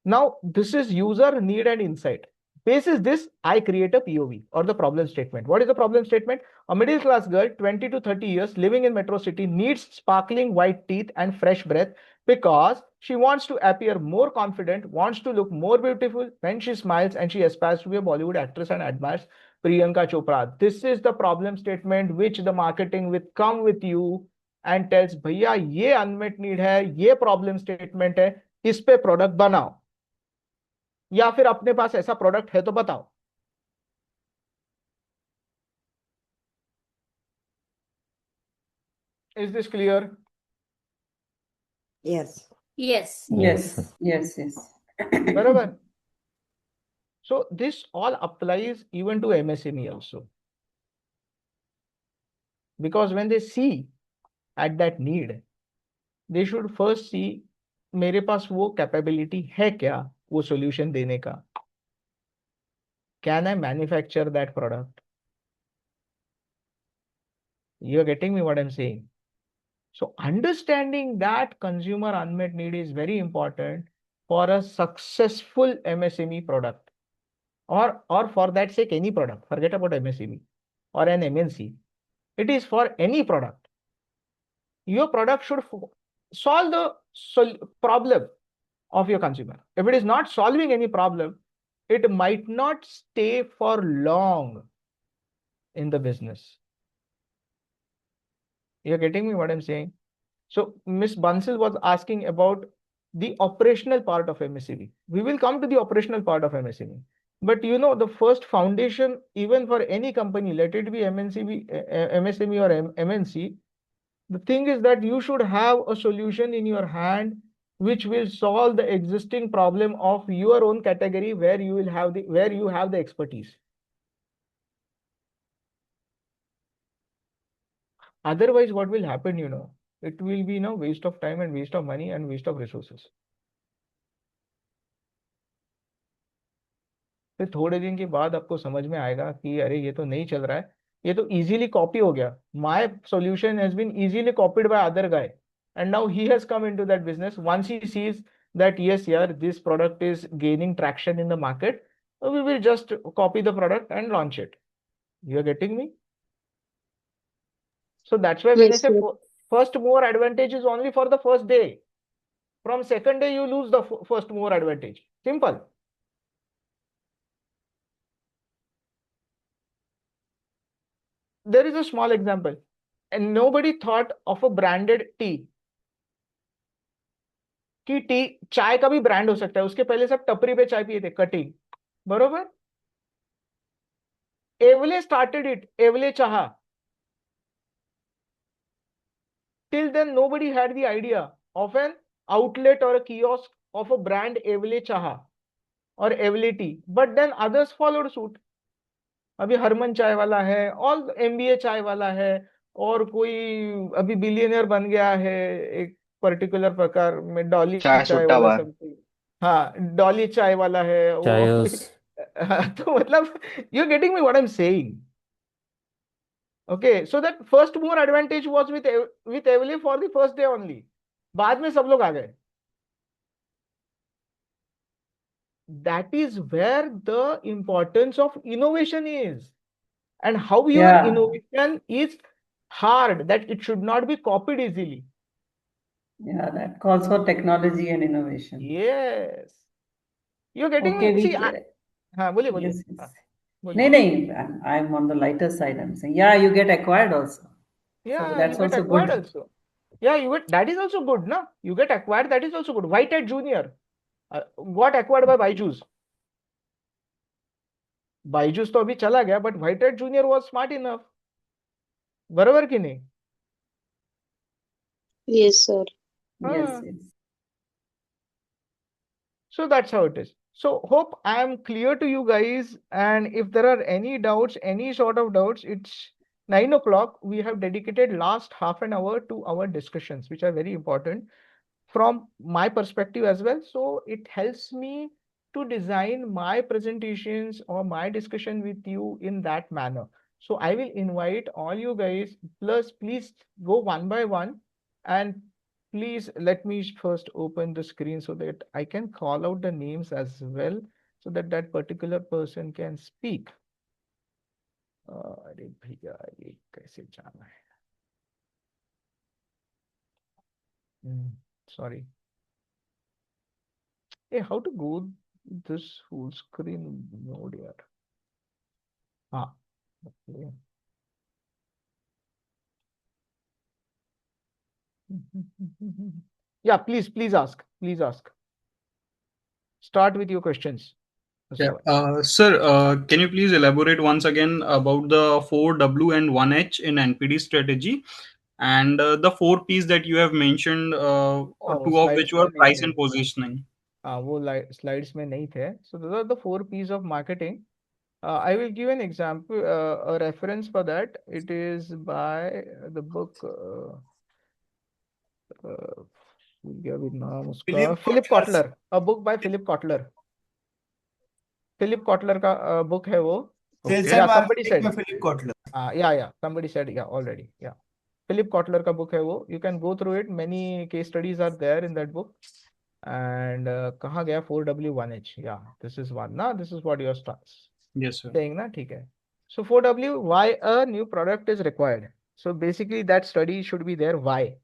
Now, this is user need and insight. Basis this, I create a POV or the problem statement. What is the problem statement? A middle class girl, 20 to 30 years, living in metro city, needs sparkling white teeth and fresh breath because she wants to appear more confident, wants to look more beautiful when she smiles, and she aspires to be a Bollywood actress and admires Priyanka Chopra. This is the problem statement which the marketing will come with you and tells, भैया ये unmet need है, ये problem statement है, इस पे product बनाओ. या फिर अपने पास ऐसा प्रोडक्ट है तो बताओ. Is this clear? Yes. Yes. Yes. Barabar. So this all applies even to MSME also. Because when they see at that need, they should first see मेरे पास वो कैपेबिलिटी है क्या वो solution देने का? Can I manufacture that product? You're getting me what I'm saying? So understanding that consumer unmet need is very important for a successful MSME product, or for that sake any product. Forget about MSME or an MNC. It is for any product. Your product should solve the problem of your consumer. If it is not solving any problem, it might not stay for long in the business. You're getting me what I'm saying? So Miss Bansal was asking about the operational part of MSME. We will come to the operational part of MSME. But you know, the first foundation, even for any company, let it be MSME or MNC, the thing is that you should have a solution in your hand which will solve the existing problem of your own category where you have the expertise. Otherwise, what will happen, you know, it will be waste of time and waste of money and waste of resources. फिर थोड़े दिन के बाद आपको समझ में आएगा कि अरे ये तो नहीं चल रहा है, ये तो इजीली कॉपी हो गया. My solution has been easily copied by other guy and now he has come into that business. Once he sees that yes yaar, this product is gaining traction in the market, we will just copy the product and launch it. You are getting me? So that's why when I Yes, say sir. first mover advantage is only for the first day. From second day you lose the first mover advantage. Simple. There is a small example, and nobody thought of a branded tea. कि T चाय का भी brand हो सकता है. उसके पहले सब टपरी पे चाय पिए थे, कटिंग, बरोबर. एवले started it, एवले चाह. Till then nobody had the idea of an outlet or a kiosk of a brand एवले चाह or एवले tea, but then others followed suit. अभी हरमन चाय वाला है, और एमबीए चाय वाला है, और कोई अभी बिलियनियर बन गया है एक पर्टिकुलर प्रकार में, डॉली चाय चाय सुट्टा वाला बार। समथिंग. हाँ, डॉली चाय वाला है वो. चायोस. तो मतलब you getting me what I am saying. Okay, so that first mover advantage was with एवली for the first day only. बाद में सब लोग आ गए. That is where the importance of innovation is, and how your Yeah, innovation is hard, that it should not be copied easily. yeah, that calls for technology and innovation. Yes, you're getting Okay, me. See, हाँ बोलिए बोलिए. yes, yes. हाँ No, बोलिए. no, I'm on the lighter side. I'm saying, yeah, you get acquired also. So Yeah, that's you get also acquired good. also. Yeah, you get, that is also good, na? You get acquired, that is also good. Whitehead Junior got acquired by Byju's. Byju's तो अभी चला गया, but Whitehead Junior was smart enough. बराबर कि नहीं? Yes, sir. Yes, हाँ. yes. So that's how it is. So hope I am clear to you guys. And if there are any doubts, any sort of doubts, it's 9 o'clock. We have dedicated last half an hour to our discussions, which are very important from my perspective as well. So it helps me to design my presentations or my discussion with you in that manner. So I will invite all you guys, plus please go one by one, and please let me first open the screen so that I can call out the names as well, so that that particular person can speak. अरे भैया ये कैसे जाना है? Sorry. Hey, how to go this full screen mode here? Ah, okay. Yeah, please ask. Please ask. Start with your questions. Yeah, sir, can you please elaborate once again about the 4W and 1H in NPD strategy, and the 4 Ps that you have mentioned, हाँ, वो two of slides which में were नहीं price थे. and positioning? हाँ, वो slides में नहीं थे. So those are the 4 Ps of marketing. I will give an example, a reference for that. It is by the book. भूल गया अभी नाम उसका, Philip Kotler, a book by Philip Kotler. Philip Kotler का book है वो। Sales या and somebody marketing said, by Philip Kotler. yeah, somebody said, yeah, already, yeah. Philip Kotler का बुक है वो, you can go through it, many case studies are there in that book. And कहाँ गया 4W1H, yeah, this is one ना, this is what you are Yes, sir. saying ना, ठीक है. So 4W, why a new product is required. So basically that study should be there, why.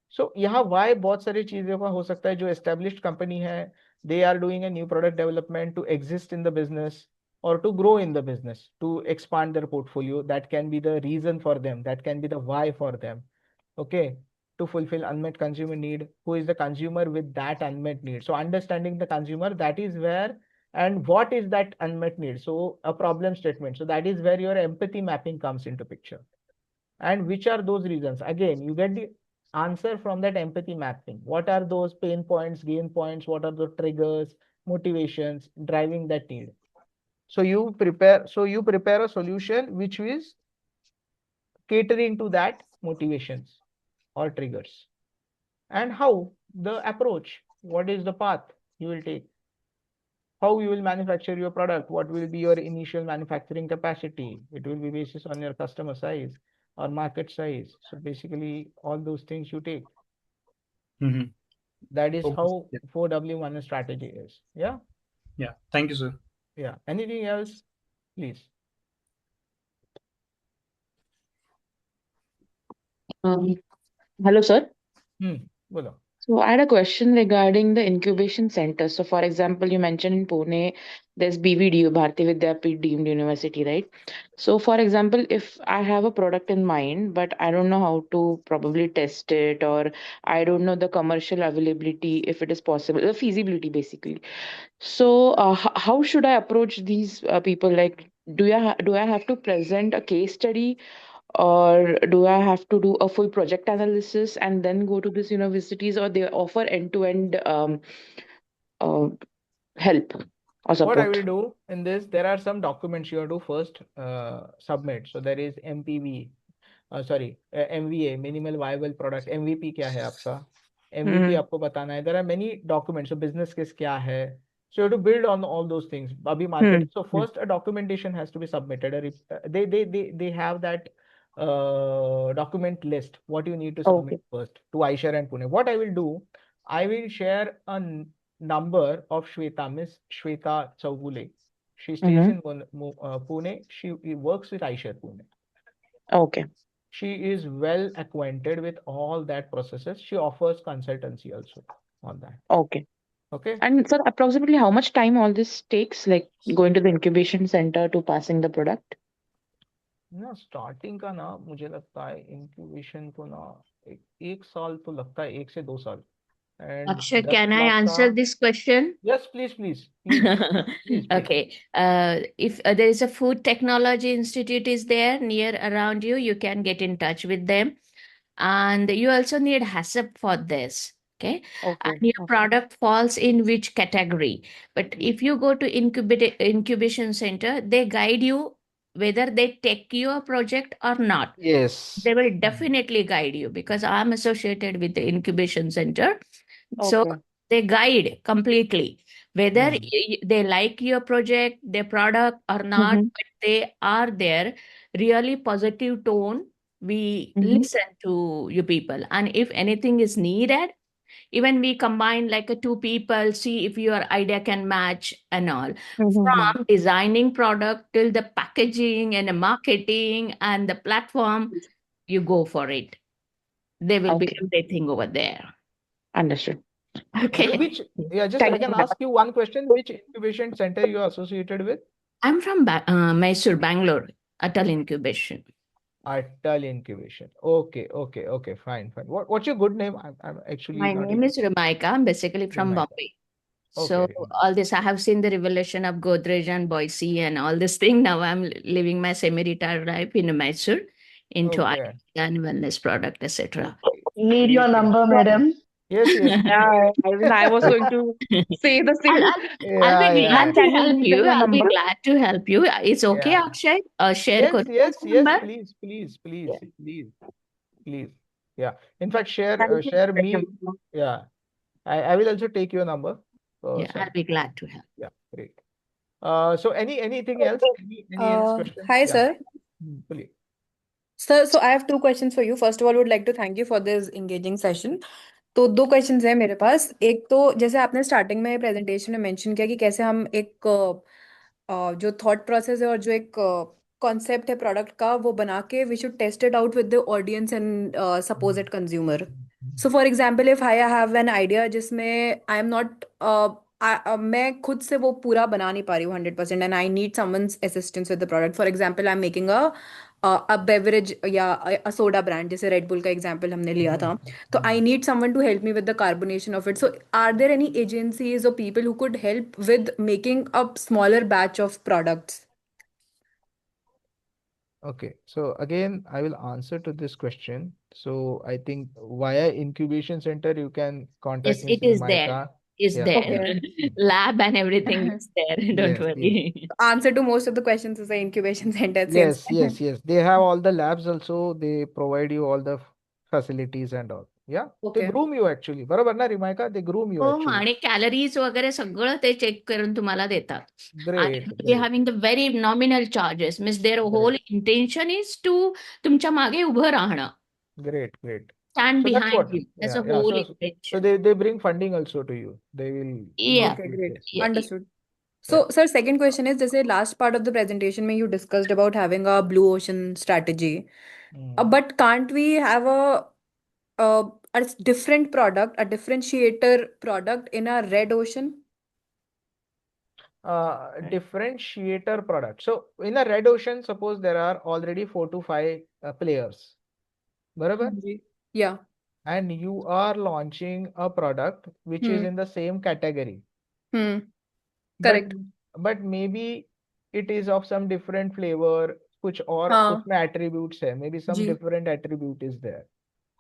So यहाँ why बहुत सारी चीजों का हो सकता है. जो established company है, they are doing a new product development to exist in the business or to grow in the business, to expand their portfolio. That can be the reason for them, that can be the why for them. Okay, to fulfill unmet consumer need. Who is the consumer with that unmet need? So understanding the consumer, that is where, and what is that unmet need. So a problem statement, so that is where your empathy mapping comes into picture. And which are those reasons? Again, you get the answer from that empathy mapping. What are those pain points, gain points? What are the triggers, motivations driving that need? So you prepare a solution which is catering to that motivations or triggers. And how the approach, what is the path you will take? How you will manufacture your product? What will be your initial manufacturing capacity? It will be basis on your customer size or market size. So basically all those things you take. That is Okay. how Yeah. 4W1 strategy is. Yeah. Yeah. Thank you, sir. Yeah. Anything else, please? Hello, sir. Bolo. So I had a question regarding the incubation center. So for example, you mentioned in Pune, there's BVDU, Bharati Vidyapeeth Deemed University, right? So for example, if I have a product in mind, but I don't know how to probably test it, or I don't know the commercial availability, if it is possible, the feasibility basically. So how should I approach these people? Like, do I have to present a case study, or do I have to do a full project analysis and then go to these universities, or they offer end-to-end uh, help or What I support? will do in this, there are some documents you have to first submit. So there is MPV, sorry, MVA, Minimal Viable Product. MVP क्या है आपका? MVP आपको बताना है. There are many documents. So business case क्या है? So you have to build on all those things. अभी market. So first a documentation has to be submitted. They have that document list. What you need to submit first to Aisha and Pune. What I will do, I will share a number of Shweta, Miss Shweta Chaugule. She stays in Pune. She works with Aisha Pune. Okay. She is well acquainted with all that processes. She offers consultancy also on that. Okay. Okay. And sir, approximately how much time all this takes, like going to the incubation center to passing the product? ना starting का ना मुझे लगता है incubation को ना एक साल तो लगता है, 1 से 2 साल. And Akshay, 10 can I lakh का. answer this question? Yes, please. Okay. If there is a food technology institute is there near around you, you can get in touch with them. And you also need HACCP for this. Okay. And your product falls in which category. But if you go to incubation center, they guide you whether they take your project or not. Yes. They will definitely guide you because I'm associated with the incubation center. So they guide completely whether they like your project, their product or not, but they are there. Really positive tone. We listen to you people. And if anything is needed, even we combine like a two people, see if your idea can match and all. From designing product till the packaging and the marketing and the platform, you go for it. They will be everything over there. Understood. Okay. I can ask you one question. Which incubation center you are associated with? I'm from Mysore, Bangalore, Atal Incubation. Atal Incubation. Okay, fine. What's your good name? I'm actually My name is Ramaika. I'm basically from Bombay. So all this, I have seen the revelation of Godrej and Boise and all this thing. Now I'm living my semi-retired life in Mysore into IT and wellness product, etc. Need your number, madam. Yes. Yeah, I was going to say the same. I'll be glad to Can you help give me you. your I'll be number? glad to help you. It's okay, Akshay. Share Yes, Godrej number. please. Yeah. In fact, share Thank you share very me. much. Yeah. I will also take your number. Yeah, I'll be glad to help. Yeah, great. So anything else? Any else question? Hi, Yeah. sir. Please. Sir, so I have two questions for you. First of all, would like to thank you for this engaging session. तो दो questions हैं मेरे पास। एक तो जैसे आपने starting में presentation में मेंशन किया कि कैसे हम एक जो थॉट प्रोसेस है और जो एक कॉन्सेप्ट है प्रोडक्ट का वो बना के we should test it out with the audience and suppose it consumer. So for example if I have an idea जिसमें आई एम नॉट मैं खुद से वो पूरा बना नहीं पा रही हूँ 100% and I need someone's assistance with the product. For example I am making a beverage या अ सोडा ब्रांड, जैसे रेड बुल का एग्जांपल हमने लिया था। So I need someone to help me with the carbonation of it. So are there any agencies or people who could help with making a smaller batch of products? Okay, so again, I will answer to this question. So I think via incubation center, you can contact Yes, it Mrs. is there. Maika. Is Yeah. there. Okay. Lab and everything is there. Don't Yes, yes. worry. Answer to most of the questions is the incubation center. It Yes, seems. yes, yes. They have all the labs also. They provide you all the facilities and all. Yeah. They Okay. groom you actually. बरोबर ना रिमायका? They groom you हो actually. आणि calories वगैरे सगळं ते check करून तुम्हाला देतात. आणि Great, they great. Having the very nominal charges means their whole Great, intention is to तुमच्या मागे उभं राहणं. great, great. Stand So that's behind what. you. That's Yeah, a yeah. whole So intention. they bring funding also to you. They will Yeah. make Okay, you great. this. Yeah. Understood. Yeah. So, sir, second question is, जैसे last part of the presentation में you discussed about having a blue ocean strategy. But can't we have a different product, a differentiator product in a red ocean? Differentiator product. So in a red ocean, suppose there are already 4 to 5 players. Barabar? Yeah. And you are launching a product which is in the same category. But Correct. but maybe it is of some different flavor, कुछ और हाँ उसमें attributes है, maybe some ji different attribute is there.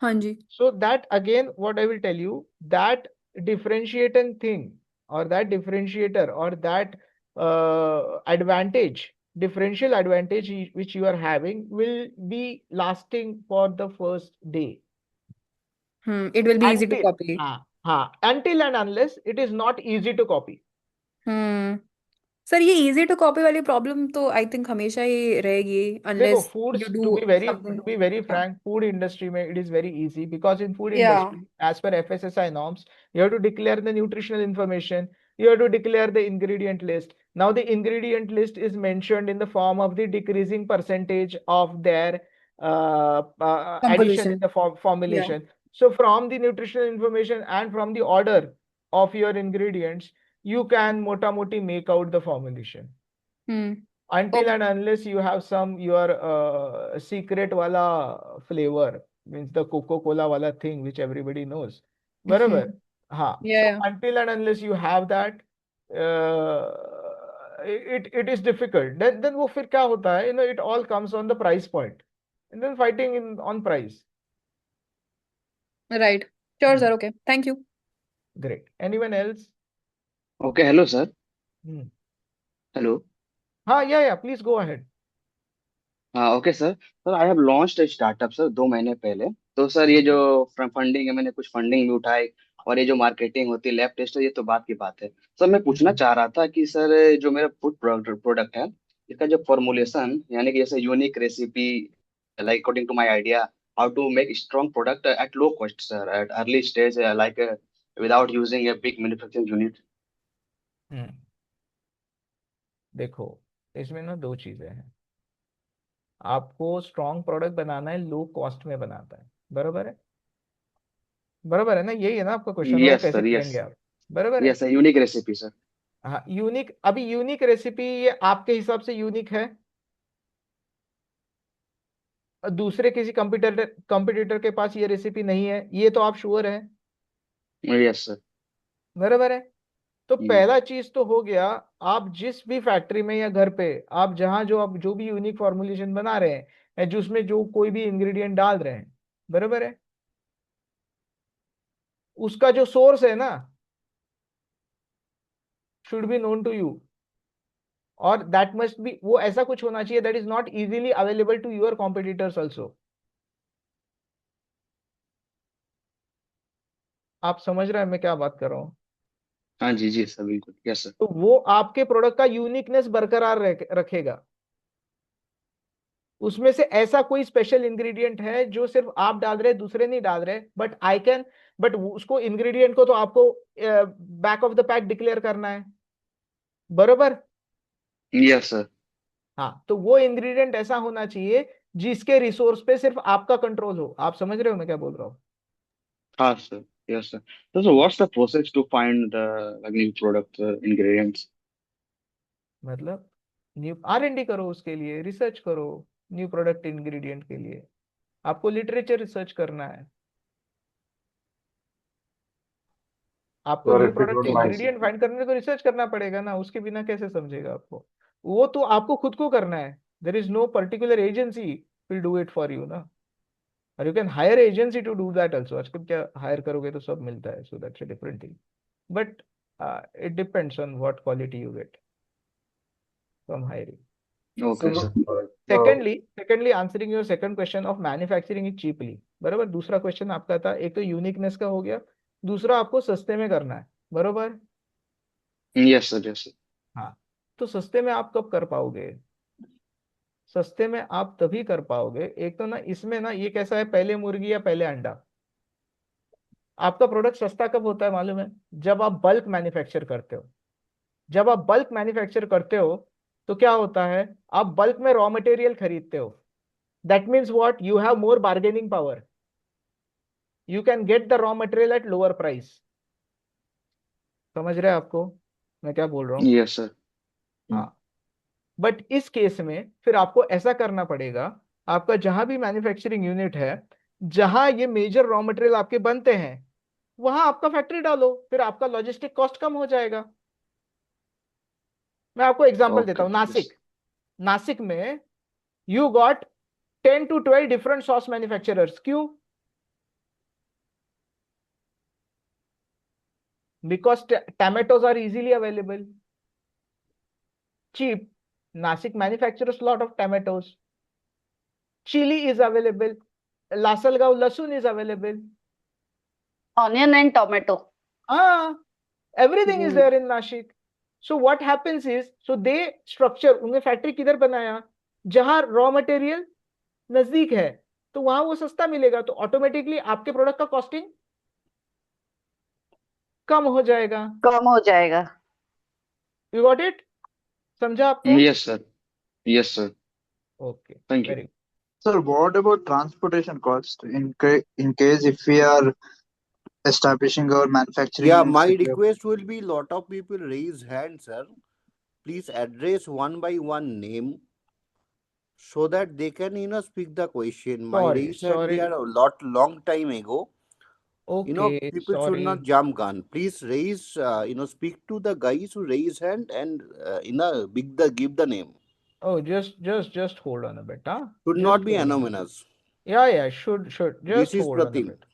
हाँ जी So that again, what I will tell you, that differentiating thing or that differentiator or that advantage, differential advantage which you are having will be lasting for the first day. It will be easy to Until, copy. until and unless it is not easy to copy. Sir ये easy to copy वाली problem तो I think हमेशा ही रहेगी देखो unless foods, you to do be very something. frank, food industry में it is very easy because in food Yeah. industry, as per FSSI norms, you have to declare the nutritional information, you have to declare the ingredient list. Now the ingredient list is mentioned in the form of the decreasing percentage of their addition in Composition. the formulation. So from the nutritional information and from the order of your ingredients, you can mota moti make out the formulation. Until and unless you have some your secret wala flavor, means the Coca-Cola wala thing which everybody knows. Barabar? So until and unless you have that, it is difficult. Then वो फिर क्या होता है? It all comes on the price point, and then fighting on price. Right. Sure, sir. Okay. Thank you. Great. Anyone else? Okay, hello, sir. Hello. Yeah. Please go ahead. Okay sir sir I have launched startup sir 2 महीने पहले। तो sir ये जो funding है, मैंने कुछ funding भी उठाई, और ये जो मार्केटिंग होती है, लैब टेस्ट, ये तो बात की बात है। सर मैं पूछना चाह रहा था कि सर जो मेरा फूड प्रोडक्ट है, इसका जो फॉर्मुलेशन, यानी कि जैसे unique recipe, like according to my idea, how to make strong product at low cost sir, at early stage, like without using a big manufacturing unit. देखो इसमें ना दो चीजें हैं। आपको स्ट्रॉन्ग प्रोडक्ट बनाना है, लो कॉस्ट में बनाता है। बराबर है ना? यही है ना आपका क्वेश्चन, और यस कैसे सर, यस करेंगे आप? बराबर है। Yes sir, unique recipe sir. हाँ यूनिक, अभी यूनिक रेसिपी ये आपके हिसाब से यूनिक है? दूसरे किसी कंपटीटर के पास ये रेसिपी नहीं है, ये तो आप श्योर है? Yes sir. बराबर है। तो पहला चीज तो हो गया, आप जिस भी फैक्ट्री में या घर पे आप जहां आप जो भी यूनिक फॉर्मुलेशन बना रहे हैं या जिसमें जो कोई भी इंग्रेडिएंट डाल रहे हैं, बराबर है, उसका जो सोर्स है ना, should be known to you, और दैट मस्ट बी, वो ऐसा कुछ होना चाहिए that is not easily available to your competitors also. आप समझ रहे हैं मैं क्या बात कर रहा हूँ? हाँ जी जी सर, बिल्कुल, यस सर। तो वो आपके प्रोडक्ट का यूनिकनेस बरकरार रखेगा। उसमें से ऐसा कोई स्पेशल इंग्रेडिएंट है जो सिर्फ आप डाल रहे, दूसरे नहीं डाल रहे, बट उसको इंग्रेडिएंट को तो आपको back of the pack declare करना है, बरोबर? Yes sir. हाँ, तो वो इंग्रेडिएंट ऐसा होना चाहिए जिसके रिसोर्स पे सिर्फ आपका कंट्रोल हो। आप समझ रहे हो मैं क्या बोल रहा हूँ? हाँ sir, yes sir. So what's the process to find the like, new product ingredients? मतलब न्यू R&D करो, उसके लिए रिसर्च करो। न्यू प्रोडक्ट इंग्रेडिएंट के लिए आपको लिटरेचर रिसर्च करना है। आपको Sir, new if you product don't mind, sir. Ingredient find करने को रिसर्च करना पड़ेगा ना, उसके बिना कैसे समझेगा आपको? वो तो आपको खुद को करना है। There is no particular agency will do it for you ना। और you can hire agency to do that also. आजकल क्या हायर करोगे तो सब मिलता है, so that's a different thing. But it depends on what quality you get from hiring. Okay So, sir. Secondly answering your second question of manufacturing it cheaply, बराबर। दूसरा question आपका था, एक तो यूनिकनेस का हो गया, दूसरा आपको सस्ते में करना है, बरोबर? Yes sir, yes sir. हाँ, तो सस्ते में आप कब कर पाओगे? सस्ते में आप तभी कर पाओगे, एक तो ना इसमें ना ये कैसा है, पहले मुर्गी या पहले अंडा। आपका प्रोडक्ट सस्ता कब होता है मालूम है? जब आप बल्क मैन्युफैक्चर करते हो। जब आप बल्क मैन्युफैक्चर करते हो तो क्या होता है, आप बल्क में रॉ मटेरियल खरीदते हो। That means what, you have more bargaining power. You can get the raw material at lower price. समझ रहे हैं आपको मैं क्या बोल रहा हूँ? Yes sir. हाँ, बट इस केस में फिर आपको ऐसा करना पड़ेगा, आपका जहां भी मैन्युफैक्चरिंग यूनिट है, जहां ये मेजर रॉ मटेरियल आपके बनते हैं, वहां आपका फैक्ट्री डालो, फिर आपका लॉजिस्टिक कॉस्ट कम हो जाएगा। मैं आपको एग्जांपल देता Okay. हूँ। Yes. नासिक में you got 10 to 12 different sauce manufacturers. क्यों? Because tomatoes are easily available, cheap. Nashik manufactures a lot of tomatoes. Chili is available. Lasalgaon lasun is available. Onion and tomato. Ah, everything is there in Nashik. So what happens is, so they structure, उन्हें factory किधर बनाया, जहां raw material नजदीक है, तो वहां वो सस्ता मिलेगा, तो ऑटोमेटिकली आपके प्रोडक्ट का कॉस्टिंग कम हो जाएगा। कम हो जाएगा। You got it? समझा आपको? Yes sir. Yes sir. Okay, Thank you. Very. Sir, what about transportation cost in case if we are establishing our manufacturing Yeah, in my city of request will be lot of people raise hands, sir. Please address one by one name so that they can, speak the question. My raise hand, they are a long time ago. Okay, People should not sorry. jump gun. Please raise, speak to the guys who raise hand and, give the name. Oh, just hold on a bit, huh? Should Just not be hold on. anonymous. Yeah, should. Just This is hold on a Pratim. bit.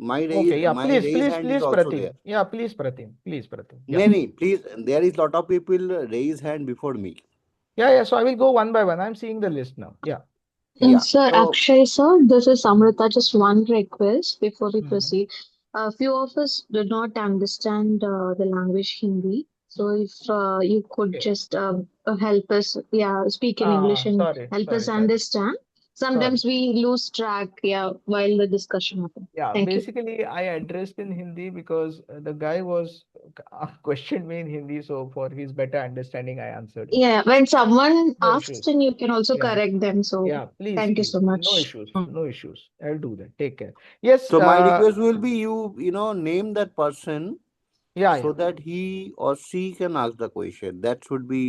Okay, Yeah, my please, raise hand is also there. Pratim. Yeah, please, Pratim. Yeah. No, please. There is lot of people raise hand before me. Yeah. So I will go one by one. I'm seeing the list now. Yeah. Yeah. Sir, So, Akshay, sir, this is Amrita. Just one request before we proceed. A few of us do not understand the language Hindi. So if you could just help us, speak in English and help us Sorry. understand. Sometimes we lose track, while the discussion happens. Yeah, Thank you. basically I addressed in Hindi because the guy was questioned me in Hindi, so for his better understanding, I answered him. Yeah, when someone No asks, issues. then you can also Yeah. correct them. So Yeah, please. thank you so much. No issues. I'll do that. Take care. Yes. so my request will be name that person so Yeah. that he or she can ask the question. That should be.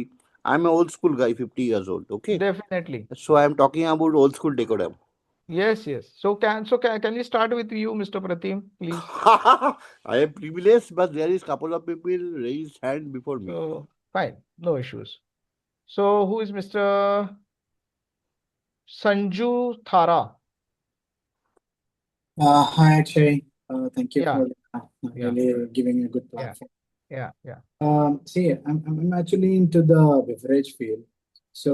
I'm an old school guy, 50 years old. Okay. Definitely. So I'm talking about old school decorum. Yes. So can we start with you, Mr. Pratim, please? I am privileged, but there is couple of people raised hand before me. So fine, no issues. So who is Mr. Sanju Thara? Hi, Akshay. Thank you Yeah. for really giving a good platform. Yeah. See, I'm actually into the beverage field. So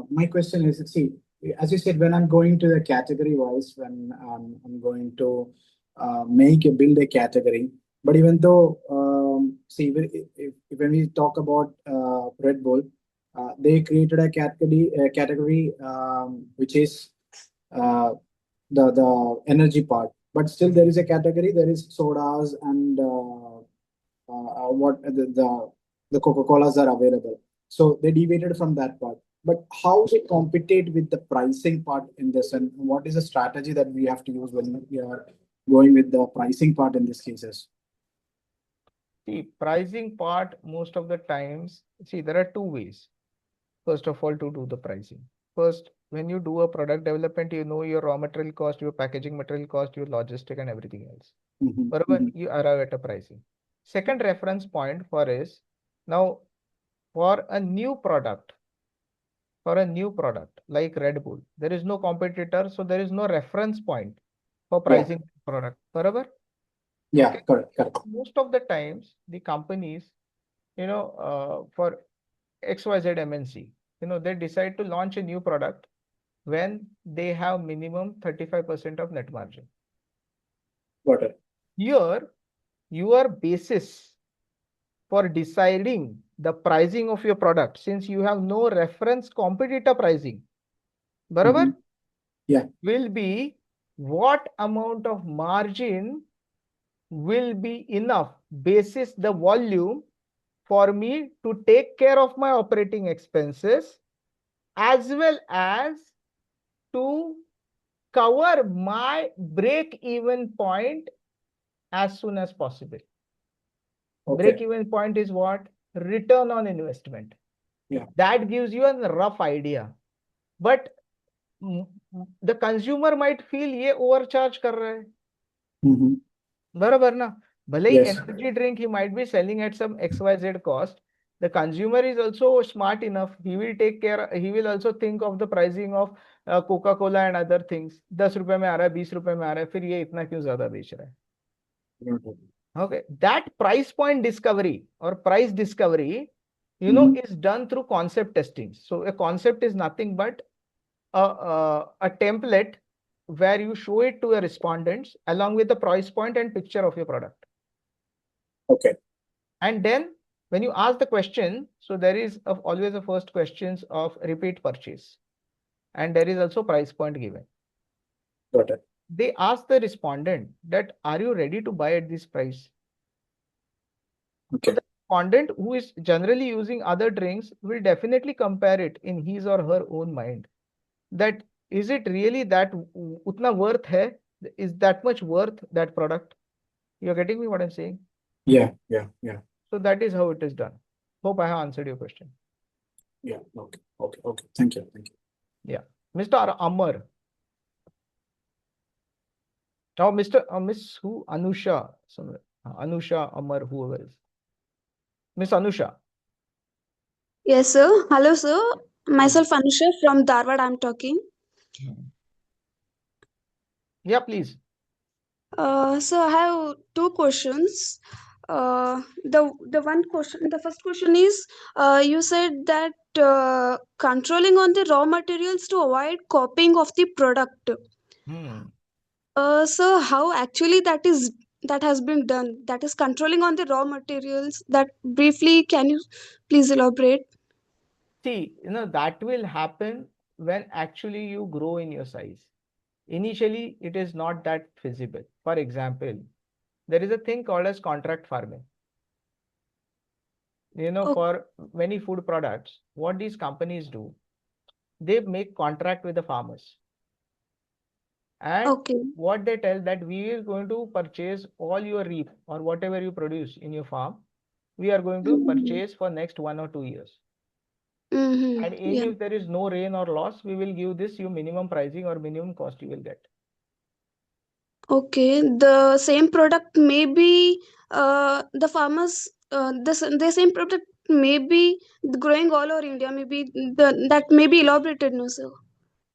my question is, see, as you said, when I'm going to the category wise, when I'm going to build a category. But even though, see, when we talk about Red Bull, they created a category which is uh, the energy part. But still, there is a category. There is sodas and what the Coca Colas are available. So they deviated from that part. But how they compete with the pricing part in this, and what is the strategy that we have to use when we are going with the pricing part in these cases? See, pricing part, most of the times, see, there are two ways, first of all, to do the pricing. First, when you do a product development, you know your raw material cost, your packaging material cost, your logistic, and everything else. Whatever you arrive at a pricing. Second reference point for is now for a new product, like Red Bull, there is no competitor, so there is no reference point for Yeah. pricing product. Barabar? Yeah, Okay. correct. Most of the times, the companies, for XYZ MNC, they decide to launch a new product when they have minimum 35% of net margin. Got it. Here, your basis for deciding the pricing of your product, since you have no reference competitor pricing, barabar, Yeah. will be what amount of margin will be enough basis the volume for me to take care of my operating expenses as well as to cover my break-even point as soon as possible. Okay. Break-even point is what? Return on investment. Yeah. That gives you a rough idea. But the consumer might feel ये overcharge कर रहा है. बराबर ना? भले ही Yes. energy drink he might be selling at some XYZ cost. The consumer is also smart enough. He will take care. He will also think of the pricing of Coca-Cola and other things. 10 रुपए में आ रहा है, 20 रुपए में आ रहा है, फिर ये इतना क्यों ज्यादा बेच रहा है? Okay, that price point discovery or price discovery, is done through concept testing. So a concept is nothing but a template where you show it to your respondents along with the price point and picture of your product. Okay. And then when you ask the question, so there is always a first questions of repeat purchase, and there is also price point given. Got it. They ask the respondent that, are you ready to buy at this price? Okay. The respondent who is generally using other drinks will definitely compare it in his or her own mind. That is it really that utna worth hai? Is that much worth that product? You're getting me what I'm saying? Yeah. So that is how it is done. Hope I have answered your question. Yeah. Okay. Thank you. Yeah. Mr. Amar. Now, Miss who? Anusha. Anusha, Amar, whoever is. Miss Anusha. Yes, sir. Hello, sir. Myself Anusha from Dharwad. I'm talking. Yeah, please. So I have two questions. The first question is, you said that controlling on the raw materials to avoid copying of the product. So how actually that has been done? That is controlling on the raw materials. That briefly, can you please elaborate? See, that will happen when actually you grow in your size. Initially, it is not that feasible. For example, there is a thing called as contract farming. For many food products, what these companies do, they make contract with the farmers. And what they tell that we are going to purchase all your reap or whatever you produce in your farm, we are going to purchase for next 1 or 2 years. And Yeah. if there is no rain or loss, we will give this you minimum pricing or minimum cost you will get. Okay, the same product may be the farmers the same product may be growing all over India. Maybe that may be elaborated, no sir.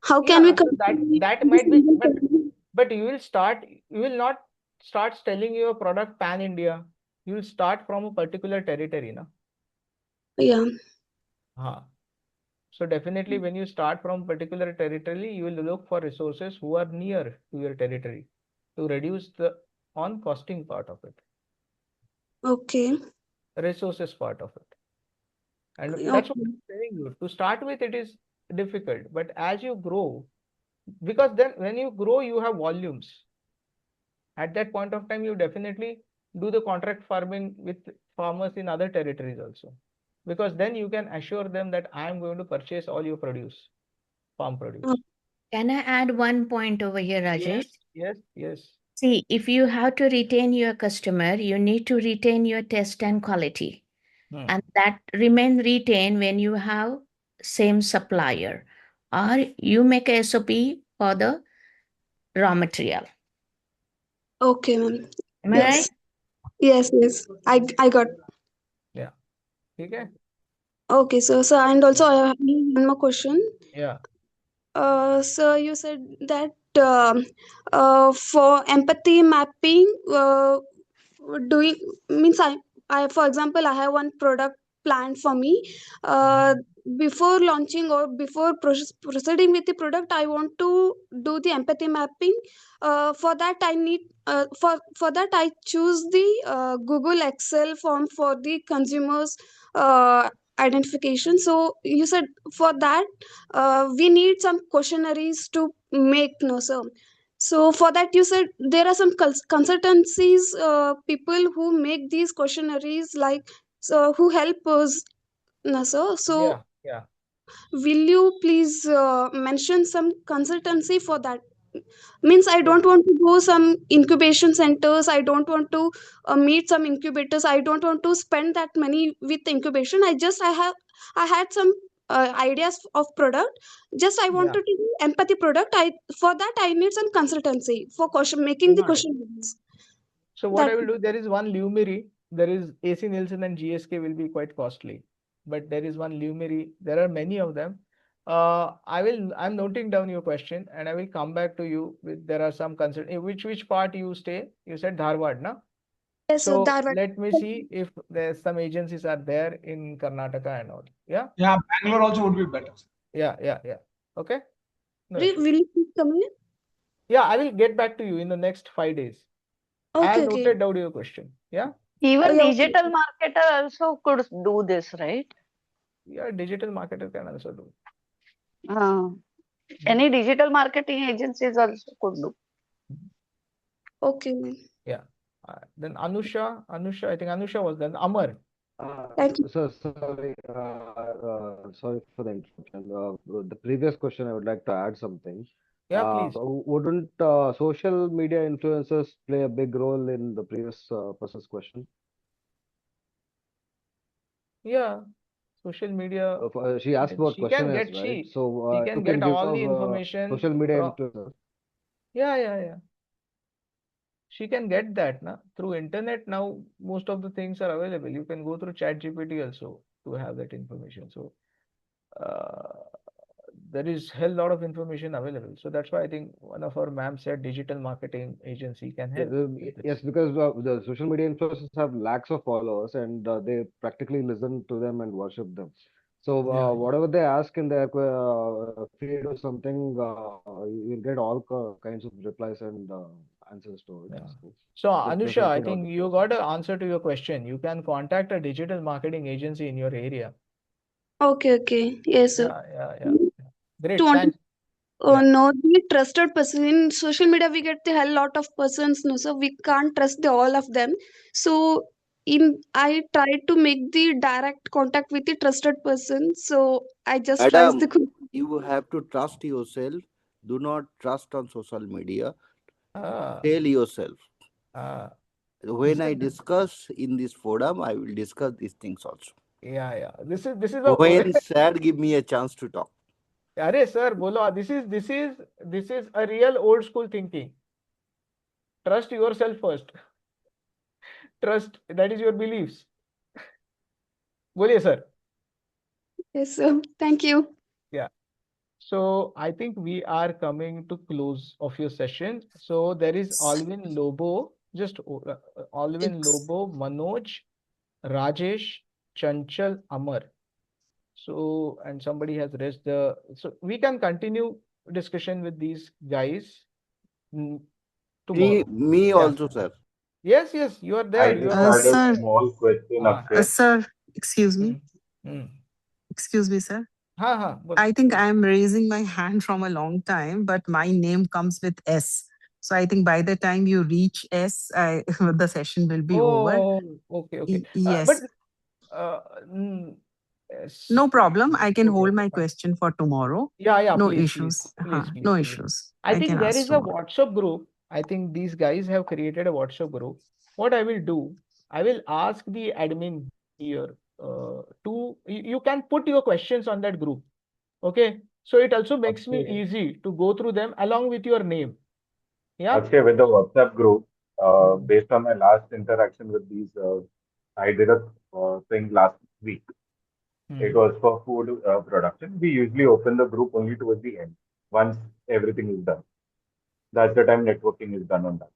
How can we? Yeah, so that might be, but you will not start selling your product pan India. You will start from a particular territory, na? Yeah. So definitely when you start from particular territory, you will look for resources who are near to your territory to reduce the on costing part of it, Okay. resources part of it. And Okay. that's what I'm telling you. To start with, it is difficult, but as you grow, because then when you grow, you have volumes. At that point of time, you definitely do the contract farming with farmers in other territories also, because then you can assure them that I am going to purchase all your produce, farm produce. Can I add one point over here, Rajesh? Yes. See, if you have to retain your customer, you need to retain your test and quality. And that remain retained when you have same supplier or you make a SOP for the raw material. Okay, ma'am. Am I right? Yes. I got. Yeah. Okay. Okay, so and also I have one more question. Yeah. So you said that for empathy mapping, doing means I for example, I have one product planned for me. Before launching or before proceeding with the product, I want to do the empathy mapping. For that, I need for that I choose the Google Excel form for the consumers identification. So you said for that we need some questionnaires to make, no sir. So for that you said there are some consultancies, people who make these questionnaires, like, so who help us, no sir. So Yeah. will you please mention some consultancy for that? Means I don't want to go some incubation centers, I don't want to meet some incubators, I don't want to spend that money with incubation. I had some ideas of product, just I wanted to do empathy product. I For that I need some consultancy for question making the Got it. questions. So what That I will do, there is one Lumiri, there is AC Nielsen and GSK will be quite costly, but there is one Lumiri. There are many of them. I'm noting down your question and I will come back to you with, there are some concern. Which part you stay? You said Dharwad, na? yes sir, So that let me see if there's some agencies are there in Karnataka and all. Yeah. Yeah, Bangalore also would be better. Yeah. Okay. No will issue. you please come in? Yeah, I will get back to you in the next 5 days. I have Okay. noted down your question. Yeah. Even Yeah, okay. digital marketer also could do this, right? Yeah, digital marketer can also do. Any digital marketing agencies also could do. Okay. Yeah. Then Anusha, I think Anusha was then Amar. Thank you. So sorry for the interruption. The previous question, I would like to add something. Yeah, please. Wouldn't social media influencers play a big role in the previous person's question? Yeah, social media. She asked about She can questionnaires, get right? she So can you can get give all the a information social media from. influencer. Yeah. She can get that na through internet now. Most of the things are available. You can go through ChatGPT also to have that information. So uh, there is hell lot of information available. So that's why I think one of our ma'am said digital marketing agency can help with Yes, this. because the social media influencers have lakhs of followers and they practically listen to them and worship them. So whatever they ask in their feed or something, you'll get all kinds of replies and answers to it. Yeah. So So there's Anusha, I nothing out think of you it. got an answer to your question. You can contact a digital marketing agency in your area. Okay. Yes sir. Yeah. Great. To Thanks. Yeah. no, the trusted person in social media, we get the hell lot of persons, no, so we can't trust the all of them. So in I try to make the direct contact with the trusted person. So I just raised the Madam, question. you have to trust yourself. Do not trust on social media. Ah, Tell yourself. this When I is discuss in this forum, I will discuss these things also. yeah. This is a When sir give me a chance to talk. Arey sir, bolo. This is a real old school thinking. Trust yourself first. Trust, that is your beliefs. बोलिए sir. Yes sir. Thank you. Yeah. So I think we are coming to close of your session. So there is Alvin Lobo, just Alvin Lobo, Manoj, Rajesh, Chanchal, Amar. So, and somebody has raised so we can continue discussion with these guys tomorrow. Me Yeah. also, sir. Yes, yes, you are there. I You just are had audible. a Sir, small question, Akshay. sir, excuse me. Hmm. Excuse me, sir. Bol. I think I am raising my hand from a long time, but my name comes with S. So I think by the time you reach S, the session will be over. Oh, okay, okay. But Yes, uh, mm, yes, no problem. I can okay, hold okay, my fine. question for tomorrow. Yeah, No please, please, issues. please, please, No please. issues. I I can think there ask is a tomorrow. WhatsApp group. I think these guys have created a WhatsApp group. What I will do, I will ask the admin here you can put your questions on that group. Okay. So it also makes me Akshay, easy to go through them along with your name. Yeah. Akshay, with the WhatsApp group, based on my last interaction with these, I did a thing last week. It Hmm. was for food production. We usually open the group only towards the end, once everything is done. That's the time networking is done on that.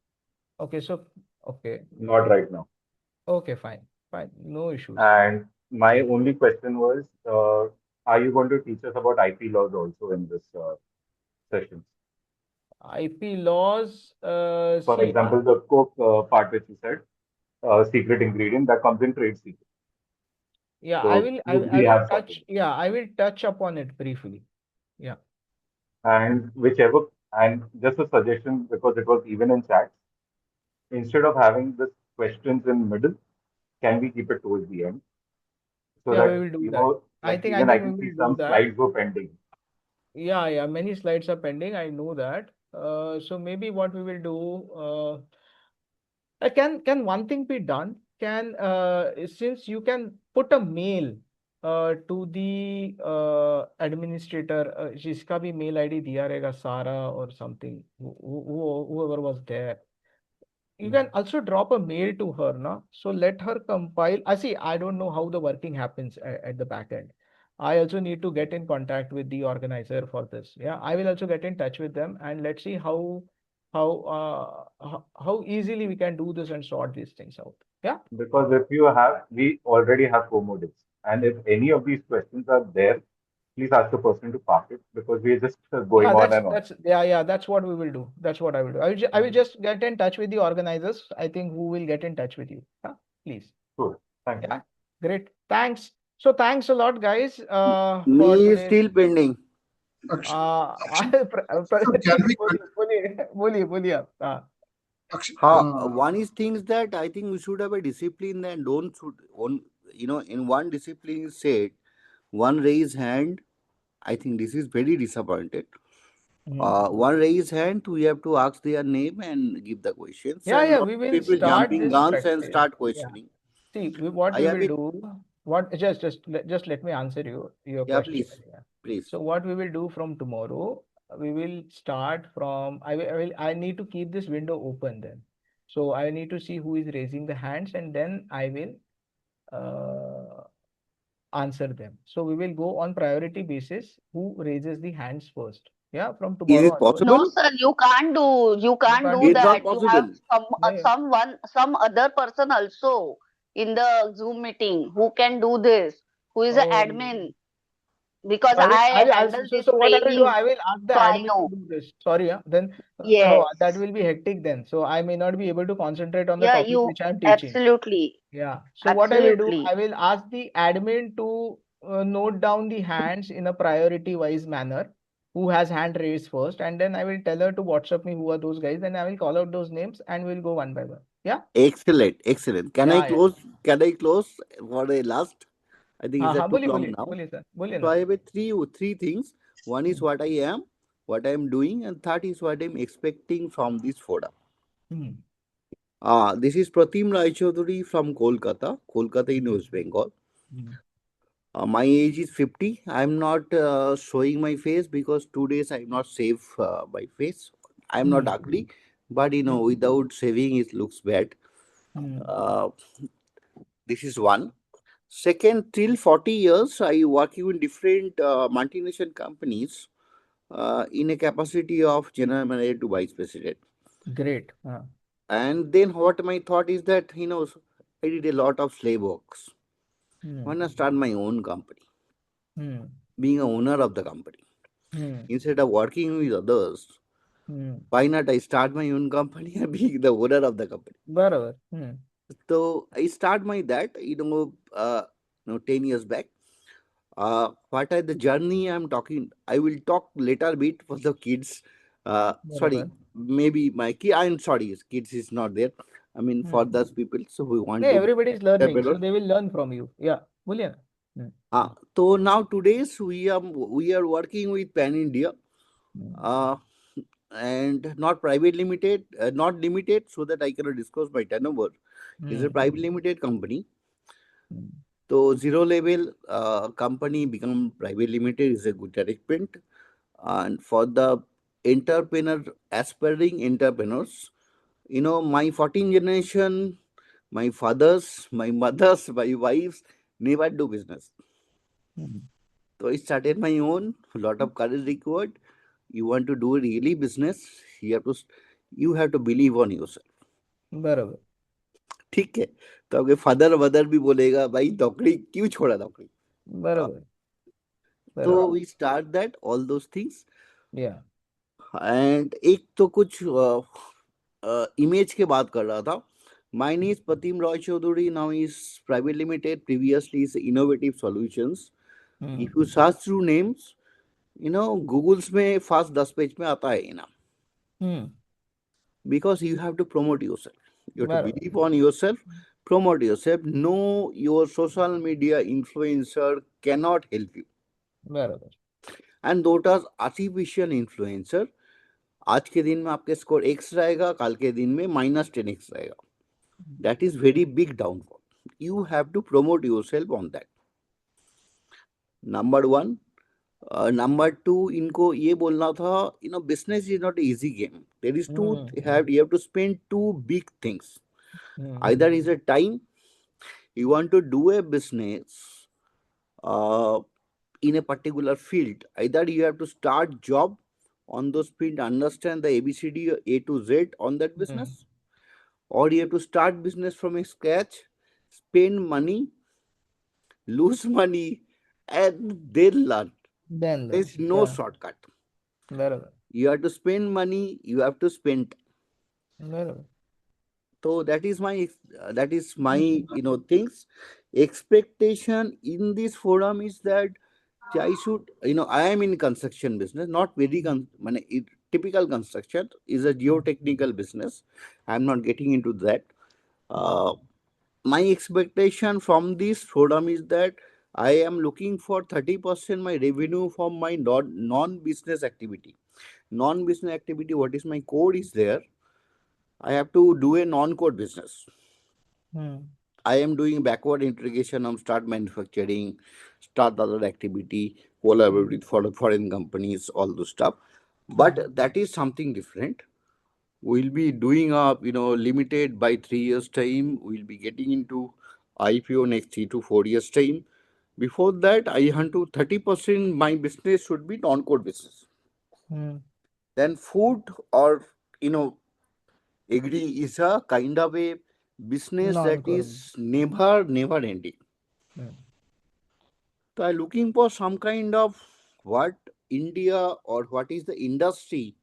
Okay. So, okay. Not right now. Okay, fine. Fine. No issues. And my only question was, are you going to teach us about IP laws also in this session? IP laws, For see, example, the Coke part which you said, secret ingredient that comes in trade secret. yeah, So would we have something? I will touch upon it briefly. Yeah. And whichever, and just a suggestion because it was even in chat, instead of having this questions in middle, can we keep it towards the end so Yeah, we that will do that. like I even I think can we see will do some that. slides were pending. Yeah, many slides are pending. I know that. So maybe what we will do, can one thing be done? Can since you can put a mail to the administrator, जिसका भी mail ID दिया रहेगा Sara or something, whoever was there. You can also drop a mail to her, na? So let her compile. I see. I don't know how the working happens at the back end. I also need to get in contact with the organizer for this. Yeah, I will also get in touch with them and let's see how easily we can do this and sort these things out. Yeah. Because we already have co-modules. And if any of these questions are there, please ask the person to park it because we are just going Yeah, on and on. that's what we will do. That's what I will do. I will just get in touch with the organizers. I think who will get in touch with you. Yeah, please. Cool. Thank you. Yeah, great. Thanks. So thanks a lot, guys, for Me is today's. still pending. ठीक है, बोलिए आप. One is things that I think we should have a discipline and don't should on in one discipline is said one raise hand. I think this is very disappointed. One raise hand, we have to ask their name and give the questions, and Yeah, lot we of will people start jumping this guns and practice. start Yeah. questioning. See, what I we have will it. do, just let me answer your Yeah, question. please, Yeah. please. So what we will do from tomorrow, we will start from I need to keep this window open then. So I need to see who is raising the hands and then I will uh, answer them. So we will go on priority basis who raises the hands first. Yeah, from Is tomorrow it onwards. No, possible? sir, you You can't can't do do It's that. not that. You have possible. Yeah. some other person also in the Zoom meeting who can do this, who is an Oh. admin, because So I handle this so what I will do, training, I will ask the so I admin to know. do this. Sorry, then no, that Yes. will be hectic then. So I may not be able to concentrate on the Yeah, topic you which I am teaching. absolutely, Yeah. So what I will do, absolutely. I will ask the admin to note down the hands in a priority wise manner. Who has hand raised first, and then I will tell her to WhatsApp me who are those guys, and I will call out those names and we'll go one by one. Yeah. Excellent, excellent. Can I Yeah. close? Can I close for the last? I think हाँ it's हाँ too long now. बोलिए sir बोलिए So ना. I have a three things. One is what I am, what I am doing, and third is what I am expecting from this forum. Hmm. This is Pratim Rai Chaudhary from Kolkata in West Bengal. My age is 50. I'm not showing my face because 2 days I'm not safe my face. I'm not ugly, but without shaving it looks bad. Uh, this is one. Second, till 40 years, I working in different multinational companies in a capacity of general manager to vice president. Great. And then what my thought is that, I did a lot of slave works. Why not start my own company? Being a owner of the company. Instead of working with others, Why not I start my own company and be the owner of the company? बरोबर. So I start my that 10 years back. What are the journey I'm talking? I will talk later bit for the kids. Sorry, बरोबर. maybe my kid. I'm sorry, kids is not there. I mean for those people. So we want नहीं, to everybody is learning, so entrepreneur. they will learn from you. Yeah, बोलिए ना. So now today's we are working with Pan India, and not private limited, not limited, so that I cannot disclose my turnover. It's a private limited company. So zero level company become private limited is a good arrangement, and for the entrepreneur aspiring entrepreneurs, my 14th generation, my fathers, my mothers, my wives never do business. So I started my own. A lot of courage required. You want to do really business, you have to believe on yourself. बरोबर. ठीक है. तो आपके father mother भी बोलेगा भाई नौकरी क्यों छोड़ा नौकरी. बरोबर. तो we start that all those things. Yeah. And एक तो कुछ इमेज के बात कर रहा था. My name is Pratim Roy Chaudhary. Now is private limited. Previously is Innovative Solutions. If you search through names, Google's में first 10 पेज में आता है नाम. Because you have to promote yourself. You have to believe on yourself, promote yourself. No, your social media influencer cannot help you. बरोबर. And those are artificial influencer. आज के दिन में आपके स्कोर x रहेगा, कल के दिन में -10x रहेगा. That is very big downfall. You have to promote yourself on that. Number one. Number two, इनको ये बोलना था, business is not an easy game. There is you have to spend two big things. Either is a time, you want to do a business in a particular field. Either you have to start job on those field, understand the ABCD A to Z on that business, or you have to start business from a scratch, spend money, lose money, and then learn. There's no shortcut. बरोबर. You have to spend money, you have to spend. बरोबर. So that is my things. Expectation in this forum is that I should, I am in construction business, not very typical construction is a geotechnical business. I'm not getting into that. My expectation from this forum is that I am looking for 30% my revenue from my non-business activity. Non-business activity, what is my code is there. I have to do a non-code business. I am doing backward integration of start manufacturing, start other activity, collaborate with foreign companies, all those stuff. But that is something different. We'll be doing limited by 3 years time. We'll be getting into IPO next 3 to 4 years time. Before that, I want to 30% my business should be non-code business. Then food or agri is a kind of a business that is never ending. So I'm looking for some kind of what India or what is the industry,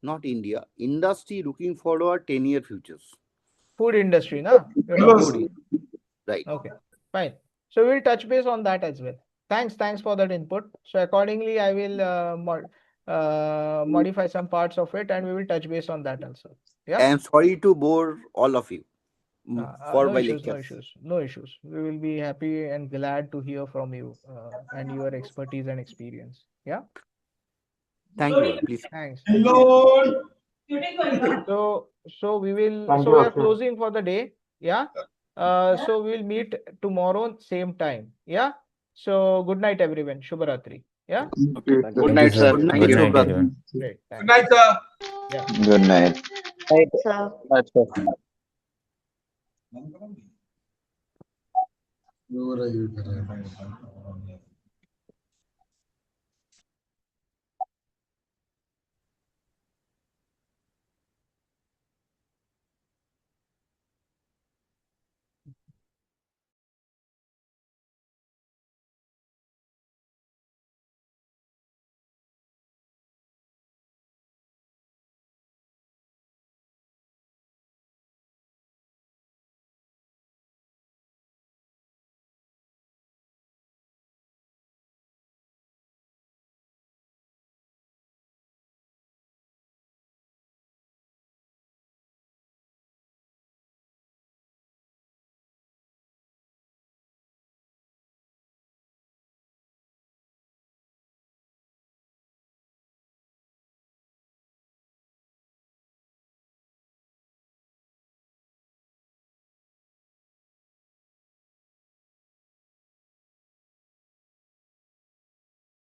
not India, industry looking for our 10-year futures. Food industry, na? You're talking Food, right. Okay, fine. So we'll touch base on that as well. Thanks for that input. So accordingly, I will modify some parts of it, and we will touch base on that also. Yeah. I'm sorry to bore all of you for No my issues, lectures. no issues. We will be happy and glad to hear from you and your expertise and experience. Yeah. Thank you. Please. Thanks. Hello. So we will. Thank So you, we are Akshay. closing for the day. Yeah. So we'll meet tomorrow same time. Yeah. So good night, everyone. Shubharatri. Yeah. Okay. Thank you. Good Thank you, night, sir. sir. Thank Good you. night, everyone. Great. Thanks. Good night, sir. Yeah. Good night. So. Night, sir.